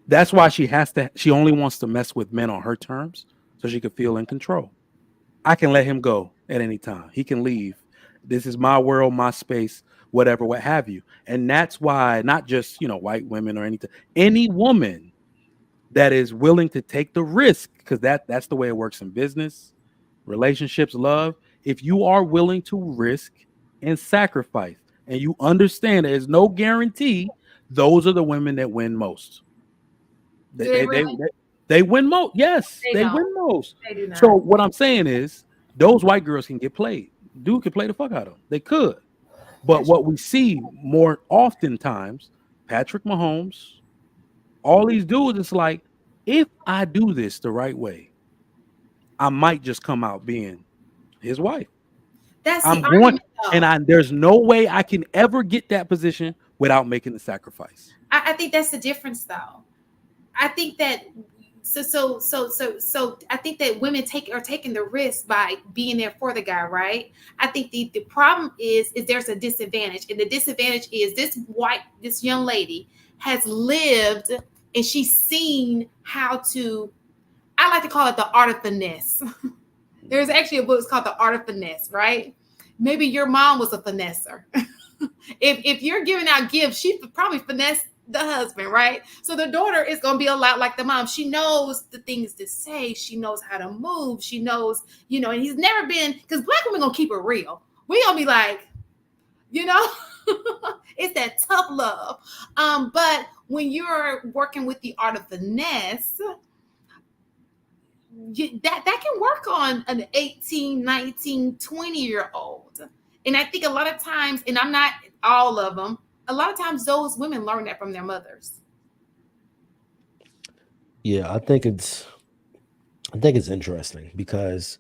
that's why she only wants to mess with men on her terms so she can feel in control. I can let him go at any time. He can leave. This is my world, my space, whatever, what have you. And that's why not just, white women or anything, any woman that is willing to take the risk, because that's the way it works in business, relationships, love. If you are willing to risk and sacrifice and you understand there's no guarantee, those are the women that win most. They win most. Yes, they win most. They do not. So what I'm saying is those white girls can get played. Dude can play the fuck out of them. They could. But what we see more oftentimes, Patrick Mahomes, all these dudes, it's like, if I do this the right way, I might just come out being his wife. There's no way I can ever get that position without making the sacrifice. I think that's the difference, though. I think that so I think that women are taking the risk by being there for the guy, right? I think the problem is there's a disadvantage, and the disadvantage is this young lady has lived and she's seen how to, I like to call it the art of finesse. There's actually a book, it's called The Art of Finesse, right? Maybe your mom was a finesser. If you're giving out gifts, she probably finessed the husband, right? So the daughter is going to be a lot like the mom. She knows the things to say. She knows how to move. She knows, and he's never been, because black women going to keep it real. We going to be like, it's that tough love. But when you're working with the art of finesse, that can work on an 18, 19, 20-year-old. And I think a lot of times, and I'm not all of them, a lot of times those women learn that from their mothers. Yeah, I think it's interesting, because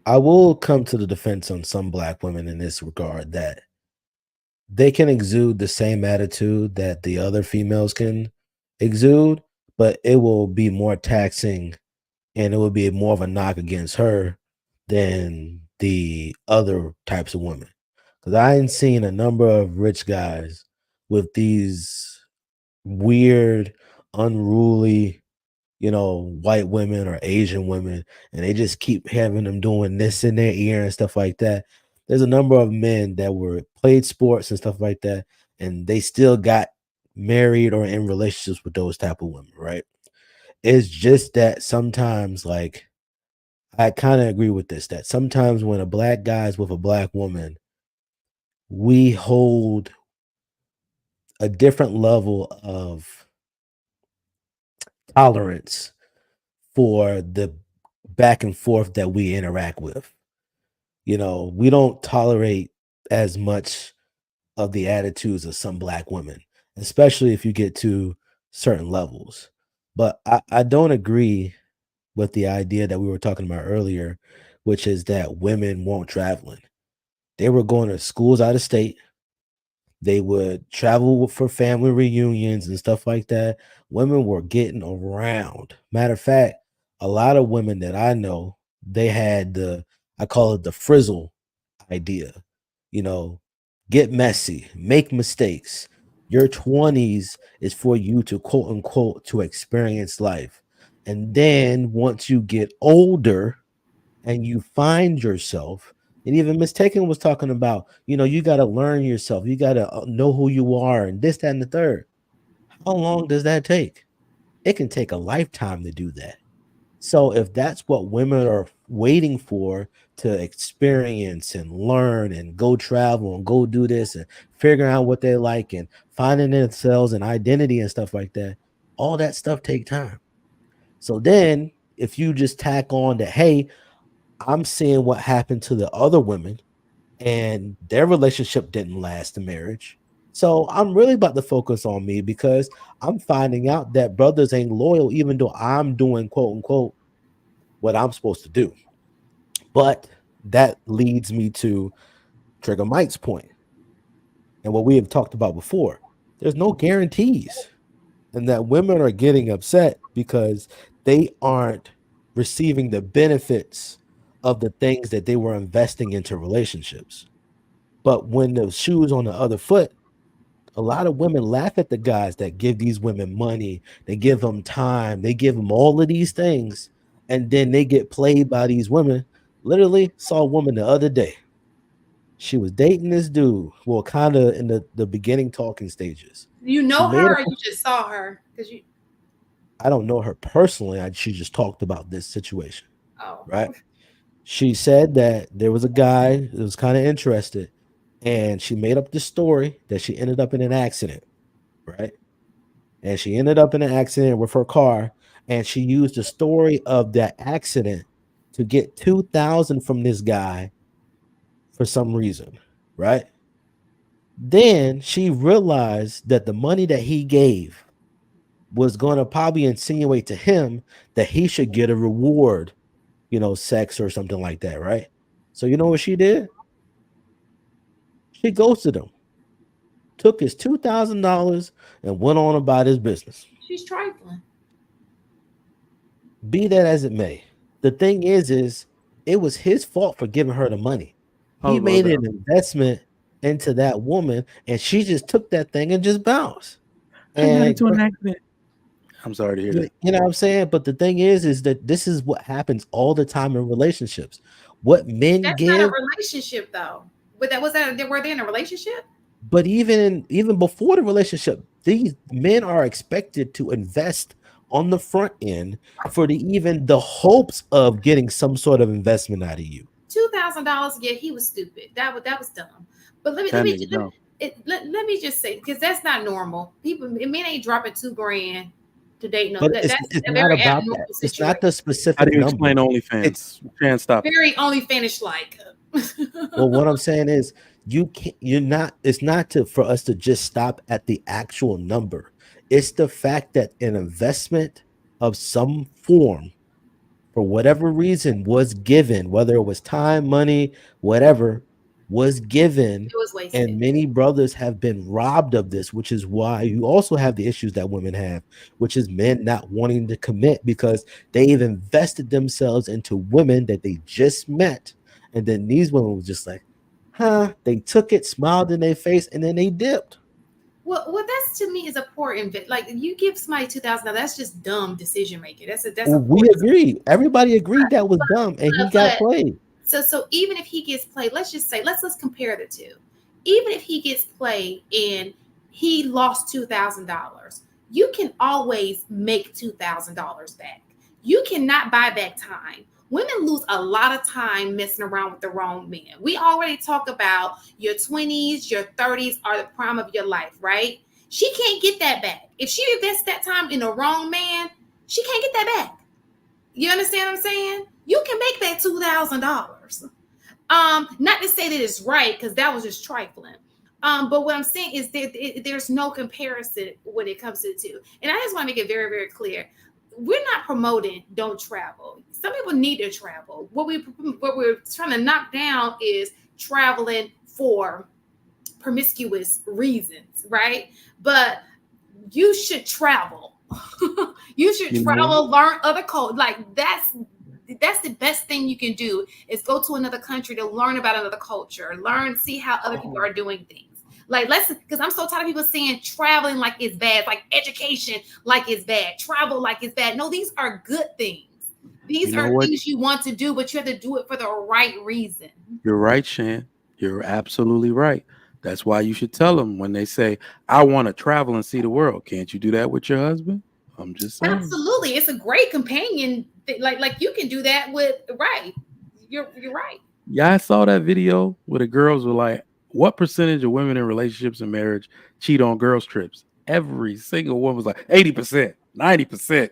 I will come to the defense on some black women in this regard, that they can exude the same attitude that the other females can exude, but it will be more taxing and it will be more of a knock against her than the other types of women. Because I ain't seen a number of rich guys with these weird, unruly white women or Asian women, and they just keep having them doing this in their ear and stuff like that. There's a number of men that were played sports and stuff like that, and they still got married or in relationships with those type of women, right? It's just that sometimes, like, I kind of agree with this, that sometimes when a black guy's with a black woman, we hold a different level of tolerance for the back and forth that we interact with. We don't tolerate as much of the attitudes of some black women, especially if you get to certain levels. But I don't agree with the idea that we were talking about earlier, which is that women weren't traveling. They were going to schools out of state. They would travel for family reunions and stuff like that. Women were getting around. Matter of fact, a lot of women that I know, they had I call it the frizzle idea. You know, get messy, make mistakes. Your 20s is for you to quote unquote to experience life. And then once you get older, and you find yourself, and even Miss Taken was talking about, you got to learn yourself, you got to know who you are, and this, that, and the third. How long does that take? It can take a lifetime to do that. So if that's what women are waiting for, to experience and learn and go travel and go do this and figuring out what they like and finding themselves and identity and stuff like that, all that stuff take time. So then if you just tack on that, hey, I'm seeing what happened to the other women, and their relationship didn't last the marriage. So I'm really about to focus on me, because I'm finding out that brothers ain't loyal, even though I'm doing quote unquote what I'm supposed to do. But that leads me to Trigger Mike's point and what we have talked about before. There's no guarantees, and that women are getting upset because they aren't receiving the benefits of the things that they were investing into relationships. But when the shoe's on the other foot, a lot of women laugh at the guys that give these women money, they give them time, they give them all of these things, and then they get played by these women. Literally saw a woman the other day. She was dating this dude, well, kind of in the beginning talking stages. You She know made her, a or you just saw her? Because you. I don't know her personally. She just talked about this situation, Oh. right? She said that there was a guy that was kind of interested, and she made up this story that she ended up in an accident, right? And she ended up in an accident with her car, and she used the story of that accident to get 2,000 from this guy for some reason, right? Then she realized that the money that he gave was going to probably insinuate to him that he should get a reward, sex or something like that, right? So you know what she did? She ghosted him, took his $2,000, and went on about his business. She's trifling. Be that as it may, the thing is it was his fault for giving her the money. He made an investment into that woman, and she just took that thing and just bounced. I got And into an accident. I'm sorry to hear that. you know what I'm saying? But the thing is that this is what happens all the time in relationships. What men That's not a give, relationship, though. But that was that. Were they in a relationship? but even before the relationship, these men are expected to invest on the front end for even the hopes of getting some sort of investment out of you. $2,000. Yeah, he was stupid. That was dumb. But let me just say, because that's not normal. Men ain't dropping $2,000 to date. No, But that's it's a not very about abnormal that. situation. It's not the specific How do you number. explain OnlyFans? Can't stop. Very OnlyFans like. Well, what I'm saying is it's not for us to just stop at the actual number. It's the fact that an investment of some form, for whatever reason, was given, whether it was time, money, whatever, was given. It was wasted. And many brothers have been robbed of this, which is why you also have the issues that women have, which is men not wanting to commit because they've invested themselves into women that they just met. And then these women was just like, huh? They took it, smiled in their face, and then they dipped. Well, that's to me is a poor like you give somebody $2,000. That's just dumb decision making. That's a We poor. agree. Everybody agreed that was dumb, and he got But played. so even if he gets played, let's just say let's compare the two. Even if he gets played and he lost $2,000, you can always make $2,000 back. You cannot buy back time. Women lose a lot of time messing around with the wrong man. We already talked about your 20s, your 30s are the prime of your life, right? She can't get that back. If she invests that time in the wrong man, she can't get that back. You understand what I'm saying? You can make that $2,000. Not to say that it's right, because that was just trifling. But what I'm saying is that there's no comparison when it comes to the two. And I just want to make it very, very clear. We're not promoting don't travel. Some people need to travel. What we're trying to knock down is traveling for promiscuous reasons, right? But you should travel. You should travel, learn other cultures. Like that's the best thing you can do is go to another country to learn about another culture, see how other people are doing things. Like because I'm so tired of people saying traveling like it's bad, like education like it's bad, travel like it's bad. No, these are good things. These are things you want to do, but you have to do it for the right reason. You're right, Shan. You're absolutely right. That's why you should tell them when they say, I want to travel and see the world. Can't you do that with your husband? I'm just saying. Absolutely. It's a great companion. Like you can do that with, right. You're right. Yeah, I saw that video where the girls were like, what percentage of women in relationships and marriage cheat on girls' trips? Every single one was like 80%, 90%.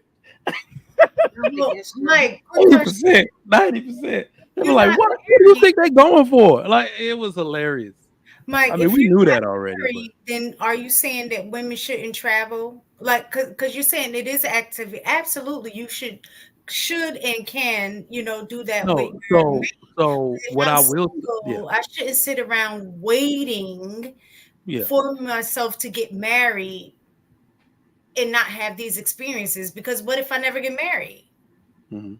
Like 80%, 90%. They were like, what do you think they're going for? Like, it was hilarious. Mike, I mean, we knew that already. Married, then are you saying that women shouldn't travel? Like, because you're saying it is activity. Absolutely, you should and can, do that. No, so what I will, I shouldn't sit around waiting for myself to get married and not have these experiences, because what if I never get married? Mm-hmm.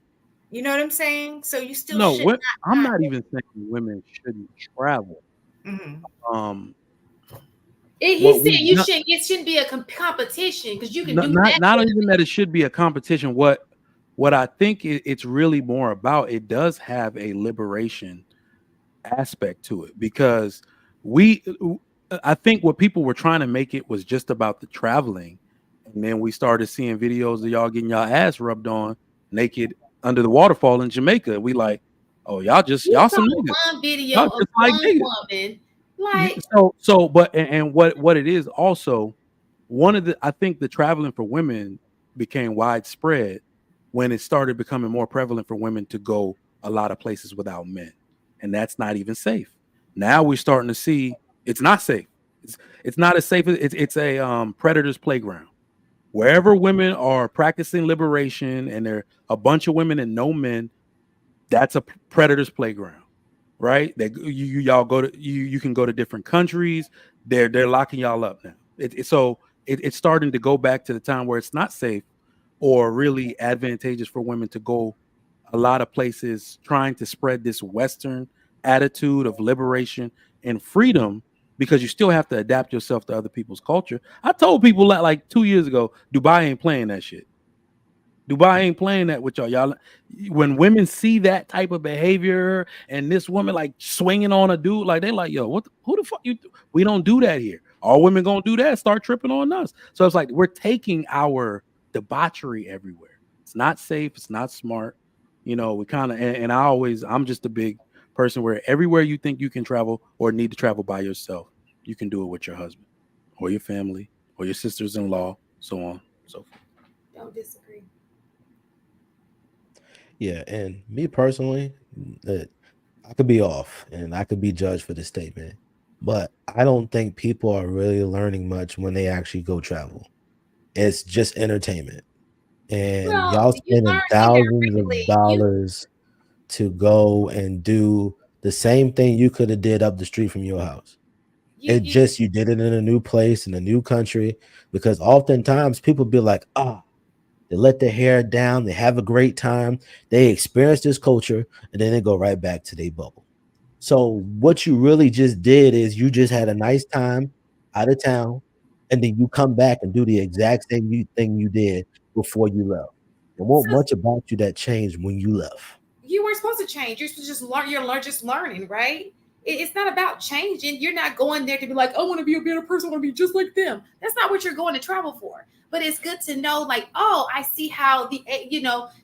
You know what I'm saying? So you still should. No, I'm not even saying women shouldn't travel. Mm-hmm. He's saying it shouldn't be a competition, because you can do that. Not even that it should be a competition. What I think it's really more about, it does have a liberation aspect to it, because I think what people were trying to make it was just about the traveling. And then we started seeing videos of y'all getting y'all ass rubbed on naked under the waterfall in Jamaica. We like, oh, y'all some niggas. One video of one woman. Like what it is also, I think the traveling for women became widespread when it started becoming more prevalent for women to go a lot of places without men. And that's not even safe. Now we're starting to see it's not safe. It's not as safe. It's a predator's playground. Wherever women are practicing liberation and there are a bunch of women and no men, that's a predator's playground, right? That y'all go to, you can go to different countries. They're locking y'all up now. It's starting to go back to the time where it's not safe or really advantageous for women to go a lot of places trying to spread this Western attitude of liberation and freedom, because you still have to adapt yourself to other people's culture. I told people that like 2 years ago, Dubai ain't playing that shit. Dubai ain't playing that with y'all. When women see that type of behavior and this woman like swinging on a dude, like they like, yo, who the fuck you? We don't do that here. All women gonna do that, start tripping on us. So it's like we're taking our debauchery everywhere. It's not safe. It's not smart. We kind of, and I'm just a big person where everywhere you think you can travel or need to travel by yourself, you can do it with your husband or your family or your sisters-in-law, so on, so forth. Don't disagree. Yeah, and me personally, I could be off and I could be judged for this statement, but I don't think people are really learning much when they actually go travel. It's just entertainment. And y'all spending thousands of dollars to go and do the same thing you could have did up the street from your house. You did it in a new place, in a new country, because oftentimes people be like, they let their hair down, they have a great time, they experience this culture, and then they go right back to their bubble. So what you really just did is you just had a nice time out of town. and then you come back and do the exact same thing you did before you left. And what much about you that changed when you left? You weren't supposed to change. You're supposed to just learn. You're just learning, right? It's not about changing. You're not going there to be like, I want to be a better person. I want to be just like them. That's not what you're going to travel for. But it's good to know, like, oh, I see how the,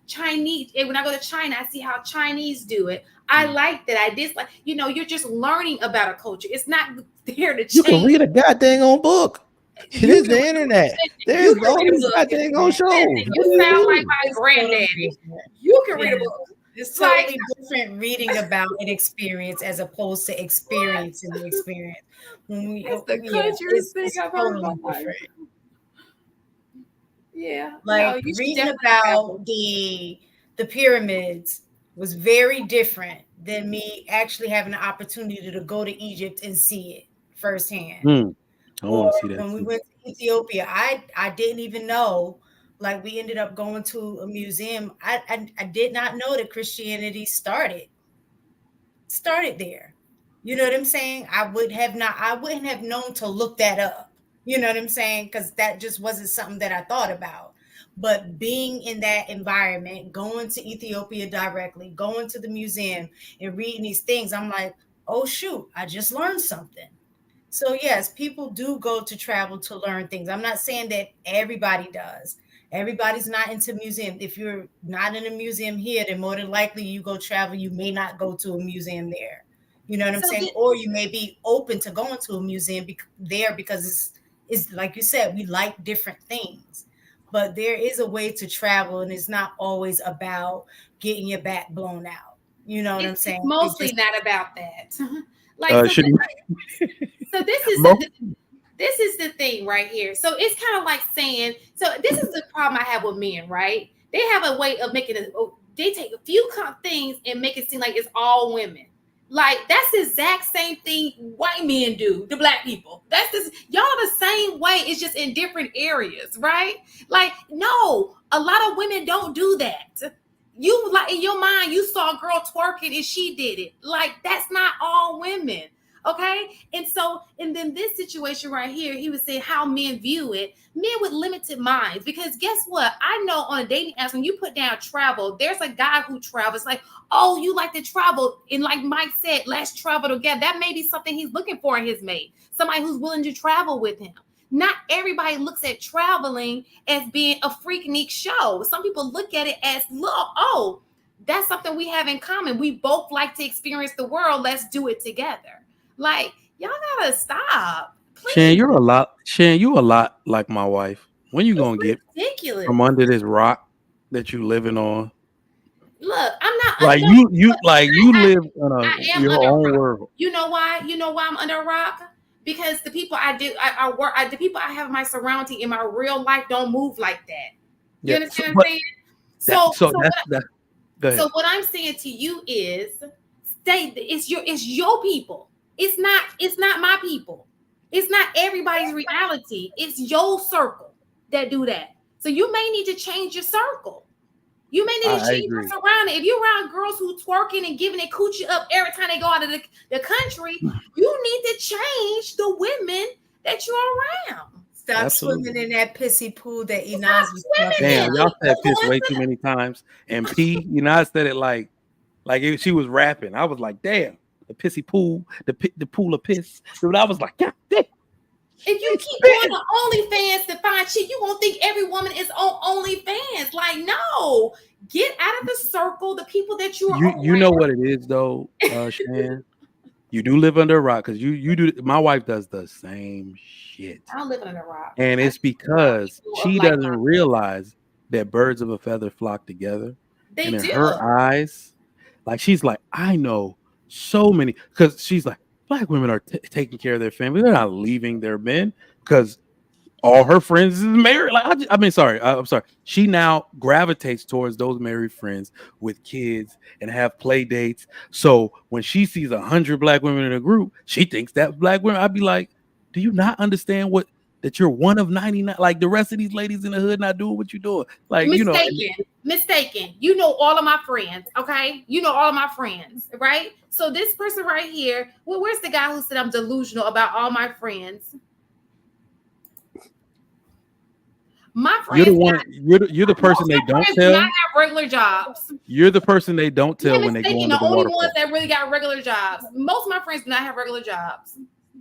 Chinese, when I go to China, I see how Chinese do it. I like that. I dislike, you're just learning about a culture. It's not there to change. You can read a goddamn on book. It is the internet. There's all these goddamn on shows. You sound like my granddaddy. You can read a book. It's totally different reading about an experience as opposed to experiencing the experience. It's the country's thing I've heard in my life. Yeah. Like reading about the pyramids was very different than me actually having the opportunity to go to Egypt and see it firsthand. I want to see that. When we went to Ethiopia, I didn't even know. Like we ended up going to a museum. I did not know that Christianity started there. You know what I'm saying? I wouldn't have known to look that up. You know what I'm saying? Because that just wasn't something that I thought about. But being in that environment, going to Ethiopia directly, going to the museum and reading these things, I'm like, oh shoot, I just learned something. So yes, people do go to travel to learn things. I'm not saying that everybody does. Everybody's not into museum. If you're not in a museum here, then more than likely you go travel, you may not go to a museum there. You know what I'm saying? Or you may be open to going to a museum there because it's like you said, we like different things. But there is a way to travel, and it's not always about getting your back blown out. You know what I'm saying? It's mostly not about that. So this is the thing right here. So it's kind of like saying, so this is the problem I have with men, right? They have a way of making it, they take a few things and make it seem like it's all women. Like that's the exact same thing white men do to black people. Y'all the same way. It's just in different areas, right? Like, no, a lot of women don't do that. You like in your mind, you saw a girl twerking and she did it. Like that's not all women. Okay. And then this situation right here, he was saying how men view it, men with limited minds, because guess what? I know on a dating app, when you put down travel, there's a guy who travels like, oh, you like to travel. And like Mike said, let's travel together. That may be something he's looking for in his mate, somebody who's willing to travel with him. Not everybody looks at traveling as being a freaknik show. Some people look at it as, look, oh, that's something we have in common. We both like to experience the world. Let's do it together. Like, y'all gotta stop. Please. Shan, you a lot like my wife. When you gonna get ridiculous from under this rock that you living on? Look, I'm not like you live in your own world. You know why? You know why I'm under a rock? Because the people the people I have in my surrounding in my real life don't move like that. You understand what I'm saying? So what I'm saying to you is, it's your people. It's not my people. It's not everybody's reality. It's your circle that do that. So you may need to change your circle. You may need to change your surrounding. If you're around girls who twerking and giving their coochie up every time they go out of the country, you need to change the women that you're around. Stop swimming in that pissy pool that Inaz was talking about. Damn, y'all said piss way too many times. And P, Inaz said it like she was rapping. I was like, damn. The pissy pool, the pool of piss. Dude, I was like, God damn. If you keep going to OnlyFans to find shit, you won't think every woman is on OnlyFans. Like, no, get out of the circle. The people that you are. You know what it is, though, Shan. You do live under a rock because you do. My wife does the same shit. I don't live under a rock, and it's because she doesn't realize that birds of a feather flock together. They do. Her eyes, like she's like, I know. So many, because she's like, black women are taking care of their family. They're not leaving their men because all her friends is married. Like, I'm sorry. She now gravitates towards those married friends with kids and have play dates. So when she sees 100 black women in a group, she thinks that black women. I'd be like, do you not understand that you're one of 99? Like the rest of these ladies in the hood not doing what you're doing. Like mistaken. You know all of my friends, okay? You know all of my friends, right? So this person right here, where's the guy who said I'm delusional about all my friends? My You're the friends one. You're the person they don't do not tell. have regular jobs. You're the person they don't You're tell when they go mistaken. into The the only water ones park. that really got regular jobs. Most of my friends do not have regular jobs.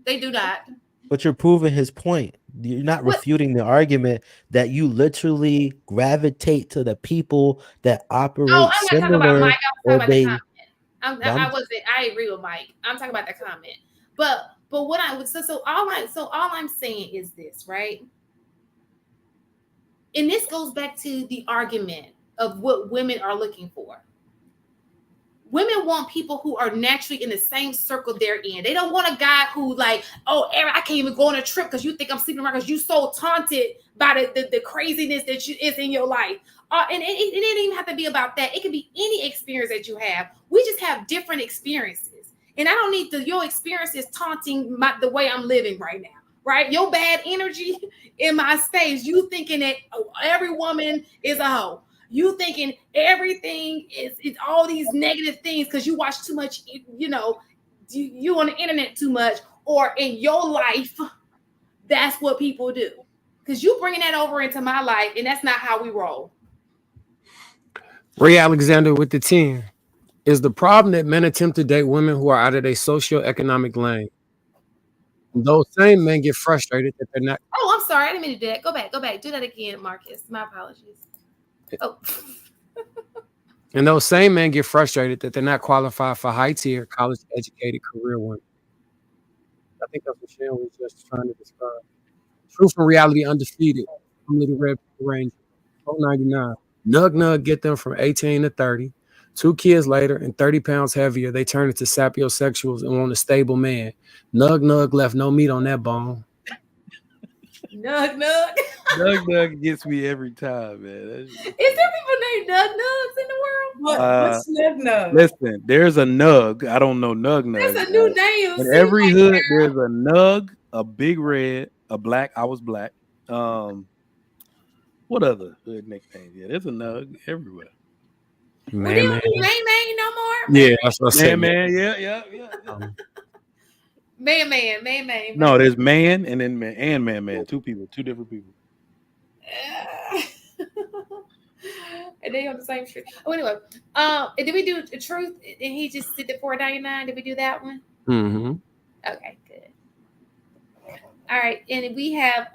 They do not. But you're proving his point. You're not refuting the argument that you literally gravitate to the people that operate I'm not talking about similar, Mike. I'm or talking about the they. comment. I agree with Mike. I'm talking about the comment. But what I would all I'm saying is this, right? And this goes back to the argument of what women are looking for. Women want people who are naturally in the same circle they're in. They don't want a guy who like, oh, Aaron, I can't even go on a trip because you think I'm sleeping around because you so taunted by the craziness that is in your life. And it didn't even have to be about that. It could be any experience that you have. We just have different experiences. And I don't need your experiences taunting the way I'm living right now, right? Your bad energy in my space, you thinking that every woman is a hoe. You thinking everything is all these negative things because you watch too much, you on the internet too much, or in your life, that's what people do. Because you bringing that over into my life, and that's not how we roll. Ray Alexander with the 10. Is the problem that men attempt to date women who are out of their socioeconomic lane? Those same men get frustrated that they're not. Oh, I'm sorry. I didn't mean to do that. Go back. Do that again, Marcus. My apologies. Oh. And those same men get frustrated that they're not qualified for high-tier, college-educated career women. I think that's what Sharon was just trying to describe. Truth and reality undefeated. I'm Little Red Ranger. 499. Nug get them from 18 to 30. 2 kids later and 30 pounds heavier, they turn into sapiosexuals and want a stable man. Nug left no meat on that bone. Nug gets me every time, man. Is there people named Nugs in the world? What's Nug? Listen, there's a Nug. I don't know Nug. That's a new name. In every hood, there's a Nug, a Big Red, a Black. I was Black. What other hood nicknames? Yeah, there's a Nug everywhere. Man. No more. Yeah, that's what I said. Man. Yeah. Man. No, there's man and then man. Two people, two different people. And they on the same street. Oh, anyway, did we do the truth? And he just did the $4.99. Did we do that one? Mm-hmm. Okay, good. All right, and we have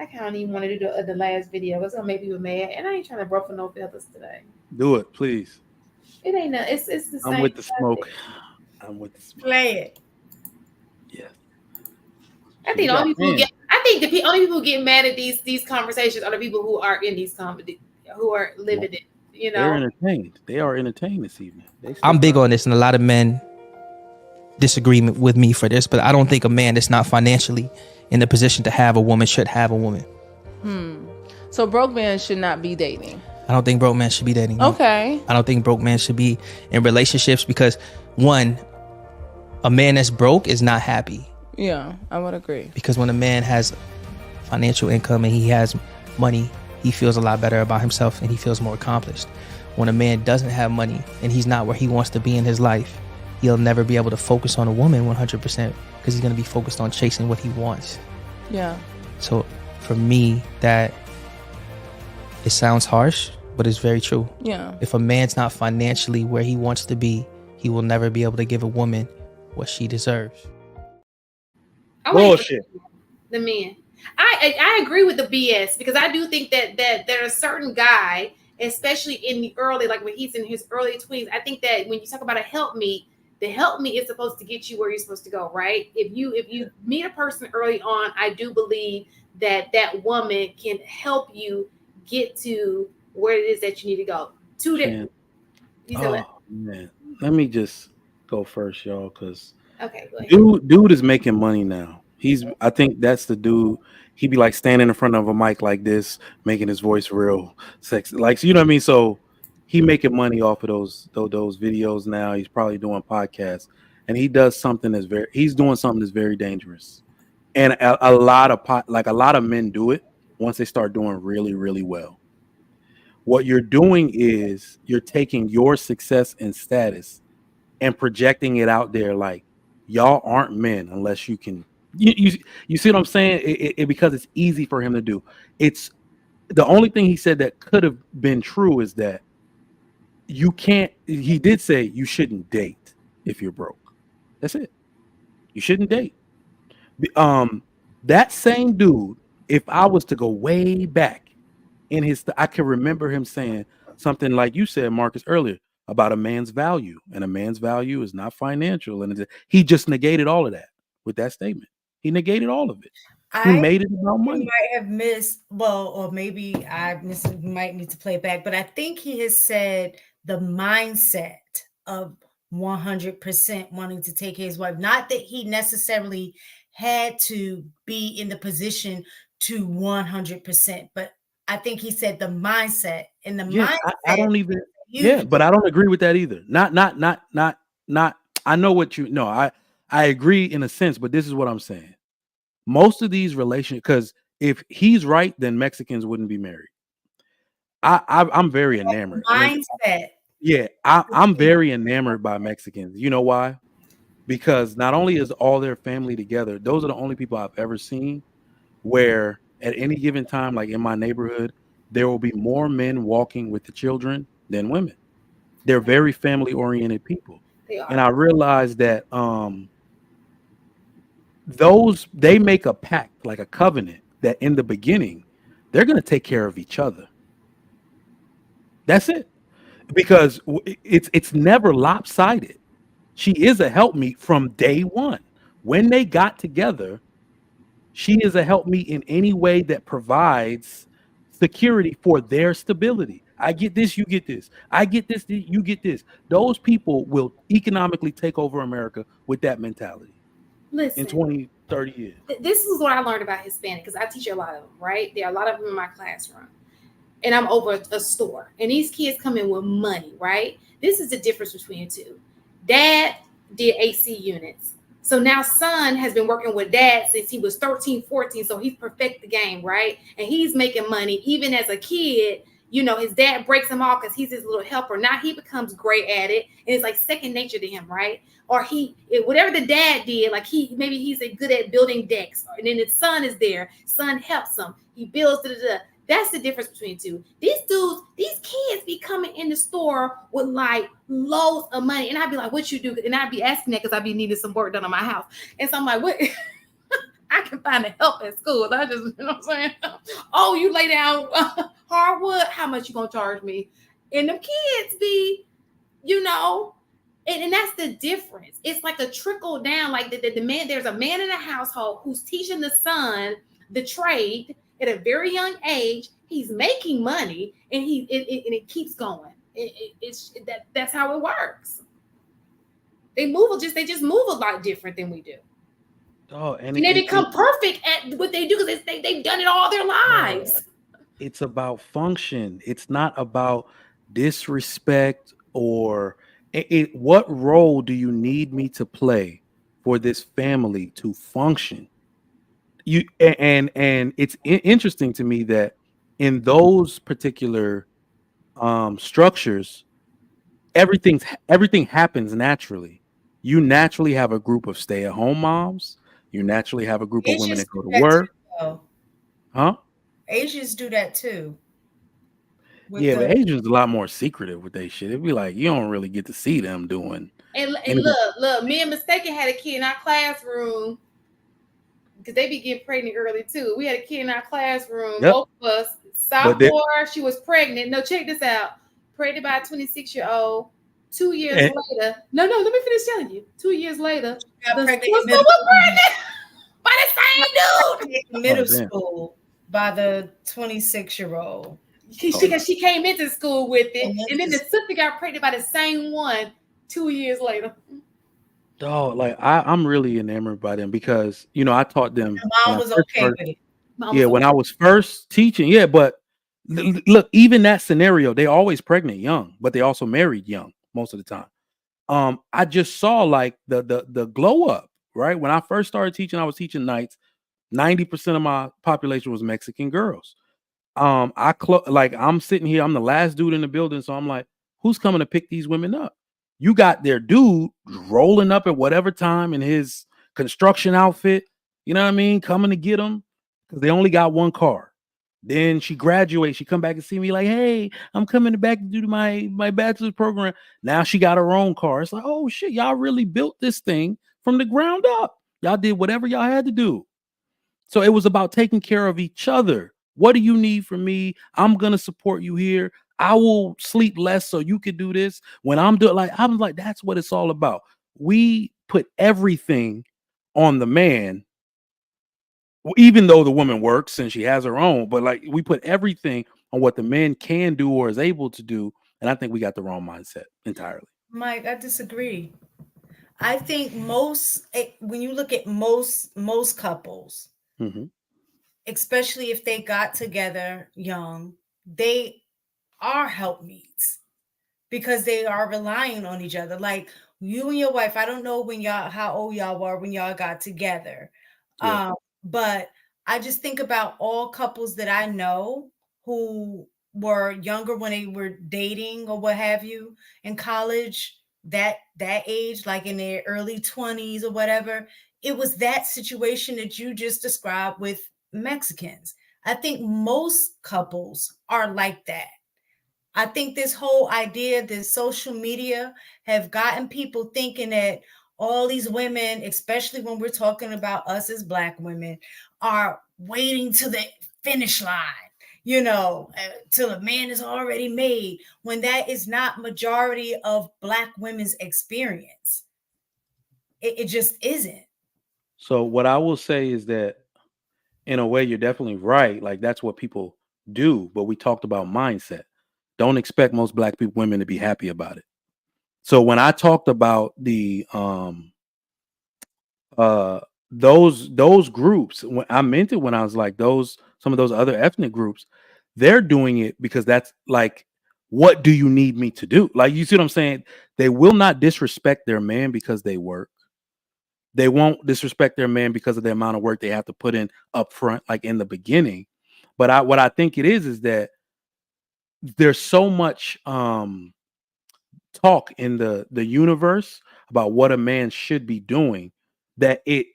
I kind of even want to do the last video. It's gonna make people mad, and I ain't trying to ruffle no feathers today. Do it, please. It ain't no. It's the same. I'm with the smoke. Play it. Yes. I think the only people who get mad at these conversations are the people who are in these who are living it. You know, they're entertained. They are entertained this evening. I'm big on this, and a lot of men disagree with me for this, but I don't think a man that's not financially in the position to have a woman should have a woman. So broke men should not be dating. I don't think broke men should be dating. No. Okay. I don't think broke men should be in relationships because, one, a man that's broke is not happy. Yeah, I would agree. Because when a man has financial income and he has money, he feels a lot better about himself and he feels more accomplished. When a man doesn't have money and he's not where he wants to be in his life, he'll never be able to focus on a woman 100% because he's going to be focused on chasing what he wants. Yeah. So for me, that it sounds harsh, but it's very true. Yeah. If a man's not financially where he wants to be, he will never be able to give a woman what she deserves. Bullshit. The men. I agree with the BS because I do think that there are a certain guy, especially in the early, like when he's in his early 20s, I think that when you talk about a helpmeet, the helpmeet is supposed to get you where you're supposed to go, right? If you meet a person early on, I do believe that woman can help you get to where it is that you need to go. Man, let me just go first, y'all, because okay, go ahead. Dude is making money now. I think that's the dude. He be like standing in front of a mic like this, making his voice real sexy, like, you know what I mean. So he making money off of those videos now. He's probably doing podcasts, and he's doing something that's very dangerous. And a lot of men do it once they start doing really, really well. What you're doing is you're taking your success and status and projecting it out there like y'all aren't men unless you can You see what I'm saying? Because it's easy for him to do. It's the only thing he said that could have been true is that you can't. He did say you shouldn't date if you're broke. That's it. You shouldn't date. That same dude, if I was to go way back in I can remember him saying something like you said, Marcus, earlier about a man's value, and a man's value is not financial, and he just negated all of that with that statement. He negated all of it. He made it about money. Might have missed, or maybe might need to play it back, but I think he has said the mindset of 100% wanting to take his wife. Not that he necessarily had to be in the position to 100%, but I think he said the mindset, and the mindset. I don't even. Yeah, but I don't agree with that either. Not. I know what you know. I agree in a sense, but this is what I'm saying. Most of these relationships, because if he's right, then Mexicans wouldn't be married. I'm very enamored. Mindset. I'm very enamored by Mexicans. You know why? Because not only is all their family together, those are the only people I've ever seen where at any given time, like in my neighborhood, there will be more men walking with the children than women. They're very family oriented people. And I realized that they make a pact, like a covenant, that in the beginning they're going to take care of each other. That's it, because it's never lopsided. She is a helpmeet from day one. When they got together, she is a helpmeet in any way that provides security for their stability. I get this, you get this. I get this, you get this. Those people will economically take over America with that mentality. Listen, in 20, 30 years. This is what I learned about Hispanic, because I teach a lot of them, right? There are a lot of them in my classroom. And I'm over a store. And these kids come in with money, right? This is the difference between the two. Dad did AC units. So now son has been working with dad since he was 13, 14. So he's perfect the game, right? And he's making money even as a kid. You know, his dad breaks him off because he's his little helper. Now he becomes great at it. And it's like second nature to him, right? Or whatever the dad did, like maybe he's good at building decks. And then his son is there. Son helps him. He builds, That's the difference between the two. These dudes, these kids be coming in the store with like loads of money. And I'd be like, what you do? And I'd be asking that because I'd be needing some work done on my house. And so I'm like, what? I can find the help at school. I just, you know what I'm saying? Oh, you lay down hardwood? How much you gonna charge me? And the kids be, you know, and that's the difference. It's like a trickle down, like the man, there's a man in the household who's teaching the son the trade at a very young age. He's making money, and it keeps going. That's how it works. They just move a lot different than we do. Oh, and they become perfect at what they do because they've done it all their lives. It's about function. It's not about disrespect or what role do you need me to play for this family to function? And it's interesting to me that in those particular structures, everything happens naturally. You naturally have a group of stay-at-home moms. You naturally have a group of women that go to work. Huh? Asians do that too. But Asians a lot more secretive with their shit. It'd be like you don't really get to see them doing. And look, me and Mistaken had a kid in our classroom because they be getting pregnant early too. We had a kid in our classroom, both of us, sophomore. She was pregnant. No, check this out. Pregnant by a 26-year-old. 2 years later. No, let me finish telling you. 2 years later, the sister was pregnant by the same dude. Middle school by the 26-year-old. She came into school with it, and then the sister got pregnant by the same one 2 years later. Oh, like I'm really enamored by them because I taught them. Mom was okay with it. When I was first teaching, but look, even that scenario, they always pregnant young, but they also married young most of the time. I just saw like the glow up, right? When I first started teaching, I was teaching nights. 90% of my population was Mexican girls. I'm sitting here, I'm the last dude in the building, so I'm like, who's coming to pick these women up? You got their dude rolling up at whatever time in his construction outfit, you know what I mean, coming to get them because they only got one car. Then she graduates. She come back and see me like, hey, I'm coming back to do my bachelor's program. Now she got her own car. It's like, oh shit, y'all really built this thing from the ground up. Y'all did whatever y'all had to do. So it was about taking care of each other. What do you need from me? I'm gonna support you here. I will sleep less so you can do this. When I'm doing like, I'm like, that's what it's all about. We put everything on the man, even though the woman works and she has her own, but like we put everything on what the man can do or is able to do. And I think we got the wrong mindset entirely. Mike, I disagree. I think when you look at most couples, especially if they got together young, they are helpmeets because they are relying on each other. Like you and your wife, I don't know how old y'all were when y'all got together. Yeah. But I just think about all couples that I know who were younger when they were dating or what have you in college, that age, like in their early 20s or whatever. It was that situation that you just described with Mexicans. I think most couples are like that. I think this whole idea, this social media have gotten people thinking that all these women, especially when we're talking about us as Black women, are waiting to the finish line, till a man is already made, when that is not majority of Black women's experience. It just isn't. So what I will say is that in a way, you're definitely right. Like that's what people do. But we talked about mindset. Don't expect most Black people, women to be happy about it. So when I talked about the those groups, when I meant it when I was like some of those other ethnic groups, they're doing it because that's like, what do you need me to do? Like, you see what I'm saying? They will not disrespect their man because they work. They won't disrespect their man because of the amount of work they have to put in up front, like in the beginning. But what I think it is that there's so much talk in the universe about what a man should be doing that it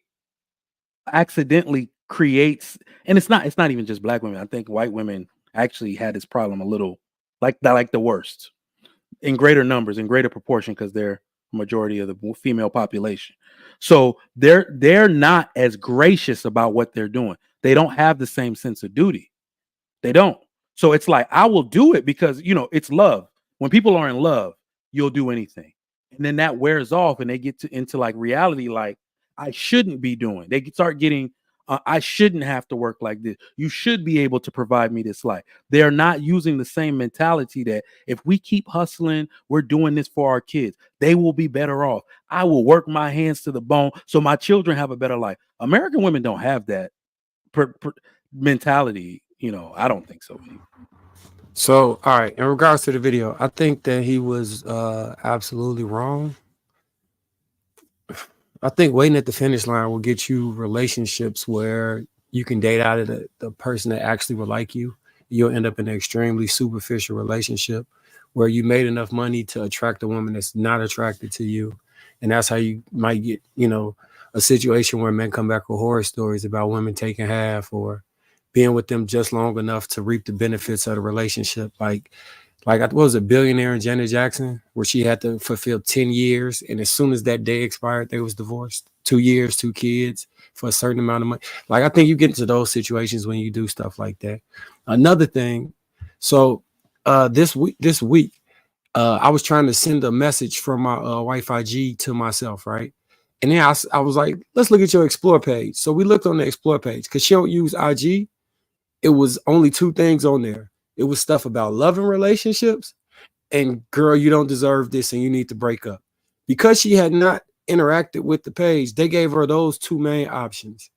accidentally creates, and it's not even just Black women. I think white women actually had this problem a little like the worst in greater numbers, in greater proportion, because they're a majority of the female population. So they're not as gracious about what they're doing. They don't have the same sense of duty. They don't. So it's like, I will do it because, it's love. When people are in love, you'll do anything. And then that wears off and they get into like reality, like I shouldn't be doing. They start getting, I shouldn't have to work like this. You should be able to provide me this life. They're not using the same mentality that if we keep hustling, we're doing this for our kids. They will be better off. I will work my hands to the bone so my children have a better life. American women don't have that mentality. I don't think so. So, all right, in regards to the video, I think that he was absolutely wrong. I think waiting at the finish line will get you relationships where you can date out of the person that actually will like you. You'll end up in an extremely superficial relationship where you made enough money to attract a woman that's not attracted to you. And that's how you might get, a situation where men come back with horror stories about women taking half or being with them just long enough to reap the benefits of the relationship. Like what was a billionaire in Janet Jackson, where she had to fulfill 10 years. And as soon as that day expired, they was divorced. 2 years, 2 kids for a certain amount of money. Like, I think you get into those situations when you do stuff like that. Another thing. So this week, I was trying to send a message from my wife IG to myself, right? And then I was like, let's look at your Explore page. So we looked on the Explore page because she don't use IG. It was only 2 things on there. It was stuff about loving relationships and girl, you don't deserve this and you need to break up. Because she had not interacted with the page, they gave her those 2 main options.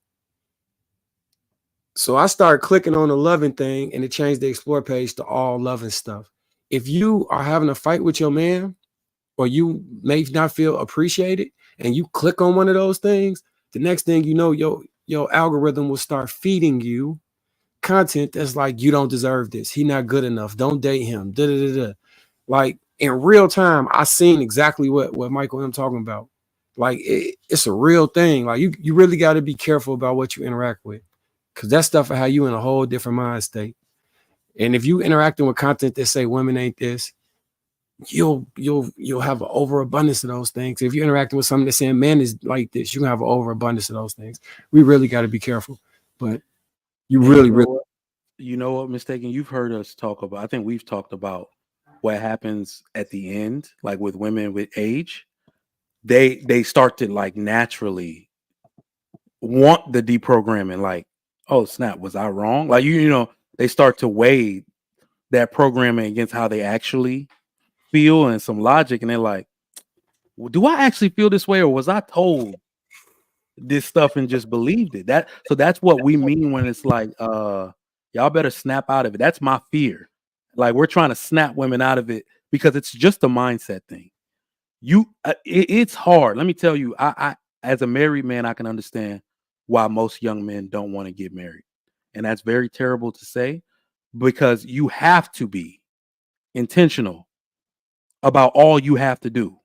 So I started clicking on the loving thing and it changed the Explore page to all loving stuff. If you are having a fight with your man or you may not feel appreciated and you click on one of those things, the next thing you know, your algorithm will start feeding you content that's like, you don't deserve this. He not good enough. Don't date him. Da, da, da, da. Like in real time, I seen exactly what Michael M talking about. Like it's a real thing. Like you really got to be careful about what you interact with, because that stuff will have you in a whole different mind state. And if you interacting with content that say women ain't this, you'll have an overabundance of those things. If you're interacting with something that's saying man is like this, you're gonna have an overabundance of those things. We really got to be careful. But you really, you know what, Mistaken, you've heard us talk about, I think we've talked about what happens at the end, like with women with age. They start to like naturally want the deprogramming, like, oh snap, was I wrong? Like you know, they start to weigh that programming against how they actually feel and some logic, and they're like, well, do I actually feel this way, or was I told this stuff and just believed it? So that's what we mean when it's like, y'all better snap out of it. That's my fear. Like we're trying to snap women out of it because it's just a mindset thing. It's hard. Let me tell you, I as a married man, I can understand why most young men don't want to get married. And that's very terrible to say, because you have to be intentional about all you have to do.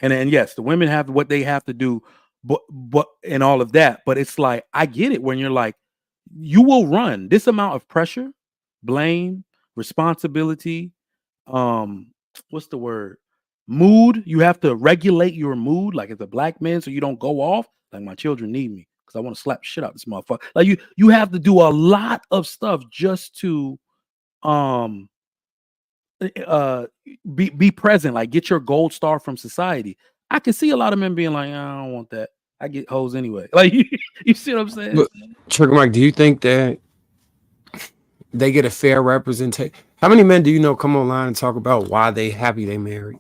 And yes, the women have what they have to do, but and all of that. But it's like, I get it when you're like, you will run this amount of pressure, blame, responsibility, what's the word? Mood. You have to regulate your mood, like as a black man, so you don't go off. Like my children need me because I want to slap shit out this motherfucker. Like you have to do a lot of stuff just to be present, like get your gold star from society. I can see a lot of men being like, I don't want that. I get hoes anyway. Like you see what I'm saying? But, Trigger Mike, do you think that they get a fair representation? How many men do you know come online and talk about why they happy they married?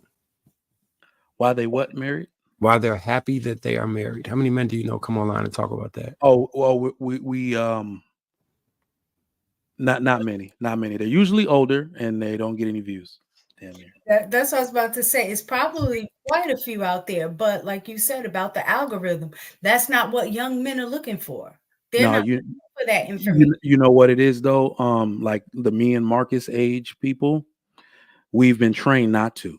Why they what married? Why they're happy that they are married. How many men do you know come online and talk about that? Oh, well, we not many. They're usually older and they don't get any views. Damn near. That's what I was about to say. It's probably quite a few out there, but like you said about the algorithm, that's not what young men are looking for. They're not looking for that information. You know what it is though? Like the me and Marcus age people, we've been trained not to.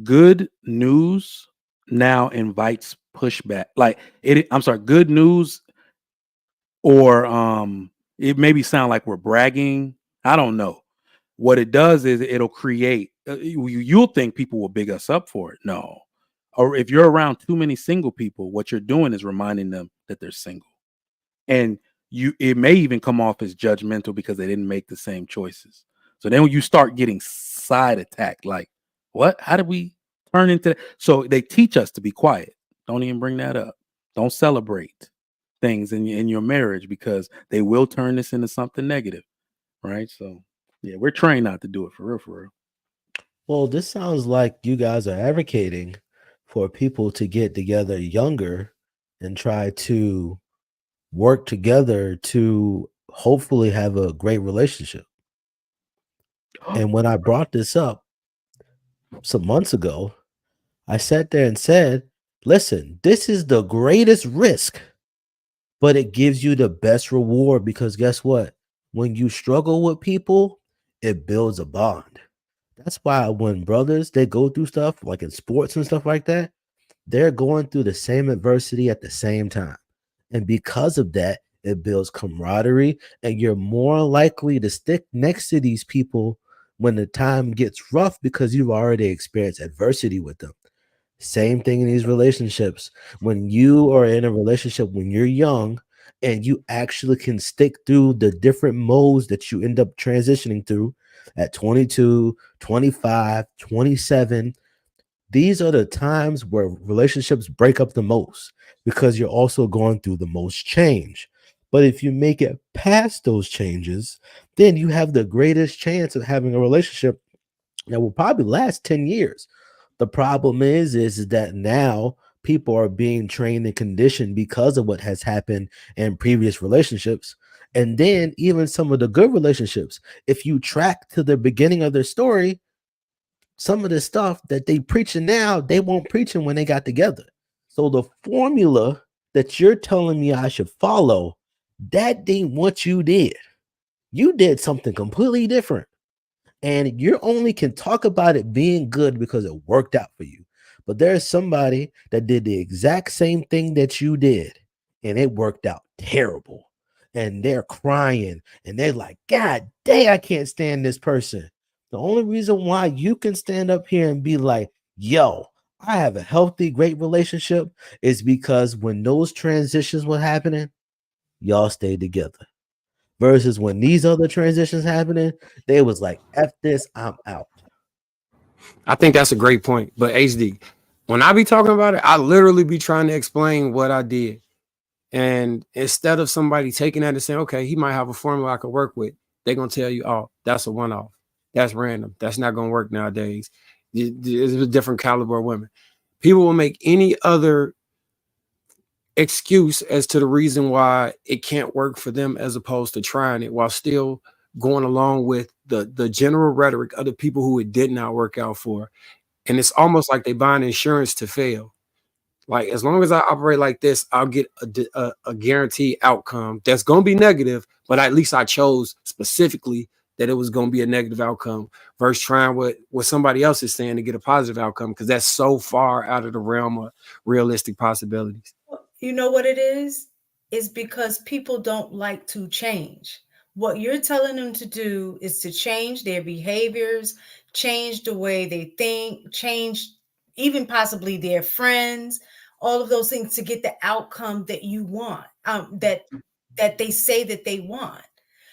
Good news now invites pushback. Good news, or it maybe sound like we're bragging. I don't know. What it does is it'll create, you'll think people will big us up for it. No. Or if you're around too many single people, what you're doing is reminding them that they're single. And it may even come off as judgmental because they didn't make the same choices. So then when you start getting side attacked, like, what? How did we turn into that? So they teach us to be quiet. Don't even bring that up. Don't celebrate things in your marriage, because they will turn this into something negative. Right? So yeah, we're trained not to do it, for real. Well, this sounds like you guys are advocating for people to get together younger and try to work together to hopefully have a great relationship. And when I brought this up some months ago, I sat there and said, listen, this is the greatest risk, but it gives you the best reward, because guess what? When you struggle with people, it builds a bond. That's why when brothers, they go through stuff like in sports and stuff like that, they're going through the same adversity at the same time. And because of that, it builds camaraderie, and you're more likely to stick next to these people when the time gets rough because you've already experienced adversity with them. Same thing in these relationships. When you are in a relationship when you're young and you actually can stick through the different modes that you end up transitioning through at 22, 25, 27, these are the times where relationships break up the most, because you're also going through the most change. But if you make it past those changes, then you have the greatest chance of having a relationship that will probably last 10 years. The problem is that now people are being trained and conditioned because of what has happened in previous relationships. And then even some of the good relationships, if you track to the beginning of their story, some of the stuff that they preaching now, they weren't preaching when they got together. So the formula that you're telling me I should follow, that ain't what you did. You did something completely different. And you only can talk about it being good because it worked out for you. But there's somebody that did the exact same thing that you did, and it worked out terrible. And they're crying, and they're like, God dang, I can't stand this person. The only reason why you can stand up here and be like, yo, I have a healthy, great relationship is because when those transitions were happening, y'all stayed together. Versus when these other transitions happening, they was like, F this, I'm out. I think that's a great point. But HD, when I be talking about it, I literally be trying to explain what I did. And instead of somebody taking that and saying, okay, he might have a formula I could work with, they're going to tell you, oh, that's a one off. That's random. That's not going to work nowadays. It's a different caliber of women. People will make any other excuse as to the reason why it can't work for them as opposed to trying it while still going along with the general rhetoric of the people who it did not work out for. And it's almost like they buying insurance to fail. Like, as long as I operate like this, I'll get a guaranteed outcome that's going to be negative, but at least I chose specifically that it was going to be a negative outcome versus trying what somebody else is saying to get a positive outcome, because that's so far out of the realm of realistic possibilities. You know what it is? It's because people don't like to change. What you're telling them to do is to change their behaviors, change the way they think, change even possibly their friends, all of those things to get the outcome that you want, that they say that they want.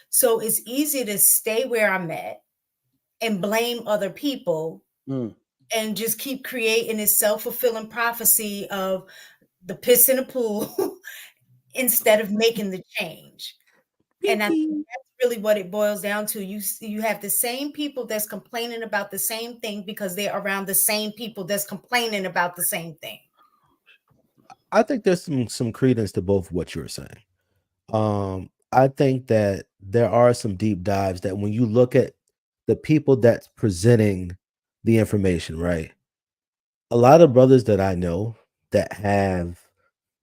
So it's easy to stay where I'm at and blame other people and just keep creating this self-fulfilling prophecy of the piss in the pool instead of making the change. And I think that's really what it boils down to. You have the same people that's complaining about the same thing because they're around the same people that's complaining about the same thing. I think there's some credence to both what you were saying. I think that there are some deep dives that when you look at the people that's presenting the information, right? A lot of brothers that I know that have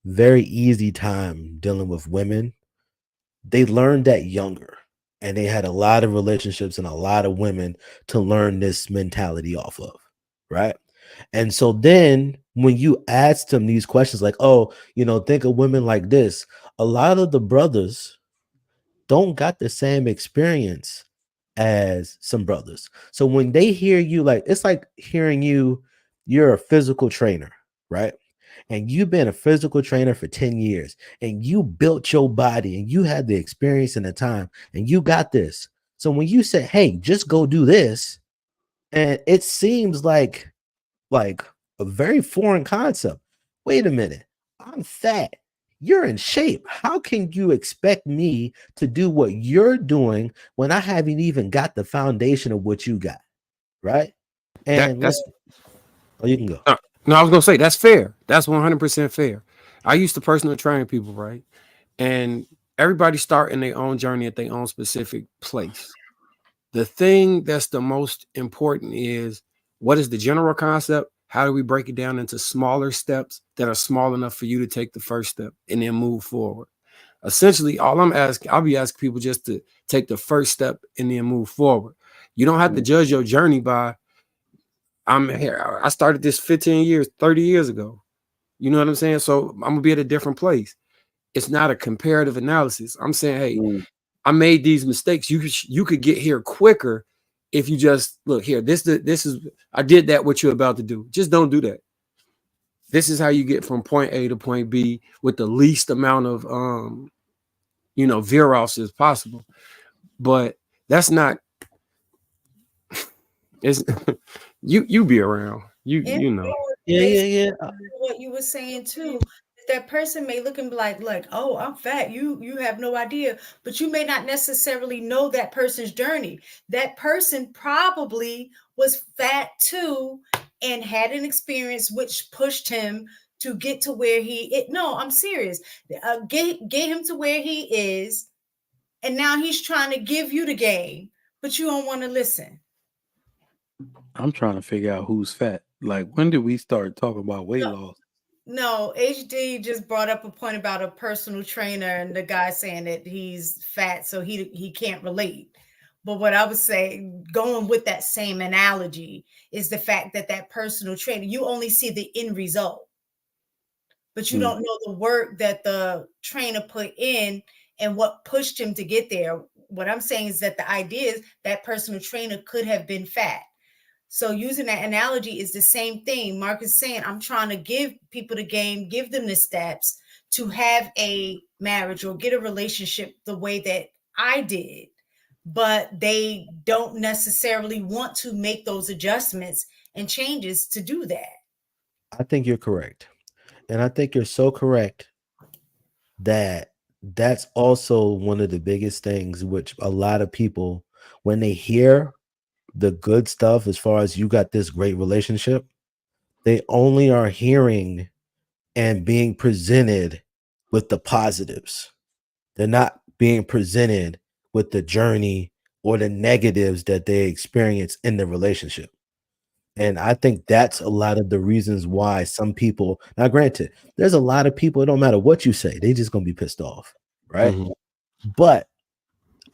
very easy time dealing with women, they learned that younger, and they had a lot of relationships and a lot of women to learn this mentality off of, right? And so then when you ask them these questions like, oh, think of women like this, a lot of the brothers don't got the same experience as some brothers. So when they hear you, like, it's like hearing you're a physical trainer, right? And you've been a physical trainer for 10 years and you built your body and you had the experience and the time and you got this. So when you say, hey, just go do this, and it seems like a very foreign concept. Wait a minute, I'm fat. You're in shape. How can you expect me to do what you're doing when I haven't even got the foundation of what you got? Right? And you can go. No, I was gonna say that's fair. That's 100% fair. I used to personal train people, right? And everybody start in their own journey at their own specific place. The thing that's the most important is, what is the general concept? How do we break it down into smaller steps that are small enough for you to take the first step and then move forward? Essentially, I'll be asking people just to take the first step and then move forward. You don't have to judge your journey by, I'm here. I started this 15 years, 30 years ago. You know what I'm saying? So I'm gonna be at a different place. It's not a comparative analysis. I'm saying, hey, I made these mistakes. You could get here quicker if you just look here. This is I did that what you're about to do. Just don't do that. This is how you get from point A to point B with the least amount of veer-offs as possible. But that's not, it's you be around. You know. Yeah. What you were saying too, that person may look and be like, oh, I'm fat. You have no idea, but you may not necessarily know that person's journey. That person probably was fat too and had an experience which pushed him to get to where no, I'm serious. Get him to where he is, and now he's trying to give you the game, but you don't want to listen. I'm trying to figure out who's fat. Like, when did we start talking about weight loss? No, HD just brought up a point about a personal trainer and the guy saying that he's fat, so he can't relate. But what I would say, going with that same analogy, is the fact that that personal trainer, you only see the end result, but you don't know the work that the trainer put in and what pushed him to get there. What I'm saying is that the idea is that personal trainer could have been fat. So using that analogy is the same thing. Mark is saying, I'm trying to give people the game, give them the steps to have a marriage or get a relationship the way that I did. But they don't necessarily want to make those adjustments and changes to do that. I think you're correct. And I think you're so correct that that's also one of the biggest things which a lot of people, when they hear the good stuff as far as you got this great relationship, they only are hearing and being presented with the positives. They're not being presented with the journey or the negatives that they experience in the relationship. And I think that's a lot of the reasons why some people, now granted, there's a lot of people, it don't matter what you say, they just gonna be pissed off, right? But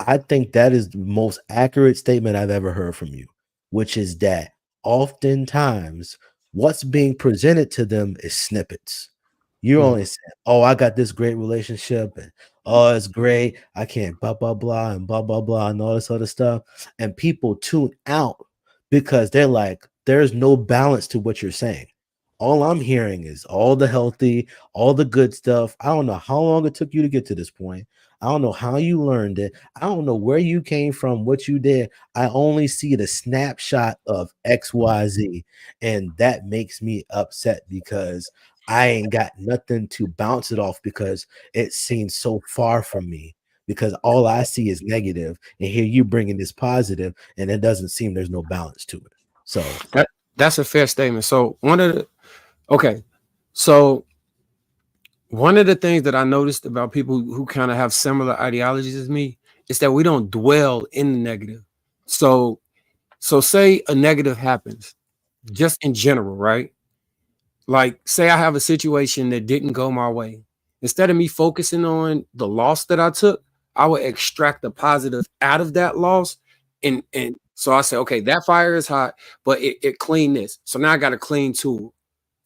I think that is the most accurate statement I've ever heard from you, which is that oftentimes what's being presented to them is snippets. You only say, oh, I got this great relationship, and oh, it's great. I can't blah blah blah and blah blah blah and all this other stuff. And people tune out because they're like, there's no balance to what you're saying. All I'm hearing is all the healthy, all the good stuff. I don't know how long it took you to get to this point. I don't know how you learned it. I don't know where you came from, what you did. I only see the snapshot of XYZ. And that makes me upset because I ain't got nothing to bounce it off because it seems so far from me. Because all I see is negative, and here you bringing this positive, and it doesn't seem there's no balance to it. So that's a fair statement. So one of the things that I noticed about people who kind of have similar ideologies as me is that we don't dwell in the negative. So say a negative happens, just in general, right? Like, say I have a situation that didn't go my way. Instead of me focusing on the loss that I took, I would extract the positive out of that loss. And so I say, okay, that fire is hot, but it cleaned this. So now I got a clean tool.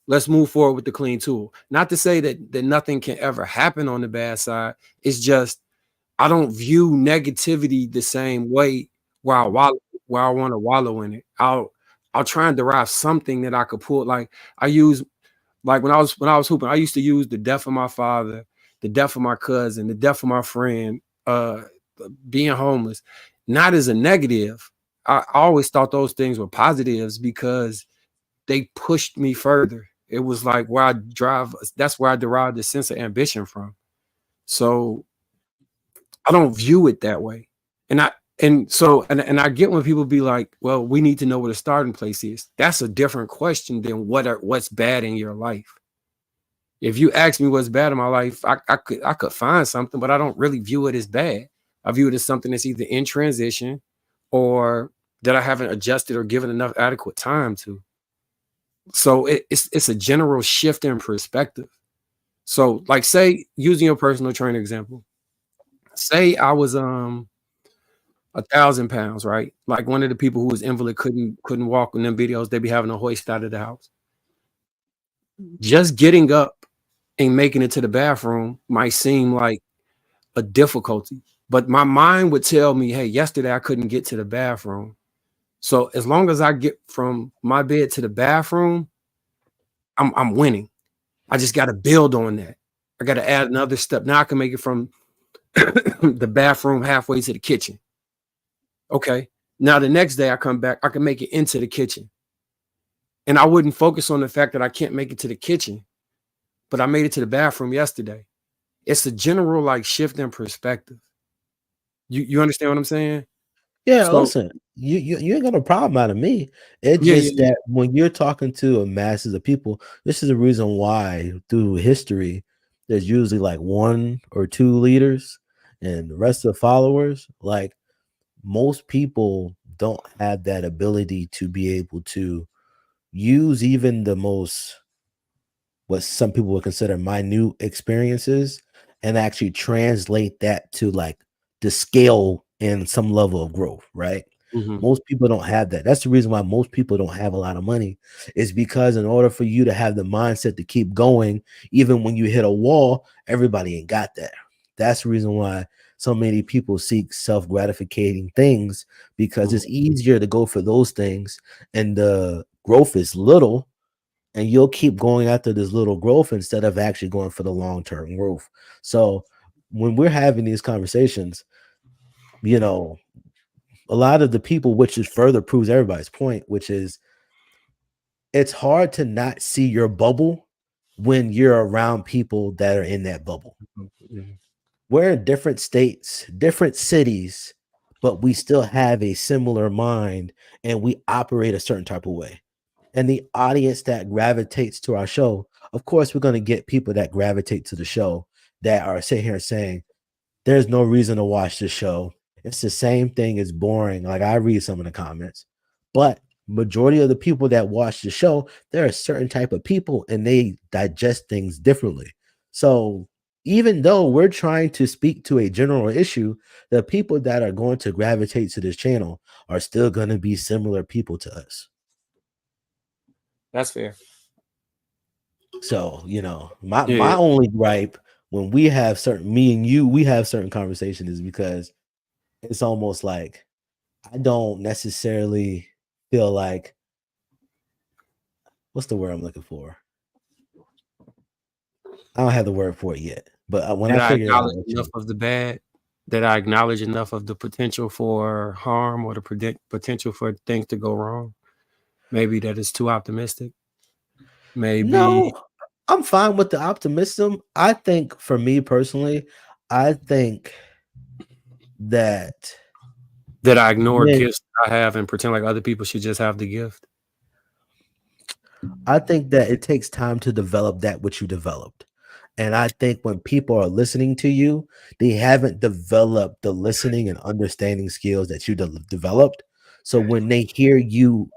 Let's move forward with the clean tool. Not to say that nothing can ever happen on the bad side. It's just I don't view negativity the same way where I want to wallow in it. I'll try and derive something that I could pull. Like I use, like when I was hooping, I used to use the death of my father, the death of my cousin, the death of my friend, being homeless, not as a negative. I always thought those things were positives because they pushed me further. It was like that's where I derived the sense of ambition from. So I don't view it that way. And I get when people be like, well, we need to know what a starting place is. That's a different question than what's bad in your life. If you ask me what's bad in my life, I could find something, but I don't really view it as bad. I view it as something that's either in transition or that I haven't adjusted or given enough adequate time to. So it's a general shift in perspective. So like, say, using your personal trainer example, say I was 1,000 pounds, right? Like one of the people who was invalid couldn't walk in them videos, they be having a hoist out of the house. Just getting up and making it to the bathroom might seem like a difficulty, but my mind would tell me, hey, yesterday I couldn't get to the bathroom. So as long as I get from my bed to the bathroom, I'm winning. I just got to build on that. I got to add another step. Now I can make it from the bathroom halfway to the kitchen. Okay. Now the next day I come back, I can make it into the kitchen. And I wouldn't focus on the fact that I can't make it to the kitchen, but I made it to the bathroom yesterday. It's a general like shift in perspective. You understand what I'm saying? yeah, So listen, you ain't got no problem out of me. It's yeah, just that when you're talking to a masses of people, this is the reason why through history there's usually like one or two leaders and the rest of the followers. Like most people don't have that ability to be able to use even the most, what some people would consider, minute experiences and actually translate that to like the scale and some level of growth, right? Mhm. Most people don't have that. That's the reason why most people don't have a lot of money, is because in order for you to have the mindset to keep going, even when you hit a wall, everybody ain't got that. That's the reason why so many people seek self-gratifying things, because it's easier to go for those things and the growth is little, and you'll keep going after this little growth instead of actually going for the long-term growth. So when we're having these conversations, you know, a lot of the people, which is further proves everybody's point, which is it's hard to not see your bubble when you're around people that are in that bubble. We're in different states, different cities, but we still have a similar mind and we operate a certain type of way. And the audience that gravitates to our show, of course, we're going to get people that gravitate to the show that are sitting here saying, there's no reason to watch this show. It's the same thing as boring. Like, I read some of the comments, but majority of the people that watch the show, there are certain type of people and they digest things differently. So even though we're trying to speak to a general issue, the people that are going to gravitate to this channel are still going to be similar people to us. That's fair. So, you know, my only gripe when we have me and you, we have certain conversations is because it's almost like I don't necessarily feel like, what's the word I'm looking for? I don't have the word for it yet, but when I figure it out, enough of the bad, that I acknowledge enough of the potential for harm or the potential for things to go wrong. Maybe that is too optimistic. Maybe no, I'm fine with the optimism. I think for me personally, I think that I ignore gifts I have and pretend like other people should just have the gift. I think that it takes time to develop that which you developed. And I think when people are listening to you, they haven't developed the listening and understanding skills that you developed. So when they hear you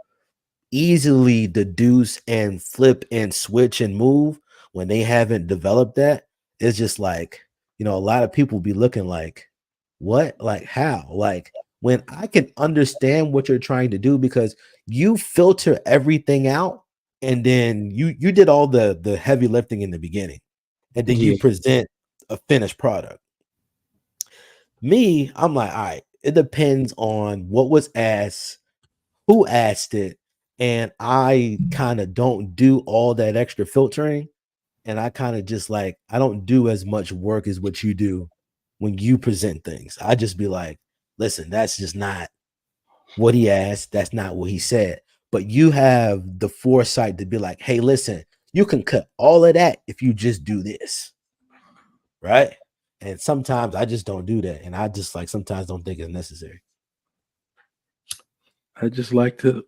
easily deduce and flip and switch and move, when they haven't developed that, it's just like, you know, a lot of people be looking like, what? Like, how? Like, when I can understand what you're trying to do, because you filter everything out and then you did all the heavy lifting in the beginning, and then you present a finished product. Me, I'm like, all right, it depends on what was asked, who asked it, and I kind of don't do all that extra filtering, and I kind of just like, I don't do as much work as what you do when you present things. I just be like, listen, that's just not what he asked, that's not what he said. But you have the foresight to be like, hey, listen, you can cut all of that if you just do this, right? And sometimes I just don't do that, and I just like sometimes don't think it's necessary. I just like to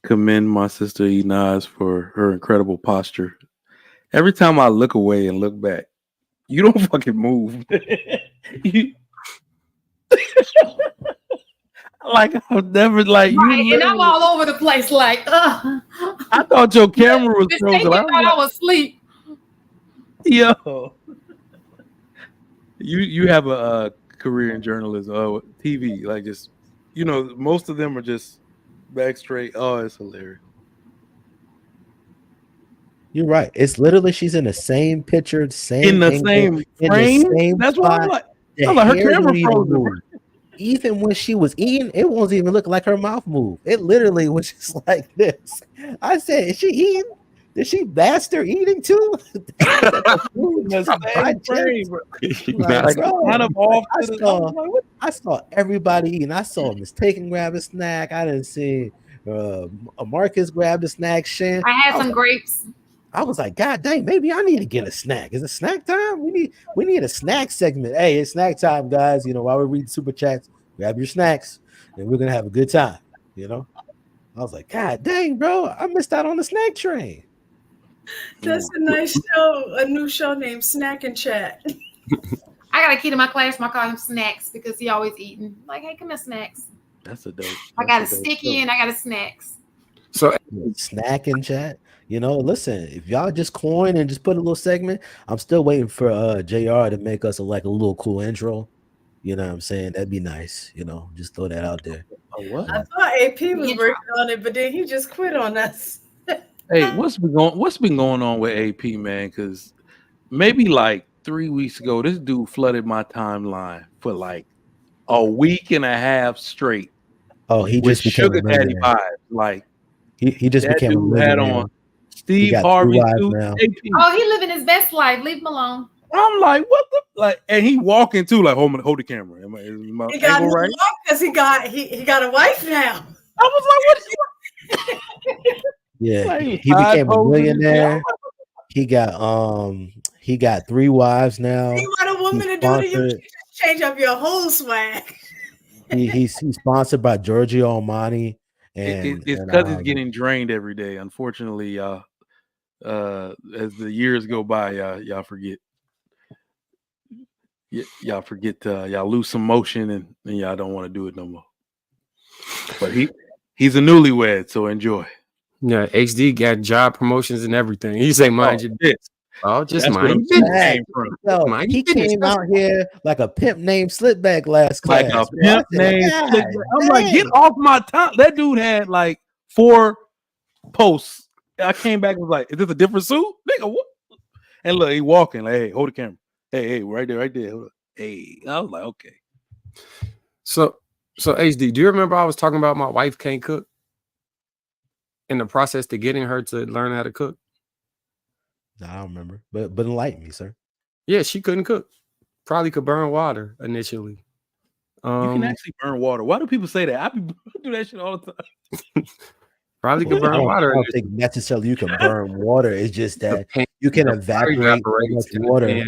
commend my sister Inaz for her incredible posture. Every time I look away and look back, you don't fucking move. Like, I've never right, and I'm all over the place. Like, I thought your camera was frozen. I was asleep. Yo, you have a career in journalism, TV, like just, you know, most of them are just back straight. Oh, it's hilarious. You're right. It's literally she's in the same picture, same in the angle, same in frame. the same That's spot. what I'm like. I'm like, her camera frozen. Even when she was eating, it wasn't even looking like her mouth moved. It literally was just like this. I said, is she eating? Did she master eating too? I saw everybody eating. I saw Miss Taken grab a snack. I didn't see Marcus grab a snack. Shan, I had some grapes. I was like, God dang, maybe I need to get a snack. Is it snack time? We need a snack segment. Hey, it's snack time, guys. You know, while we read super chats, grab your snacks and we're gonna have a good time. You know, I was like, God dang, bro, I missed out on the snack train. That's a nice show, a new show named Snack and Chat. I got a kid in my class, I call him Snacks because he always eating. Like, hey, come here, Snacks. That's a dope. I got a sticky and I got a Snacks. So Snack and Chat. You know, listen, if y'all just coin and just put a little segment, I'm still waiting for JR to make us a little cool intro. You know what I'm saying? That'd be nice. Just throw that out there. What? I thought AP was working on it, but then he just quit on us. Hey, what's been going on with AP, man? Because maybe like 3 weeks ago, this dude flooded my timeline for like a week and a half straight. Oh, he with just became a sugar daddy millionaire. vibes. Like He just that became a dude had millionaire. on He Steve got 3 Harvey wives suit. now. AP. Oh, he living his best life. Leave him alone. I'm like, what the like? And he walking too, like hold the camera. Is my He got angle no right? luck because he got a wife now. I was like, what? Yeah, Like, he became a posing and shit. millionaire. He got 3 wives now. You want a woman to do to you? You just change up your whole swag. He's sponsored by Giorgio Armani, It's and because it's getting drained every day. Unfortunately, y'all, as the years go by, y'all forget. Y'all forget. Y'all lose some motion, and y'all don't want to do it no more. But he's a newlywed, so enjoy. Yeah, HD got job promotions and everything. He say, mind your business. Oh, just That's where mind them your business. came from. Yo, Mind he your business. came out here like a pimp named Slipback last Like class. a pimp named Slick. I'm like, get off my time. That dude had like 4 posts. I came back and was like, is this a different suit? Nigga, what? And look, he walking like, hey, hold the camera. Hey, right there. Hold up. Hey. I was like, okay. So HD, do you remember I was talking about my wife can't cook? In the process to getting her to learn how to cook? No, I don't remember. But enlighten me, sir. Yeah, she couldn't cook. Probably could burn water initially. You can actually burn water. Why do people say that? I do that shit all the time. Probably could burn water. I don't think necessarily you can burn water. It's just that you can evaporate so much water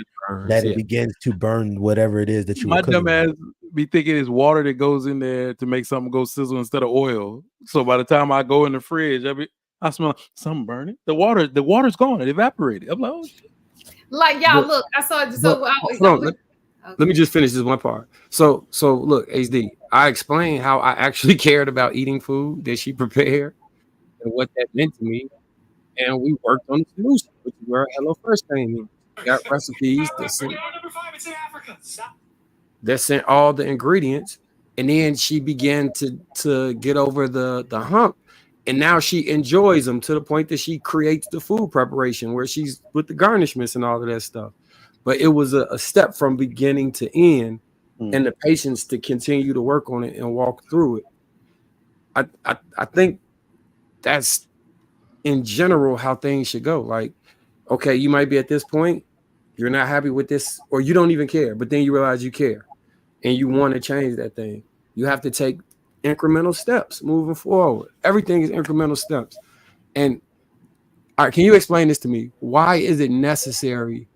that it begins to burn whatever it is that you. My dumb ass be thinking it's water that goes in there to make something go sizzle instead of oil. So by the time I go in the fridge, I smell something burning. The water's gone. It evaporated. I'm like, oh shit. Like y'all, look, I saw it. So let me just finish this one part. So look, HD, I explained how I actually cared about eating food that she prepared and what that meant to me, and we worked on the solution, which is where Hello First came in. We got recipes that sent all the ingredients, and then she began to get over the hump, and now she enjoys them to the point that she creates the food preparation where she's with the garnishments and all of that stuff. But it was a step from beginning to end, and the patience to continue to work on it and walk through it. I think that's in general how things should go. Like, okay, you might be at this point, you're not happy with this, or you don't even care, but then you realize you care and you want to change that thing. You have to take incremental steps moving forward. Everything is incremental steps. And all right, can you explain this to me? Why is it necessary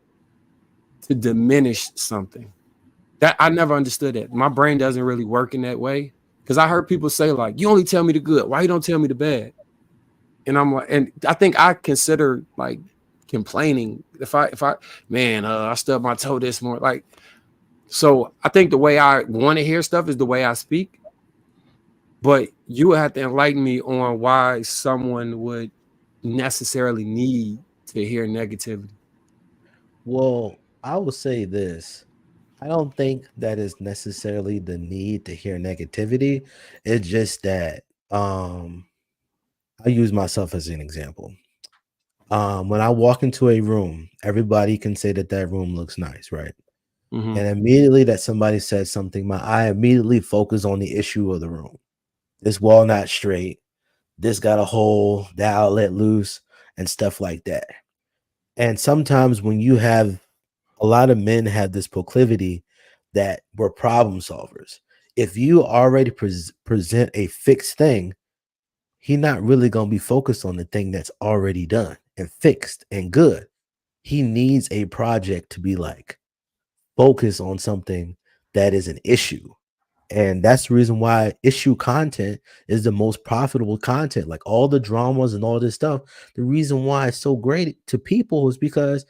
to diminish something? That I never understood that. My brain doesn't really work in that way. Because I heard people say, like, you only tell me the good. Why you don't tell me the bad? And I'm like, and I think I consider like complaining if I I stubbed my toe this morning. Like, so I think the way I want to hear stuff is the way I speak. But you would have to enlighten me on why someone would necessarily need to hear negativity. Well, I will say this. I don't think that is necessarily the need to hear negativity. It's just that I use myself as an example. When I walk into a room, everybody can say that room looks nice, right? Mm-hmm. And immediately that somebody says something, my eye immediately focus on the issue of the room. This wall not straight. This got a hole, that outlet loose, and stuff like that. And sometimes when you have a lot of men have this proclivity that we're problem solvers. If you already present a fixed thing, he's not really going to be focused on the thing that's already done and fixed and good. He needs a project to be like focus on something that is an issue. And that's the reason why issue content is the most profitable content. Like all the dramas and all this stuff. The reason why it's so great to people is because,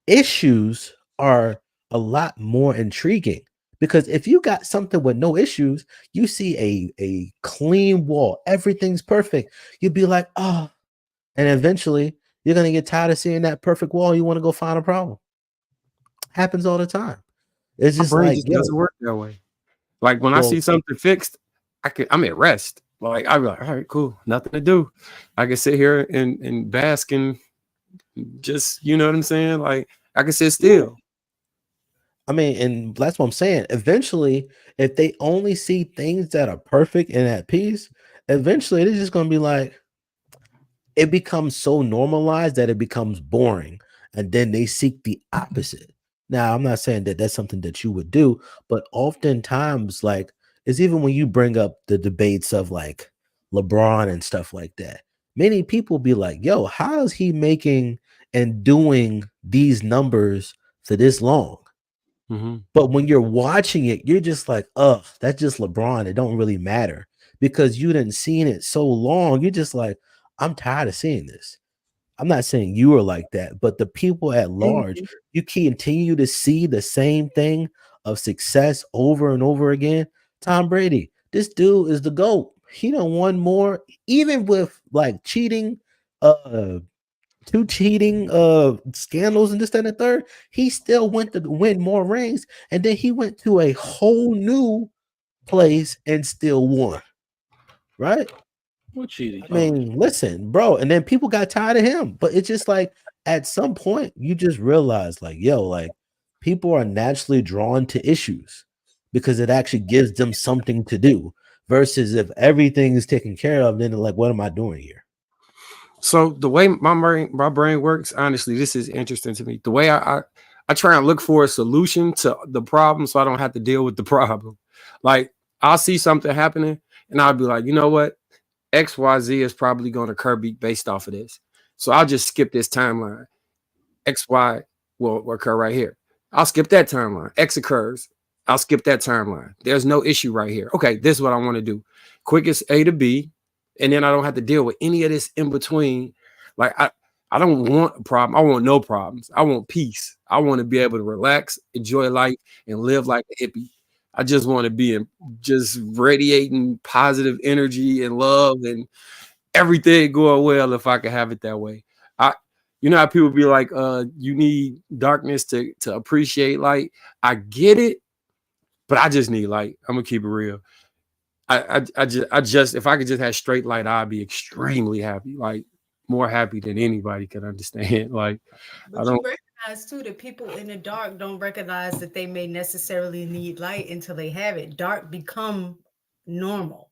issues are a lot more intriguing. Because if you got something with no issues, you see a clean wall, everything's perfect. You'd be like, oh, and eventually you're going to get tired of seeing that perfect wall. You want to go find a problem. Happens all the time. It's My just brain like, just yo, doesn't work that way. Like when I well, see something fixed, I'm at rest. Like I'm like, all right, cool, nothing to do. I can sit here and bask and just, you know what I'm saying? Like I can sit yeah. still. I mean, and that's what I'm saying. Eventually, if they only see things that are perfect and at peace, eventually they're just gonna be like, it becomes so normalized that it becomes boring, and then they seek the opposite. Now, I'm not saying that that's something that you would do, but oftentimes, like, it's even when you bring up the debates of like LeBron and stuff like that. Many people be like, "Yo, how is he making and doing these numbers for this long?" Mm-hmm. But when you're watching it, you're just like, "Ugh, that's just LeBron. It don't really matter because you didn't seen it so long." You're just like, "I'm tired of seeing this." I'm not saying you are like that, but the people at large, Mhm. you continue to see the same thing of success over and over again. Tom Brady, this dude is the GOAT. He done won more, even with like cheating, uh, two cheating scandals and this, that, and the third. He still went to win more rings, and then he went to a whole new place and still won, right? What cheating? I Oh, mean, listen, bro, and then people got tired of him. But it's just like at some point you just realize, like, yo, like people are naturally drawn to issues because it actually gives them something to do. Versus if everything is taken care of, then they're like, what am I doing here? So the way my brain works, honestly, this is interesting to me. The way I try and look for a solution to the problem so I don't have to deal with the problem. Like I'll see something happening and I'll be like, you know what? XYZ is probably going to occur based off of this. So I'll just skip this timeline. XY will occur right here. I'll skip that timeline. X occurs. I'll skip that timeline. There's no issue right here. Okay, this is what I want to do. Quickest A to B, and then I don't have to deal with any of this in between. Like I don't want a problem. I want no problems. I want peace. I want to be able to relax, enjoy life, and live like a hippie. I just want to be in just radiating positive energy and love and everything going well if I could have it that way. I you know how people be like, you need darkness to appreciate light. I get it, but I just need light. I'm gonna keep it real. I just if I could just have straight light, I'd be extremely happy. Like more happy than anybody can understand. Like I But you don't recognize too that people in the dark don't recognize that they may necessarily need light until they have it. Dark become normal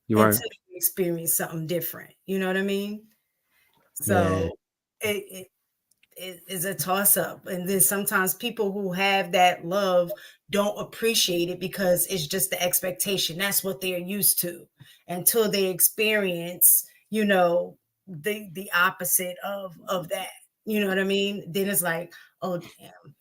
you're right. until you experience something different. You know what I mean? Man, So it is a toss up. And then sometimes people who have that love don't appreciate it because it's just the expectation. That's what they're used to until they experience, the opposite of that. You know what I mean? Then it's like, oh damn.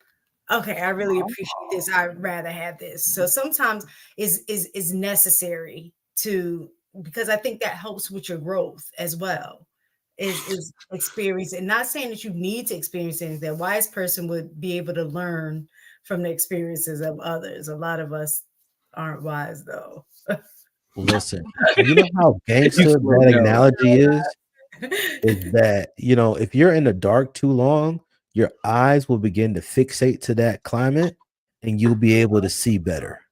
Okay, I really appreciate this. I'd rather have this. So sometimes is necessary to, because I think that helps with your growth as well. Is experience, and not saying that you need to experience anything. A wise person would be able to learn from the experiences of others. A lot of us aren't wise though. listen, you know how You gangster slow that down. analogy is that, if you're in the dark too long, your eyes will begin to fixate to that climate and you'll be able to see better.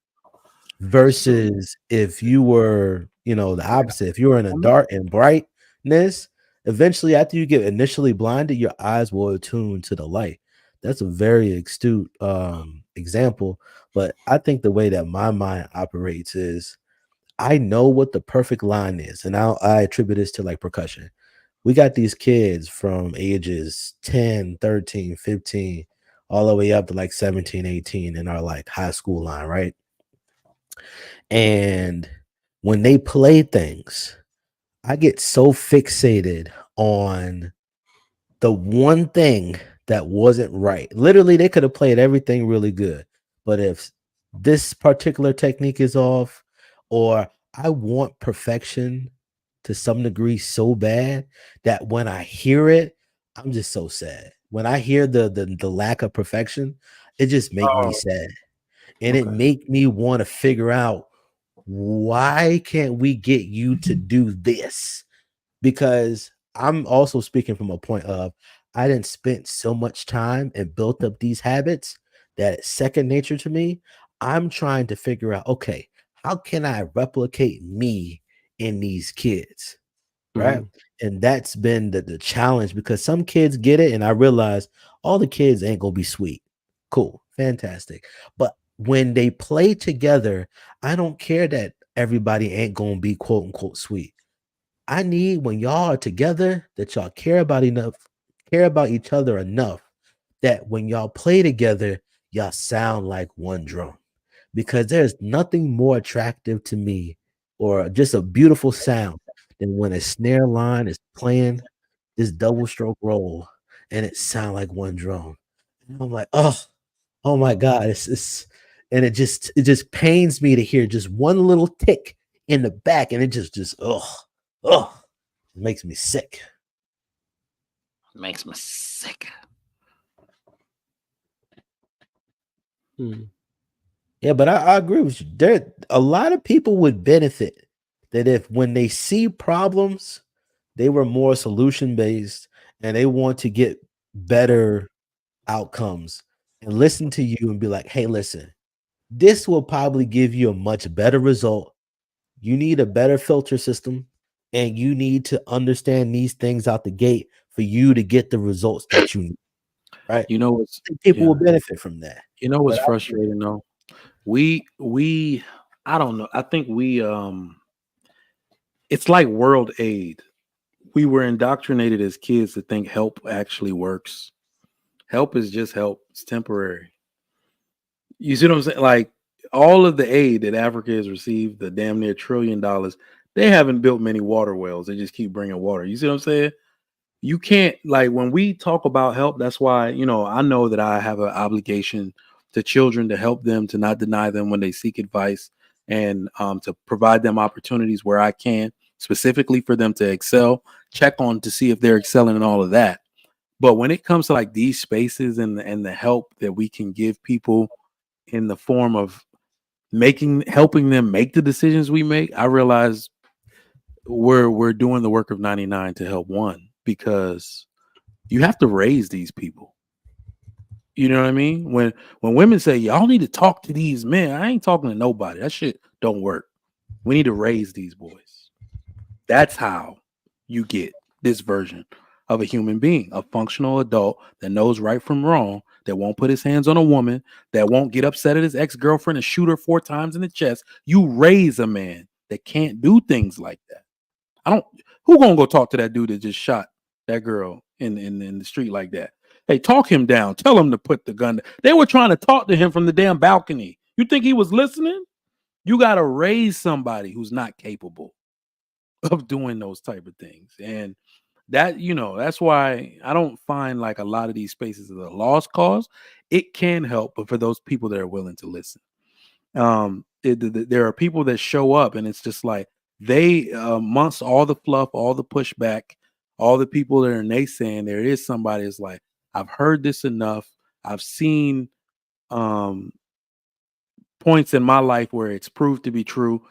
Versus if you were, the opposite, if you were in a dark and brightness, eventually after you get initially blinded, your eyes will attune to the light. That's a very astute example. But I think the way that my mind operates is I know what the perfect line is, and I attribute this to like percussion. We got these kids from ages 10, 13, 15, all the way up to like 17, 18 in our like high school line, right? And when they play things, I get so fixated on the one thing that wasn't right. Literally, they could have played everything really good. But if this particular technique is off, or I want perfection to some degree so bad that when I hear it, I'm just so sad. When I hear the lack of perfection, it just make me Oh, sad. And it okay. make me want to figure out, why can't we get you to do this? Because I'm also speaking from a point of I didn't spend so much time and built up these habits that is second nature to me. I'm trying to figure out, okay, how can I replicate me in these kids? Right. And that's been the challenge, because some kids get it. And I realize all the kids ain't gonna be sweet. Cool. Fantastic. But when they play together, I don't care that everybody ain't gonna be quote unquote sweet. I need, when y'all are together, that y'all care about each other enough that when y'all play together, y'all sound like one drum. Because there's nothing more attractive to me, or just a beautiful sound, than when a snare line is playing this double stroke roll and it sound like one drum. And I'm like, oh my God, it's and it just pains me to hear just one little tick in the back, and it just it makes me sick. Makes me sick. Yeah, but I agree with you. There, a lot of people would benefit that if, when they see problems, they were more solution based and they want to get better outcomes, and listen to you and be like, hey, listen, this will probably give you a much better result. You need a better filter system, and you need to understand these things out the gate for you to get the results that you need. Right? You know what's People will benefit from that. You know what's frustrating though? We I don't know. I think we it's like world aid. We were indoctrinated as kids to think help actually works. Help is just help. It's temporary. You see what I'm saying? Like, all of the aid that Africa has received, the damn near $1 trillion, they haven't built many water wells. They just keep bringing water. You see what I'm saying? You can't, like, when we talk about help, that's why, I know that I have an obligation to children to help them, to not deny them when they seek advice, and to provide them opportunities where I can, specifically for them to excel, check on to see if they're excelling in all of that. But when it comes to like these spaces and the help that we can give people in the form of helping them make the decisions we make, I realize we're doing the work of 99 to help one, because you have to raise these people. You know what I mean? When women say y'all need to talk to these men, I ain't talking to nobody. That shit don't work. We need to raise these boys. That's how you get this version of a human being, a functional adult that knows right from wrong, that won't put his hands on a woman, that won't get upset at his ex-girlfriend and shoot her 4 times in the chest. You raise a man that can't do things like that. Who gonna go talk to that dude that just shot that girl in the street like that? Hey, talk him down. Tell him to put the gun down. They were trying to talk to him from the damn balcony. You think he was listening? You got to raise somebody who's not capable of doing those type of things. And that, that's why I don't find like a lot of these spaces as a lost cause. It can help, but for those people that are willing to listen. There are people that show up, and it's just like they, amongst all the fluff, all the pushback, all the people that are naysaying, there is somebody that's like, I've heard this enough. I've seen points in my life where it's proved to be true.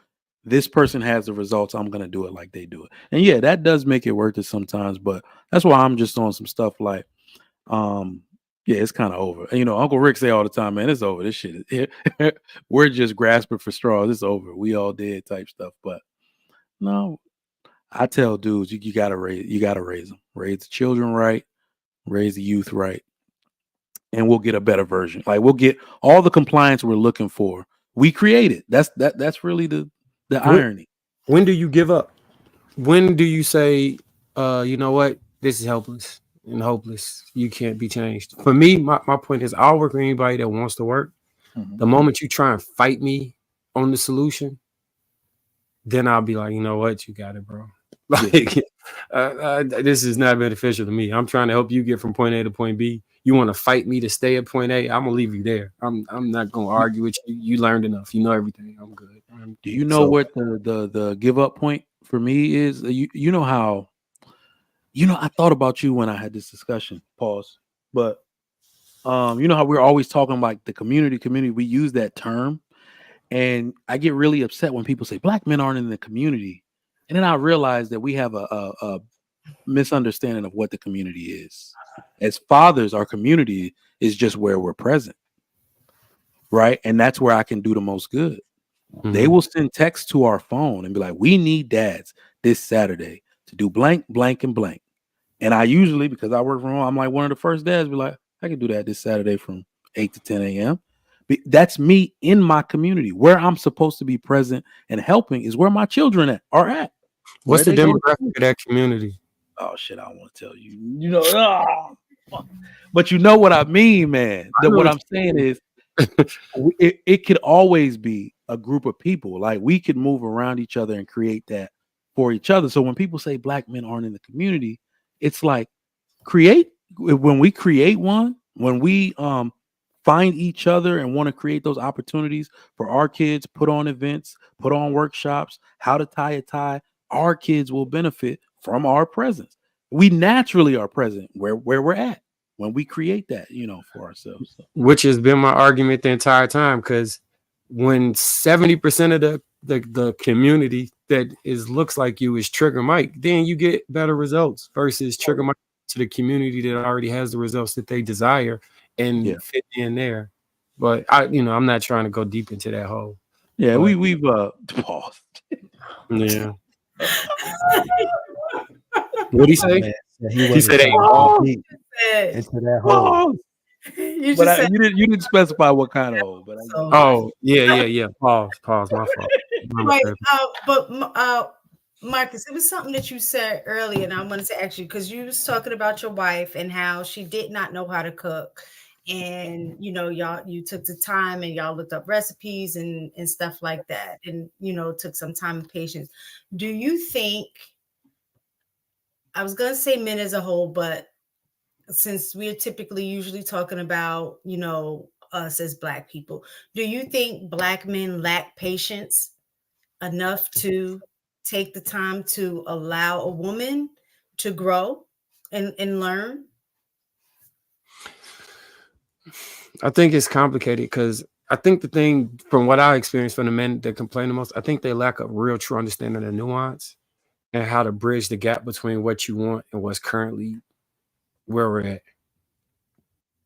This person has the results. I'm going to do it like they do it. And yeah, that does make it worth it sometimes, but that's why I'm just on some stuff like, yeah, it's kind of over. And, Uncle Rick say all the time, man, it's over. This shit is, we're just grasping for straws. It's over. We all dead type stuff. But no, I tell dudes, you got to raise them, raise the children right, raise the youth right, and we'll get a better version. Like, we'll get all the compliance we're looking for. We create it. That's really the irony. When do you give up? When do you say, you know what, this is helpless and hopeless, you can't be changed? For me, my point is, I'll work with anybody that wants to work. The moment you try and fight me on the solution, then I'll be like, you know what, you got it, bro. Like, this is not beneficial to me. I'm trying to help you get from point A to point B. You want to fight me to stay at point A? I'm gonna leave you there. I'm not gonna argue with you. You learned enough. You know everything. I'm good. Do you know what the give up point for me is? You know how, I thought about you when I had this discussion. Pause. But you know how we're always talking like the community. We use that term, and I get really upset when people say black men aren't in the community, and then I realize that we have a misunderstanding of what the community is. As fathers, our community is just where we're present. right? And that's where I can do the most good. They will send texts to our phone and be like, we need dads this Saturday to do blank, blank, and blank. And I usually, because I work from home, I'm like one of the first dads be like, I can do that this Saturday from 8 to 10 a.m. That's me in my community. Where I'm supposed to be present and helping is where my children are at. What's the demographic of that community? Oh, shit, I don't want to tell you. You know, but you know what I mean, man. What I'm saying is it could always be a group of people. Like, we could move around each other and create that for each other. So when people say black men aren't in the community, it's like when we create one, when we find each other and want to create those opportunities for our kids, put on events, put on workshops, how to tie a tie, our kids will benefit from our presence. We naturally are present where we're at when we create that, for ourselves. So. Which has been my argument the entire time, because when 70% of the community that looks like you is Trigger Mike, then you get better results versus Trigger Mike to the community that already has the results that they desire and fit in there. But I'm not trying to go deep into that hole. Yeah, but we've paused. Yeah. What'd he say? He said into that hole. You didn't specify what kind of hole, but yeah. Pause. My fault. Right, but Marcus, it was something that you said earlier, and I wanted to ask you, because you was talking about your wife and how she did not know how to cook, and you took the time and y'all looked up recipes and stuff like that, and took some time and patience. Do you think, I was gonna say men as a whole, but since we're typically usually talking about us as Black people, do you think Black men lack patience enough to take the time to allow a woman to grow and learn? I think it's complicated, because I think the thing, from what I experienced from the men that complain the most, I think they lack a real true understanding of nuance and how to bridge the gap between what you want and what's currently where we're at.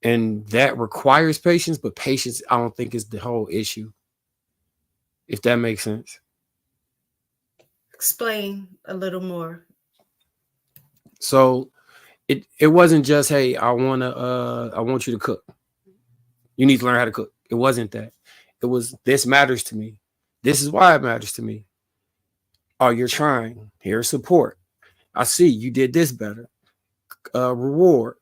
And that requires patience, but patience, I don't think, is the whole issue, if that makes sense. Explain a little more. So it wasn't just, hey, I want you to cook. You need to learn how to cook. It wasn't that. It was, this matters to me. This is why it matters to me. Oh, you're trying. Here's support. I see you did this better. Reward.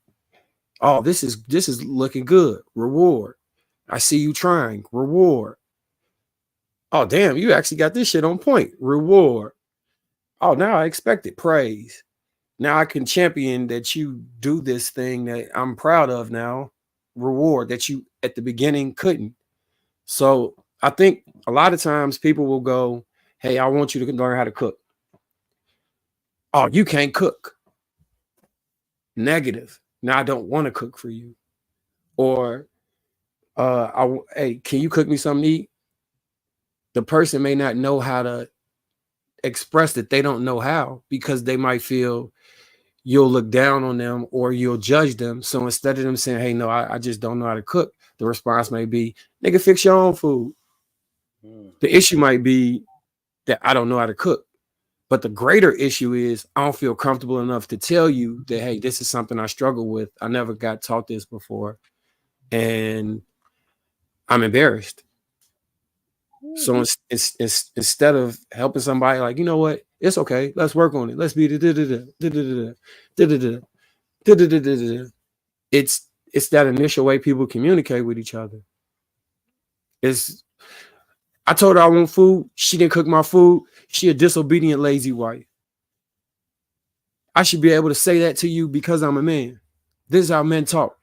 Oh, this is looking good. Reward. I see you trying. Reward. Oh, damn, you actually got this shit on point. Reward. Oh, now I expect it. Praise. Now I can champion that you do this thing that I'm proud of now. Reward that you at the beginning couldn't. So I think a lot of times people will go, hey, I want you to learn how to cook. Oh, you can't cook. Negative. Now I don't want to cook for you. Or, hey, can you cook me something to eat? The person may not know how to express that they don't know how, because they might feel you'll look down on them or you'll judge them. So instead of them saying, hey, no, I just don't know how to cook, the response may be, nigga, fix your own food. The issue might be that I don't know how to cook. But the greater issue is I don't feel comfortable enough to tell you that, hey, this is something I struggle with. I never got taught this before. And I'm embarrassed. So instead of helping somebody, like, you know what, it's okay, let's work on it. Let's be it's that initial way people communicate with each other. I told her I want food. She didn't cook my food. She a disobedient, lazy wife. I should be able to say that to you because I'm a man. This is how men talk.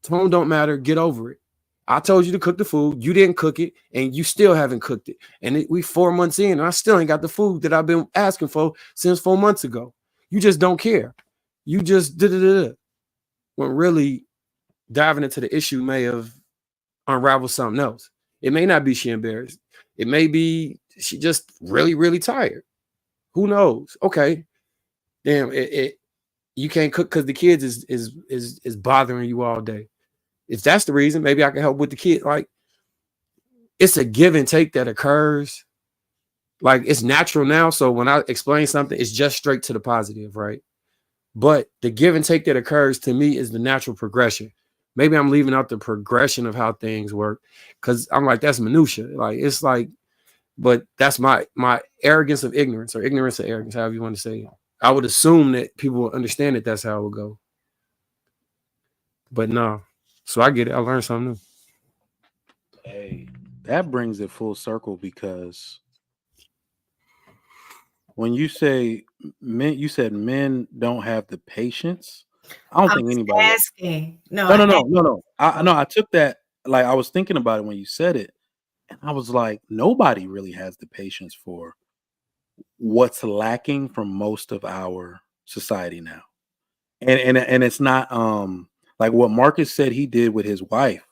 Tone don't matter. Get over it. I told you to cook the food. You didn't cook it, and you still haven't cooked it. And we 4 months in, and I still ain't got the food that I've been asking for since 4 months ago. You just don't care. You just did. When really diving into the issue may have unraveled something else. It may not be she embarrassed. It may be she just really, really tired. Who knows? Okay. Damn, you can't cook because the kids is bothering you all day. If that's the reason, maybe I can help with the kid. Like, it's a give and take that occurs. Like it's natural now. So when I explain something, it's just straight to the positive, right? But the give and take that occurs to me is the natural progression. Maybe I'm leaving out the progression of how things work because I'm like, that's minutia. Like it's like, but that's my arrogance of ignorance or ignorance of arrogance, however you want to say it. I would assume that people will understand that that's how it would go. But no. So I get it. I learned something new. Hey, that brings it full circle because when you say men, you said men don't have the patience. I don't think anybody. Asking. No. I took that like I was thinking about it when you said it, and I was like, nobody really has the patience for what's lacking from most of our society now. And it's not like what Marcus said he did with his wife.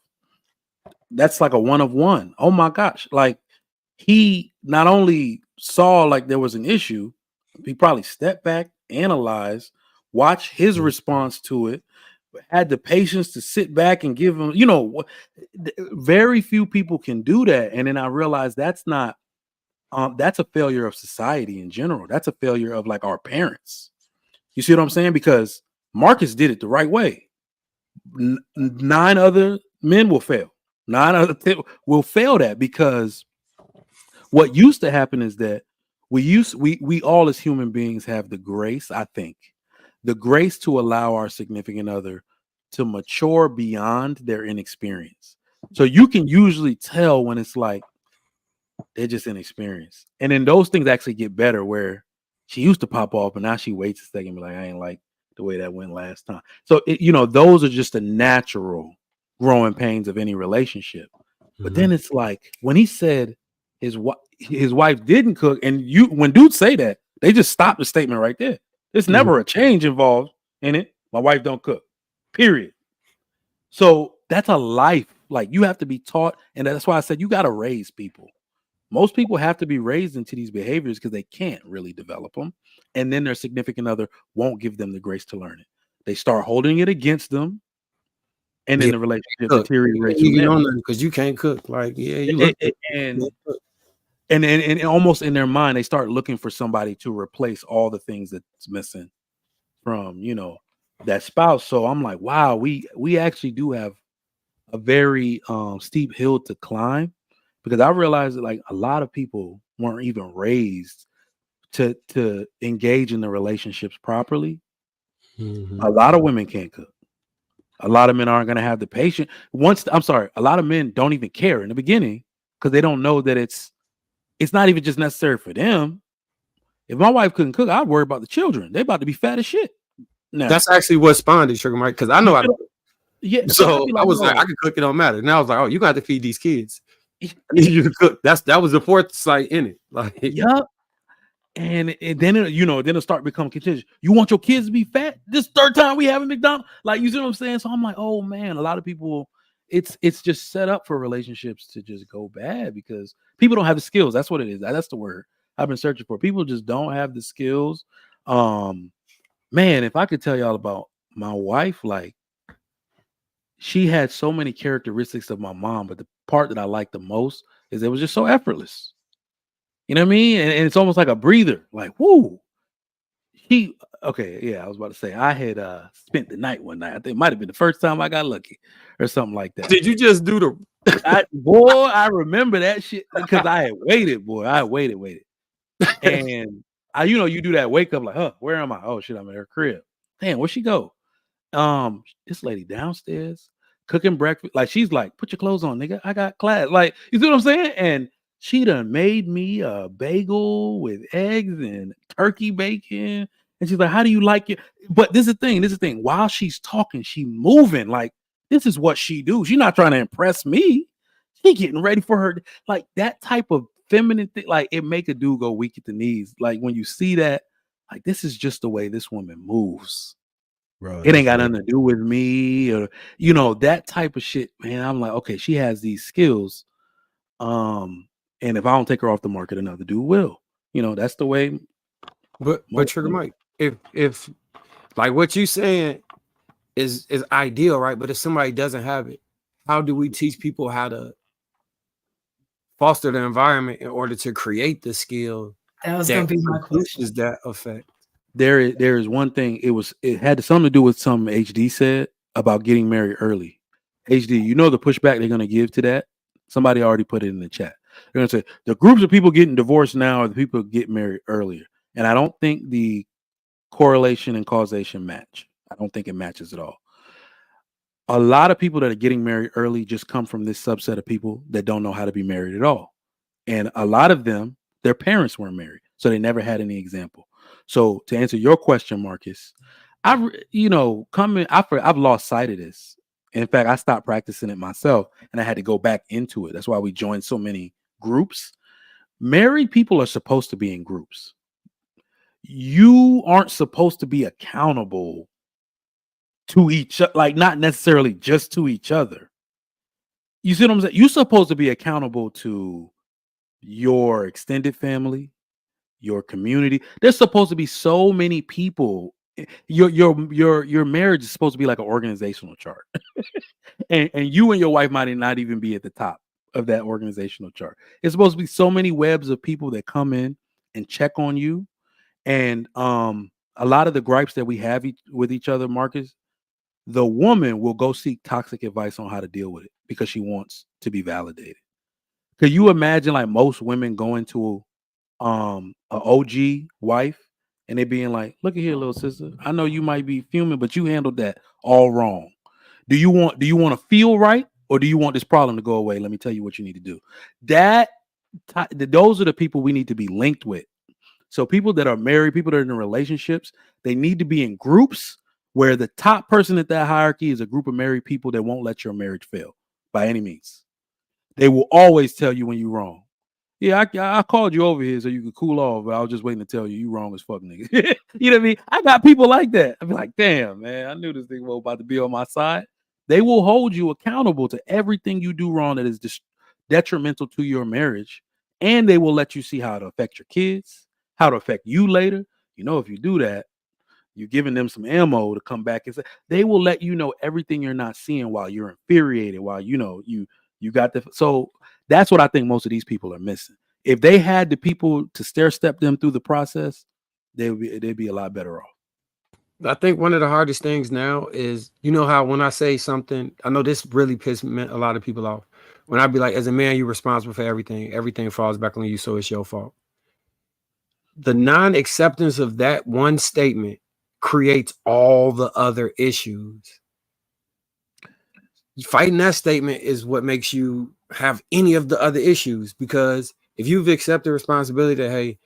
That's like a one of one. Oh my gosh. Like he not only saw like there was an issue, he probably stepped back, analyzed, watched his response to it, had the patience to sit back and give him, very few people can do that. And then I realized that's not that's a failure of society in general. That's a failure of like our parents. You see what I'm saying? Because Marcus did it the right way. 9 other men will fail. 9 other will fail that because what used to happen is that we all as human beings have the grace, I think, the grace to allow our significant other to mature beyond their inexperience. So you can usually tell when it's like they're just inexperienced. And then those things actually get better where she used to pop off, but now she waits a second and be like, I ain't like the way that went last time. So, those are just the natural growing pains of any relationship. But then it's like when he said his wife didn't cook, and when dudes say that, they just stop the statement right there. There's never a change involved in it. My wife don't cook, period. So that's a life. Like you have to be taught, and that's why I said you got to raise people. Most people have to be raised into these behaviors because they can't really develop them. And then their significant other won't give them the grace to learn it. They start holding it against them. And then the relationship deteriorates from there. Because you can't cook. Like, yeah, you look and almost in their mind, they start looking for somebody to replace all the things that's missing from, that spouse. So I'm like, wow, we actually do have a very steep hill to climb. Because I realized that like a lot of people weren't even raised to engage in the relationships properly. A lot of women can't cook. A lot of men aren't going to have the patience. A lot of men don't even care in the beginning because they don't know that it's not even just necessary for them. If my wife couldn't cook, I'd worry about the children. They're about to be fat as shit. Now, that's actually what spawned it, Sugar Mike, because I know how to cook. Yeah. So I was like, I can cook, it don't matter. Now I was like, oh, you got to feed these kids. You can cook. That was the foresight in it. Like, yup. And then it'll start becoming contentious. You want your kids to be fat? This third time we have a McDonald's, like, you see what I'm saying? So I'm like, oh man, a lot of people, it's just set up for relationships to just go bad because people don't have the skills. That's what it is. That's the word I've been searching for. People just don't have the skills. Man, if I could tell y'all about my wife, like, she had so many characteristics of my mom, but the part that I liked the most is it was just so effortless. You know what I mean? And it's almost like a breather. Like, whoo. I was about to say I had spent the night one night. I think it might have been the first time I got lucky or something like that. Did you just do the I remember that shit because I had waited, boy. I had waited. And you do that wake up like, huh, where am I? Oh shit, I'm at her crib. Damn, where'd she go? This lady downstairs cooking breakfast. Like, she's like, put your clothes on, nigga. I got class. Like, you see what I'm saying? And she done made me a bagel with eggs and turkey bacon. And she's like, how do you like it? But this is the thing. While she's talking, she moving. Like, this is what she do. She's not trying to impress me. She getting ready for her. Like, that type of feminine thing, like, it make a dude go weak at the knees. Like, when you see that, like, this is just the way this woman moves. Bro, it ain't got nothing to do with me or, that type of shit, man. I'm like, okay, she has these skills. And if I don't take her off the market, another dude will. That's the way. But Trigger Mike, if like what you saying is ideal, right? But if somebody doesn't have it, how do we teach people how to foster the environment in order to create the skill That was going to be my question. produces that effect. There is one thing. It had something to do with something HD said about getting married early. HD, you know the pushback they're going to give to that. Somebody already put it in the chat. They're going to say the groups of people getting divorced now are the people who get married earlier, and I don't think the correlation and causation match. I don't think it matches at all. A lot of people that are getting married early just come from this subset of people that don't know how to be married at all, and a lot of them, their parents weren't married, so they never had any example. So to answer your question, Marcus, I've lost sight of this. In fact, I stopped practicing it myself, and I had to go back into it. That's why we joined so many groups. Married people are supposed to be in groups. You aren't supposed to be accountable to each other, like not necessarily just to each other. You see what I'm saying? You're supposed to be accountable to your extended family, your community. There's supposed to be so many people. Your marriage is supposed to be like an organizational chart. and you and your wife might not even be at the top of that organizational chart. It's supposed to be so many webs of people that come in and check on you. And a lot of the gripes that we have with each other, Marcus, the woman will go seek toxic advice on how to deal with it because she wants to be validated. Could you imagine like most women going to an OG wife and they being like, look at here, little sister, I know you might be fuming, but you handled that all wrong. Do you want to feel right, or do you want this problem to go away? Let me tell you what you need to do. Those are the people we need to be linked with. So people that are married, people that are in relationships, they need to be in groups where the top person at that hierarchy is a group of married people that won't let your marriage fail by any means. They will always tell you when you're wrong. Yeah, I called you over here so you could cool off, but I was just waiting to tell you wrong as fuck, nigga. You know what I mean? I got people like that. I'd be like, damn, man, I knew this thing was about to be on my side. They will hold you accountable to everything you do wrong that is detrimental to your marriage, and they will let you see how to affect your kids, how to affect you later. You know, if you do that, you're giving them some ammo to come back and say, they will let you know everything you're not seeing while you're infuriated, while you got the. So that's what I think most of these people are missing. If they had the people to stair step them through the process, they'd be a lot better off. I think one of the hardest things now is, you know how when I say something, I know this really pisses a lot of people off. When I be like, as a man, you're responsible for everything. Everything falls back on you, so it's your fault. The non-acceptance of that one statement creates all the other issues. Fighting that statement is what makes you have any of the other issues, because if you've accepted responsibility that, hey,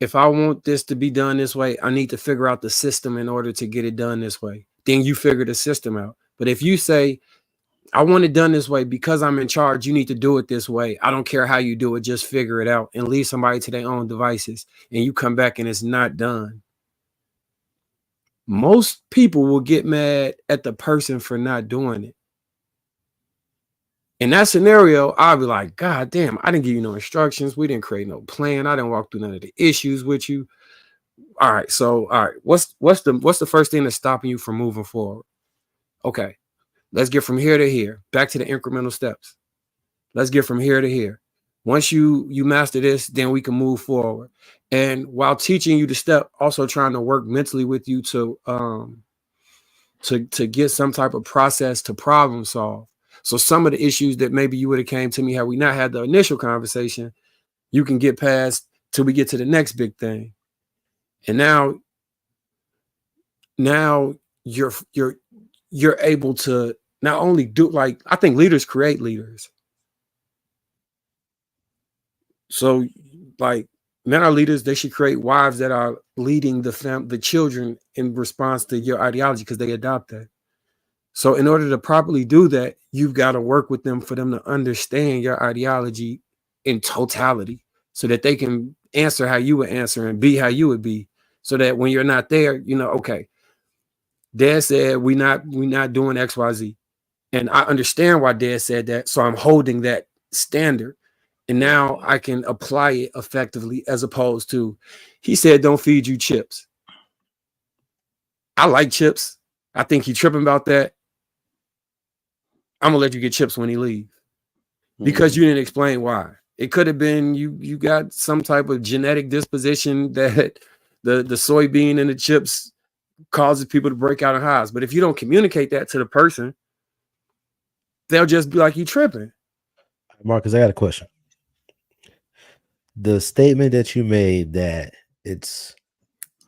if I want this to be done this way, I need to figure out the system in order to get it done this way. Then you figure the system out. But if you say, I want it done this way because I'm in charge, you need to do it this way. I don't care how you do it, just figure it out, and leave somebody to their own devices. And you come back and it's not done. Most people will get mad at the person for not doing it. In that scenario, I'll be like, God damn, I didn't give you no instructions. We didn't create no plan. I didn't walk through none of the issues with you. All right. What's the first thing that's stopping you from moving forward? Okay. Let's get from here to here. Back to the incremental steps. Let's get from here to here. Once you master this, then we can move forward. And while teaching you the step, also trying to work mentally with you to get some type of process to problem solve. So some of the issues that maybe you would have came to me had we not had the initial conversation, you can get past till we get to the next big thing. And now you're able to not only do, like, I think leaders create leaders. So like men are leaders, they should create wives that are leading the children in response to your ideology because they adopt that. So in order to properly do that, you've got to work with them for them to understand your ideology in totality so that they can answer how you would answer and be how you would be. So that when you're not there, you know, okay, Dad said we're not doing XYZ. And I understand why Dad said that. So I'm holding that standard. And now I can apply it effectively, as opposed to, he said, don't feed you chips. I like chips. I think he tripping about that. I'm gonna let you get chips when he leaves. because you didn't explain why. It could have been you got some type of genetic disposition that the soybean and the chips causes people to break out in hives. But if you don't communicate that to the person, they'll just be like, you tripping. Marcus, I got a question. The statement that you made that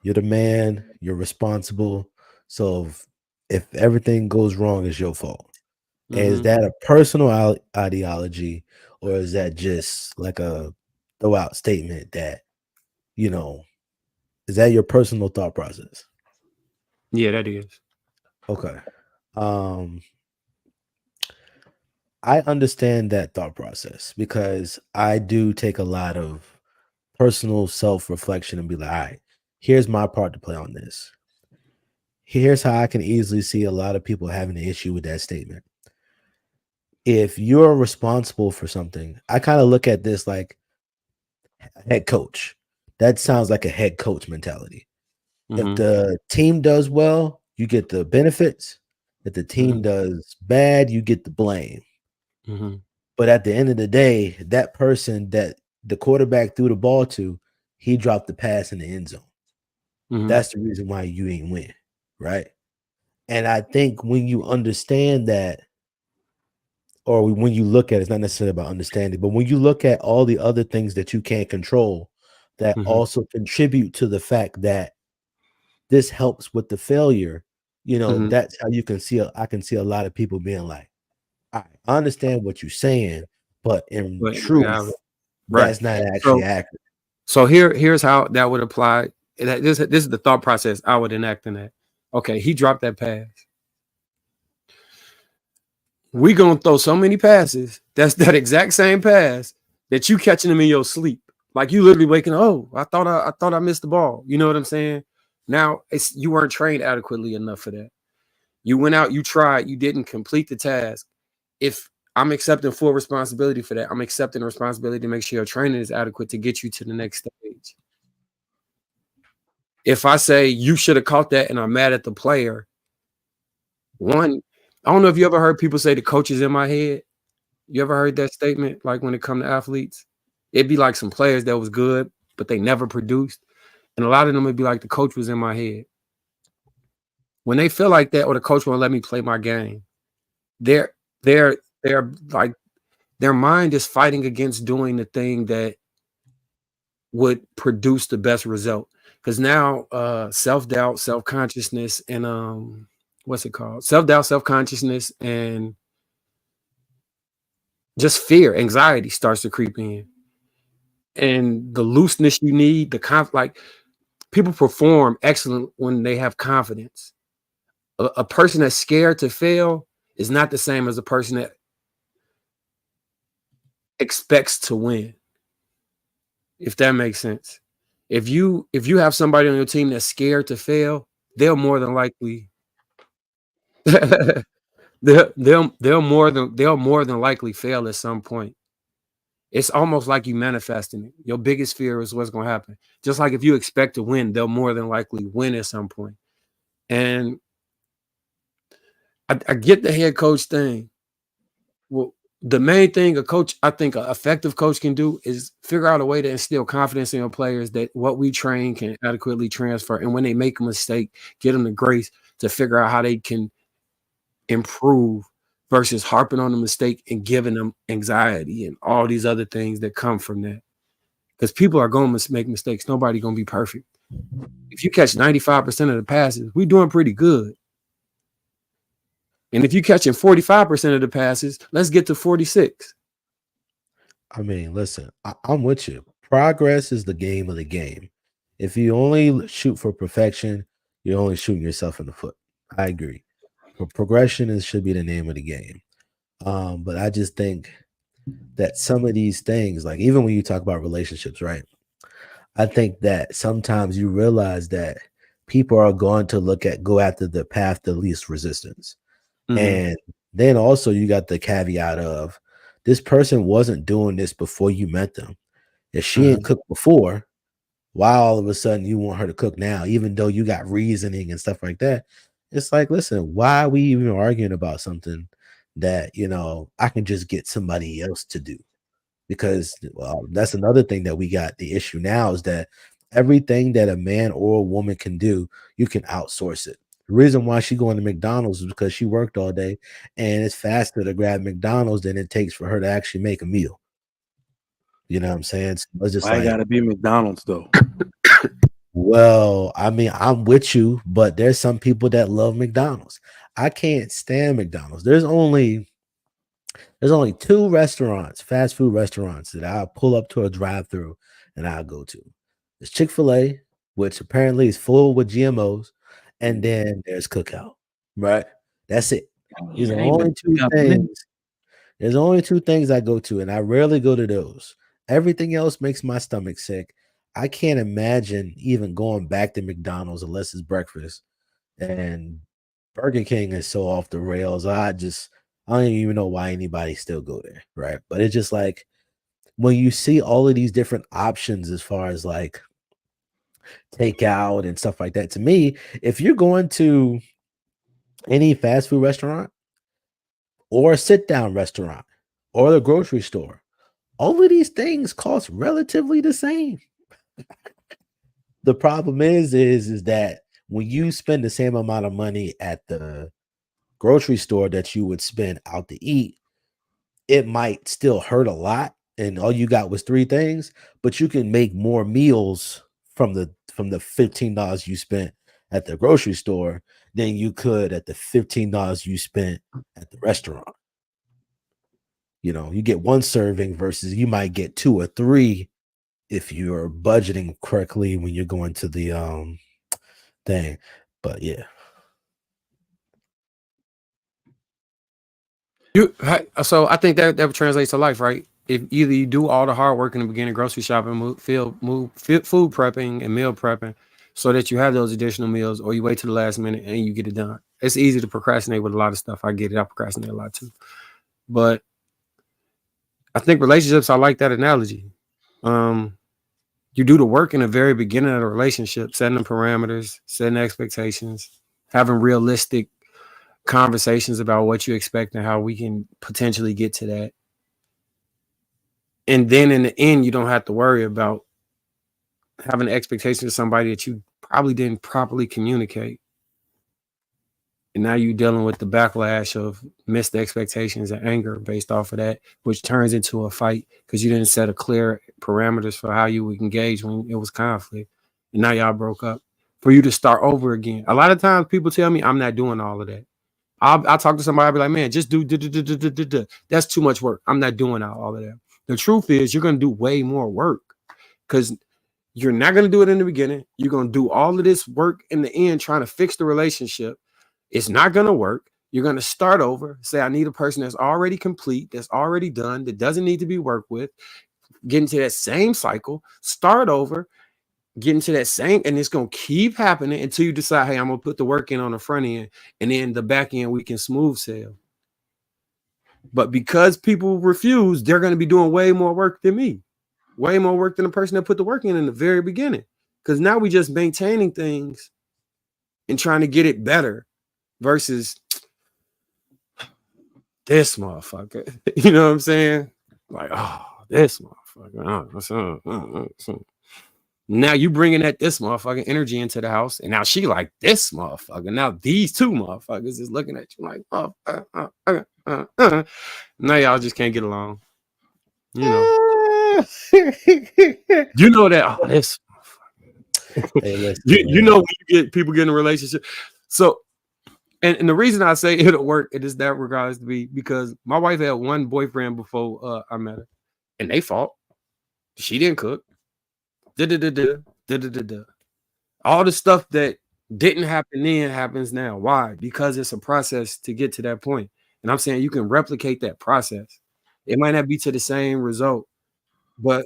you're the man, you're responsible, so if everything goes wrong, it's your fault. Is that a personal ideology, or is that just like a throw-out statement that, is that your personal thought process? Yeah, that is. Okay. I understand that thought process because I do take a lot of personal self-reflection and be like, all right, here's my part to play on this. Here's how I can easily see a lot of people having an issue with that statement. If you're responsible for something, I kind of look at this like a head coach. That sounds like a head coach mentality. If the team does well, you get the benefits. If the team does bad, you get the blame. But at the end of the day, that person that the quarterback threw the ball to, he dropped the pass in the end zone. That's the reason why you ain't win, right? And I think when you understand that, or when you look at it, it's not necessarily about understanding, but when you look at all the other things that you can't control that also contribute to the fact that this helps with the failure, that's how you can see, I can see a lot of people being like, I understand what you're saying, but in truth, that's not actually accurate. So here's how that would apply. This is the thought process I would enact in that. Okay, he dropped that pass. We gonna throw so many passes. That's that exact same pass that you catching them in your sleep. Like you literally waking up, oh, I thought I missed the ball. You know what I'm saying? Now you weren't trained adequately enough for that. You went out, you tried, you didn't complete the task. If I'm accepting full responsibility for that, I'm accepting the responsibility to make sure your training is adequate to get you to the next stage. If I say you should have caught that and I'm mad at the player, one, I don't know if you ever heard people say the coach is in my head. You ever heard that statement? Like when it comes to athletes, it'd be like some players that was good, but they never produced. And a lot of them would be like the coach was in my head. When they feel like that, or the coach won't let me play my game, they're like their mind is fighting against doing the thing that would produce the best result. Because now self-doubt, self-consciousness, and what's it called? Self-doubt, self-consciousness, and just fear, anxiety starts to creep in. And the looseness you need, like people perform excellent when they have confidence. A person that's scared to fail is not the same as a person that expects to win. If that makes sense. If you have somebody on your team that's scared to fail, they'll more than likely they'll more than likely fail at some point. It's almost like you manifesting it. Your biggest fear is what's going to happen. Just like if you expect to win, they'll more than likely win at some point. And I get the head coach thing. Well, the main thing I think an effective coach can do is figure out a way to instill confidence in your players that what we train can adequately transfer. And when they make a mistake, get them the grace to figure out how they can improve versus harping on the mistake and giving them anxiety and all these other things that come from that. Because people are going to make mistakes. Nobody going to be perfect. If you catch 95% of the passes, we're doing pretty good. And if you're catching 45% of the passes, let's get to 46. I mean, listen, I'm with you. Progress is the game of the game. If you only shoot for perfection, you're only shooting yourself in the foot. I agree. But progression should be the name of the game. But I just think that some of these things, like even when you talk about relationships, right? I think that sometimes you realize that people are going to go after the path of least resistance. And then also you got the caveat of this person wasn't doing this before you met them. If she ain't cooked before, why all of a sudden you want her to cook now, even though you got reasoning and stuff like that? It's like, listen, why are we even arguing about something that, you know, I can just get somebody else to do. Because that's another thing that we got. The issue now is that everything that a man or a woman can do, you can outsource it. The reason why she going to McDonald's is because she worked all day, and it's faster to grab McDonald's than it takes for her to actually make a meal. You know what I'm saying? So it's just Why like, gotta be McDonald's though? well, I mean, I'm with you, but there's some people that love McDonald's. I can't stand McDonald's. There's only two restaurants, fast food restaurants, that I'll pull up to a drive-through and I'll go to. There's Chick-fil-A, which apparently is full with GMOs, and then there's Cookout. Right? That's it. These are only two things. There's only two things I go to, and I rarely go to those. Everything else makes my stomach sick. I can't imagine even going back to McDonald's unless it's breakfast. And Burger King is so off the rails. I don't even know why anybody still go there, right? But it's just like when you see all of these different options as far as like takeout and stuff like that. To me, if you're going to any fast food restaurant or a sit down restaurant or the grocery store, all of these things cost relatively the same. The problem is that when you spend the same amount of money at the grocery store that you would spend out to eat, it might still hurt a lot, and all you got was three things, but you can make more meals from the $15 you spent at the grocery store than you could at the $15 you spent at the restaurant. You know, you get one serving versus you might get two or three if you're budgeting correctly when you're going to the thing. But yeah. So I think that translates to life, right? If either you do all the hard work in the beginning, grocery shopping, food prepping and meal prepping, so that you have those additional meals, or you wait to the last minute and you get it done. It's easy to procrastinate with a lot of stuff. I get it. I procrastinate a lot too. But I think relationships, I like that analogy. You do the work in the very beginning of the relationship, setting the parameters, setting expectations, having realistic conversations about what you expect and how we can potentially get to that. And then in the end, you don't have to worry about having an expectation of somebody that you probably didn't properly communicate. And now you're dealing with the backlash of missed expectations and anger based off of that, which turns into a fight because you didn't set a clear parameters for how you would engage when it was conflict. And now y'all broke up. For you to start over again. A lot of times people tell me I'm not doing all of that. I'll talk to somebody, I'll be like, man, just do. That's too much work. I'm not doing all of that. The truth is you're going to do way more work because you're not going to do it in the beginning. You're going to do all of this work in the end trying to fix the relationship. It's not going to work. You're going to start over, say, I need a person that's already complete, that's already done, that doesn't need to be worked with, get into that same cycle, start over, get into that same, and it's going to keep happening until you decide, hey, I'm going to put the work in on the front end, and then the back end, we can smooth sail. But because people refuse, they're going to be doing way more work than me, way more work than the person that put the work in the very beginning. Because now we just maintaining things and trying to get it better versus this motherfucker. You know what I'm saying? Like, oh, this motherfucker. Now you bringing this motherfucking energy into the house, and now she like this motherfucker. Now these two motherfuckers is looking at you like, now y'all just can't get along. You know, you know that. Oh, this. Hey, listen, you know when you get people get in a relationship. So, and the reason I say it'll work, it is that regardless to be because my wife had one boyfriend before I met her, and they fought. She didn't cook. All the stuff that didn't happen then happens now. Why? Because it's a process to get to that point. And I'm saying you can replicate that process. It might not be to the same result, but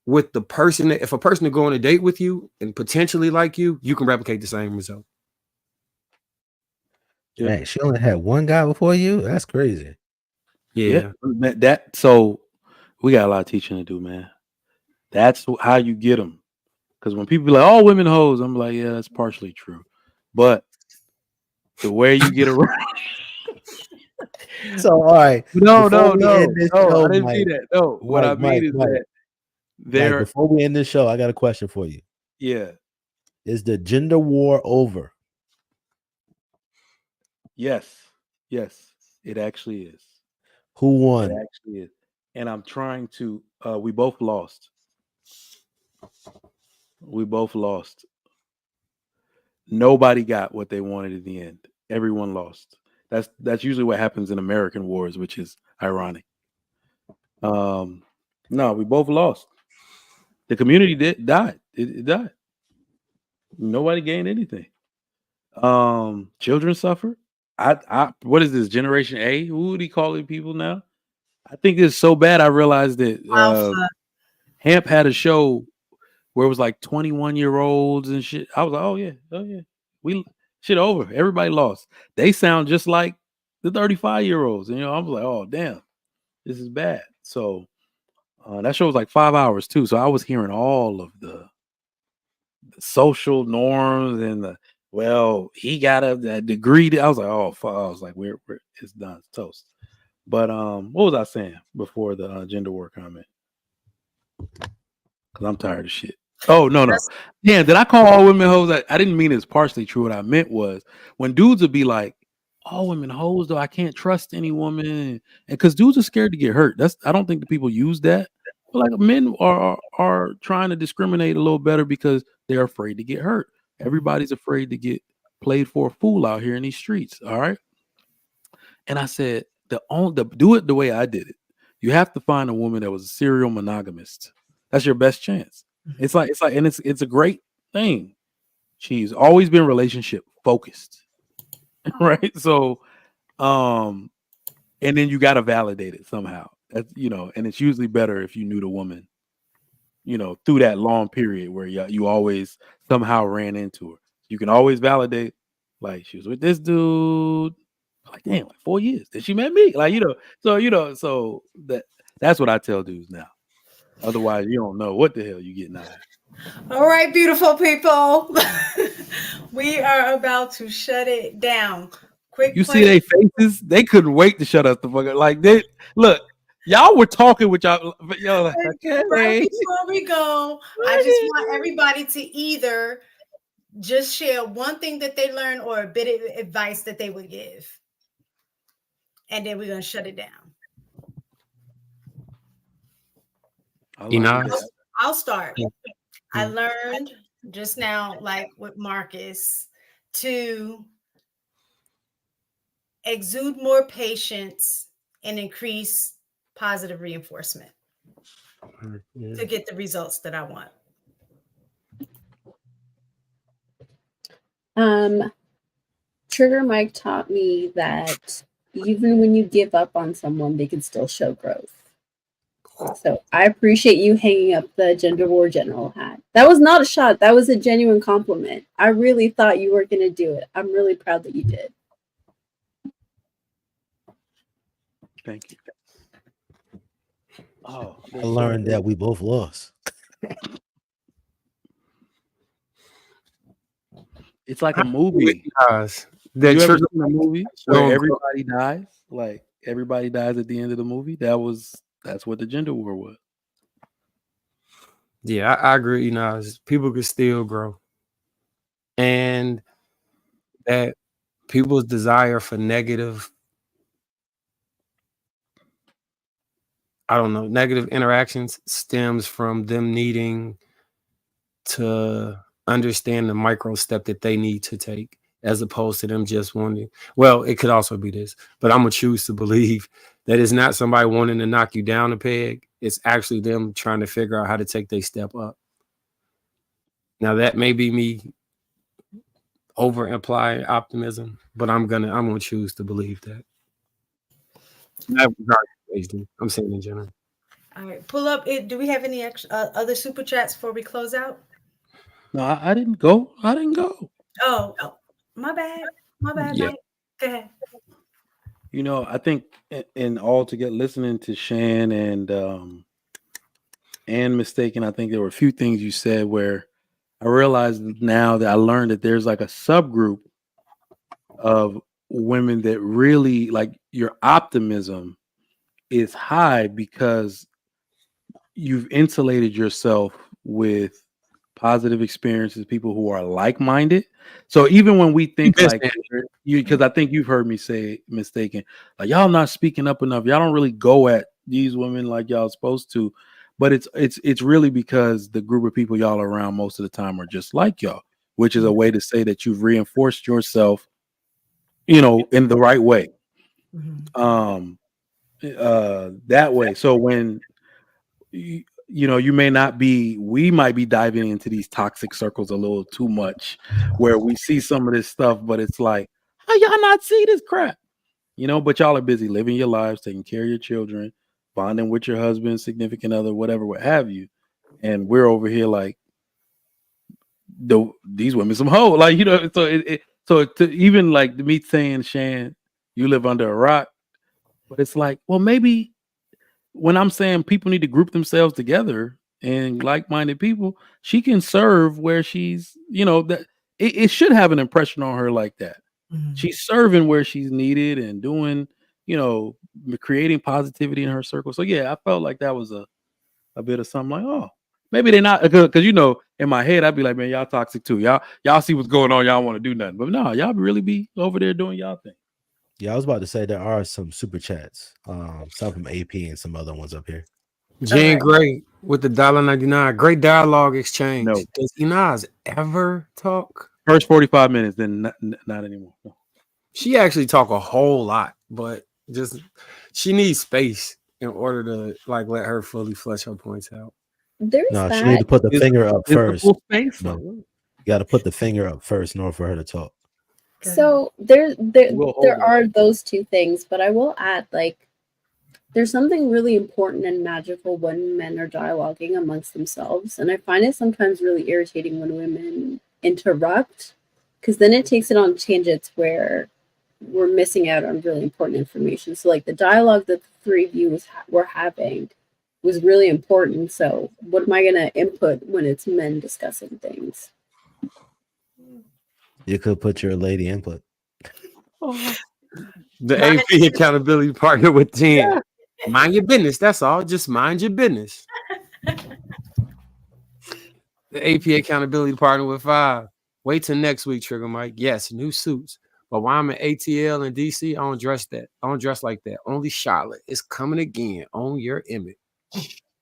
with the person, if a person to go on a date with you and potentially like you, you can replicate the same result. Hey, she only had one guy before you? That's crazy. Yeah. So we got a lot of teaching to do, man. That's how you get them. Because when people be like, "Oh, women hoes," I'm like, yeah, that's partially true. But the way you get around, So, all right. No, Before no, we no, end this no. I show, didn't mean that. No, what I mean is that Mike, before we end this show, I got a question for you. Yeah. Is the gender war over? Yes. Yes, it actually is. Who won? It actually is. And I'm trying to we both lost. We both lost. Nobody got what they wanted in the end. Everyone lost. That's usually what happens in American wars, which is ironic. No, we both lost. The community died. It died. Nobody gained anything. Children suffer. What is this, Generation A? Who would he call it people now? I think it's so bad I realized that Alpha. Hamp had a show where it was like 21-year-olds and shit. I was like, oh yeah. We shit over. Everybody lost. They sound just like the 35-year-olds. And I was like, oh damn, this is bad. So that show was like 5 hours too. So I was hearing all of the social norms and he got a degree. I was like, oh fuck. I was like, we're it's done. It's toast. But what was I saying before the gender war comment? Because I'm tired of shit. Oh no. Damn, did I call all women hoes? I didn't mean it's partially true. What I meant was when dudes would be like, all women hoes though, I can't trust any woman. And because dudes are scared to get hurt. I don't think the people use that. But like men are trying to discriminate a little better because they're afraid to get hurt. Everybody's afraid to get played for a fool out here in these streets. All right. And I said, do it the way I did it. You have to find a woman that was a serial monogamist. That's your best chance. It's like, and it's a great thing. She's always been relationship focused, right? So, and then you got to validate it somehow. That's and it's usually better if you knew the woman, through that long period where you always somehow ran into her. You can always validate, like she was with this dude, like damn, like 4 years. Then she met me, like so that's what I tell dudes now. Otherwise, you don't know what the hell you getting out of it. All right, beautiful people. We are about to shut it down. Quick. You see their faces? They couldn't wait to shut us the fuck up. Like they look, y'all were talking with y'all, but y'all like, okay. Right before we go, I just want everybody to either just share one thing that they learned or a bit of advice that they would give. And then we're gonna shut it down. I'll start. I learned just now, like with Marcus, to exude more patience and increase positive reinforcement to get the results that I want. Trigger Mike taught me that even when you give up on someone, they can still show growth. So I appreciate you hanging up the gender war general hat. That was not a shot. That was a genuine compliment. I really thought you were going to do it. I'm really proud that you did. Thank you. Oh, I learned that we both lost. It's like a movie. You ever seen a movie where everybody dies? Like everybody dies at the end of the movie. That's what the gender war was. Yeah, I agree. People could still grow, and that people's desire for negative interactions stems from them needing to understand the micro step that they need to take, as opposed to them just wanting. Well, it could also be this, but I'm gonna choose to believe that it's not somebody wanting to knock you down a peg. It's actually them trying to figure out how to take their step up. Now that may be me over implying optimism, but I'm gonna choose to believe that. I'm saying in general. All right, pull up. Do we have any other super chats before we close out? No, I didn't go. Oh, my bad. Yeah. Mike. Go ahead. I think in all to get listening to Shan and Mistaken, I think there were a few things you said where I realized now that I learned that there's like a subgroup of women that really like your optimism is high because you've insulated yourself with positive experiences, people who are like-minded. So even when we think like you, because I think you've heard me say mistaken, like y'all not speaking up enough, y'all don't really go at these women like y'all supposed to. But it's really because the group of people y'all are around most of the time are just like y'all, which is a way to say that you've reinforced yourself, in the right way. That way. So when you may not be, we might be diving into these toxic circles a little too much, where we see some of this stuff, but it's like, how y'all not see this crap? But y'all are busy living your lives, taking care of your children, bonding with your husband, significant other, whatever, what have you. And we're over here like, these women some hoe, like, so to even like me saying, Shan, you live under a rock, but it's like, well, maybe when I'm saying people need to group themselves together and like-minded people, she can serve where she's, that it should have an impression on her like that. She's serving where she's needed and doing, creating positivity in her circle. So yeah, I felt like that was a bit of something like, oh, maybe they're not, because in my head I'd be like, man, y'all toxic too. Y'all see what's going on. Y'all want to do nothing, but no, y'all really be over there doing y'all thing. Yeah, I was about to say there are some super chats, some from AP and some other ones up here. Jen Gray with the $1.99. Great dialogue exchange. No. Does Inaz ever talk? First 45 minutes, then not anymore. No. She actually talk a whole lot, but just she needs space in order to like let her fully flesh her points out. There's she need to put the finger up first. Space? No. You got to put the finger up first in order for her to talk. So there are those two things, but I will add, like, there's something really important and magical when men are dialoguing amongst themselves, and I find it sometimes really irritating when women interrupt, because then it takes it on tangents where we're missing out on really important information. So like the dialogue that the three of you were having was really important. So what am I going to input when it's men discussing things? You could put your lady input. The AP accountability partner with 10. Yeah. Mind your business. That's all. Just mind your business. The AP accountability partner with 5. Wait till next week, Trigger Mike. Yes, new suits. But while I'm in ATL and DC, I don't dress that. I don't dress like that. Only Charlotte is coming again on your image.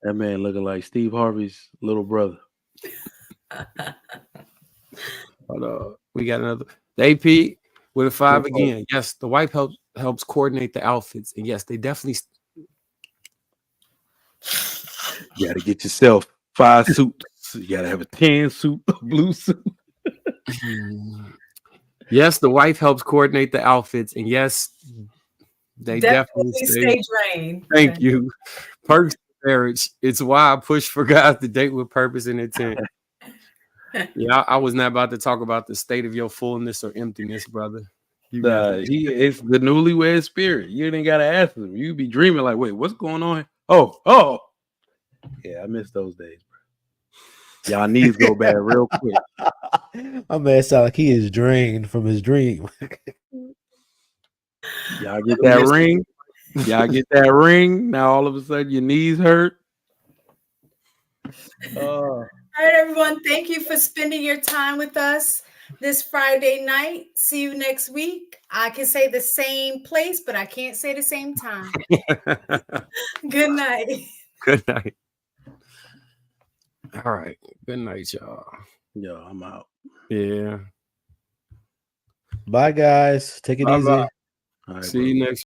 That man looking like Steve Harvey's little brother. We got another. The AP with a 5 again. Yes, the wife helps coordinate the outfits. And yes, they definitely. You got to get yourself 5 suits. You got to have a tan suit, a blue suit. Yes, the wife helps coordinate the outfits. And yes, they definitely stay drained. Thank you. Perks marriage. It's why I push for guys to date with purpose and intent. Yeah, I was not about to talk about the state of your fullness or emptiness, brother. It's the newlywed spirit. You didn't gotta ask him. You be dreaming like, wait, what's going on? Oh, yeah, I miss those days, bro. Y'all knees go bad real quick. My man sound like he is drained from his dream. Y'all get that ring. Y'all get that ring. Now all of a sudden your knees hurt. All right, everyone. Thank you for spending your time with us this Friday night. See you next week. I can say the same place, but I can't say the same time. Good night. Good night. All right. Good night, y'all. Yo, I'm out. Yeah. Bye, guys. Take it easy. All right, see you next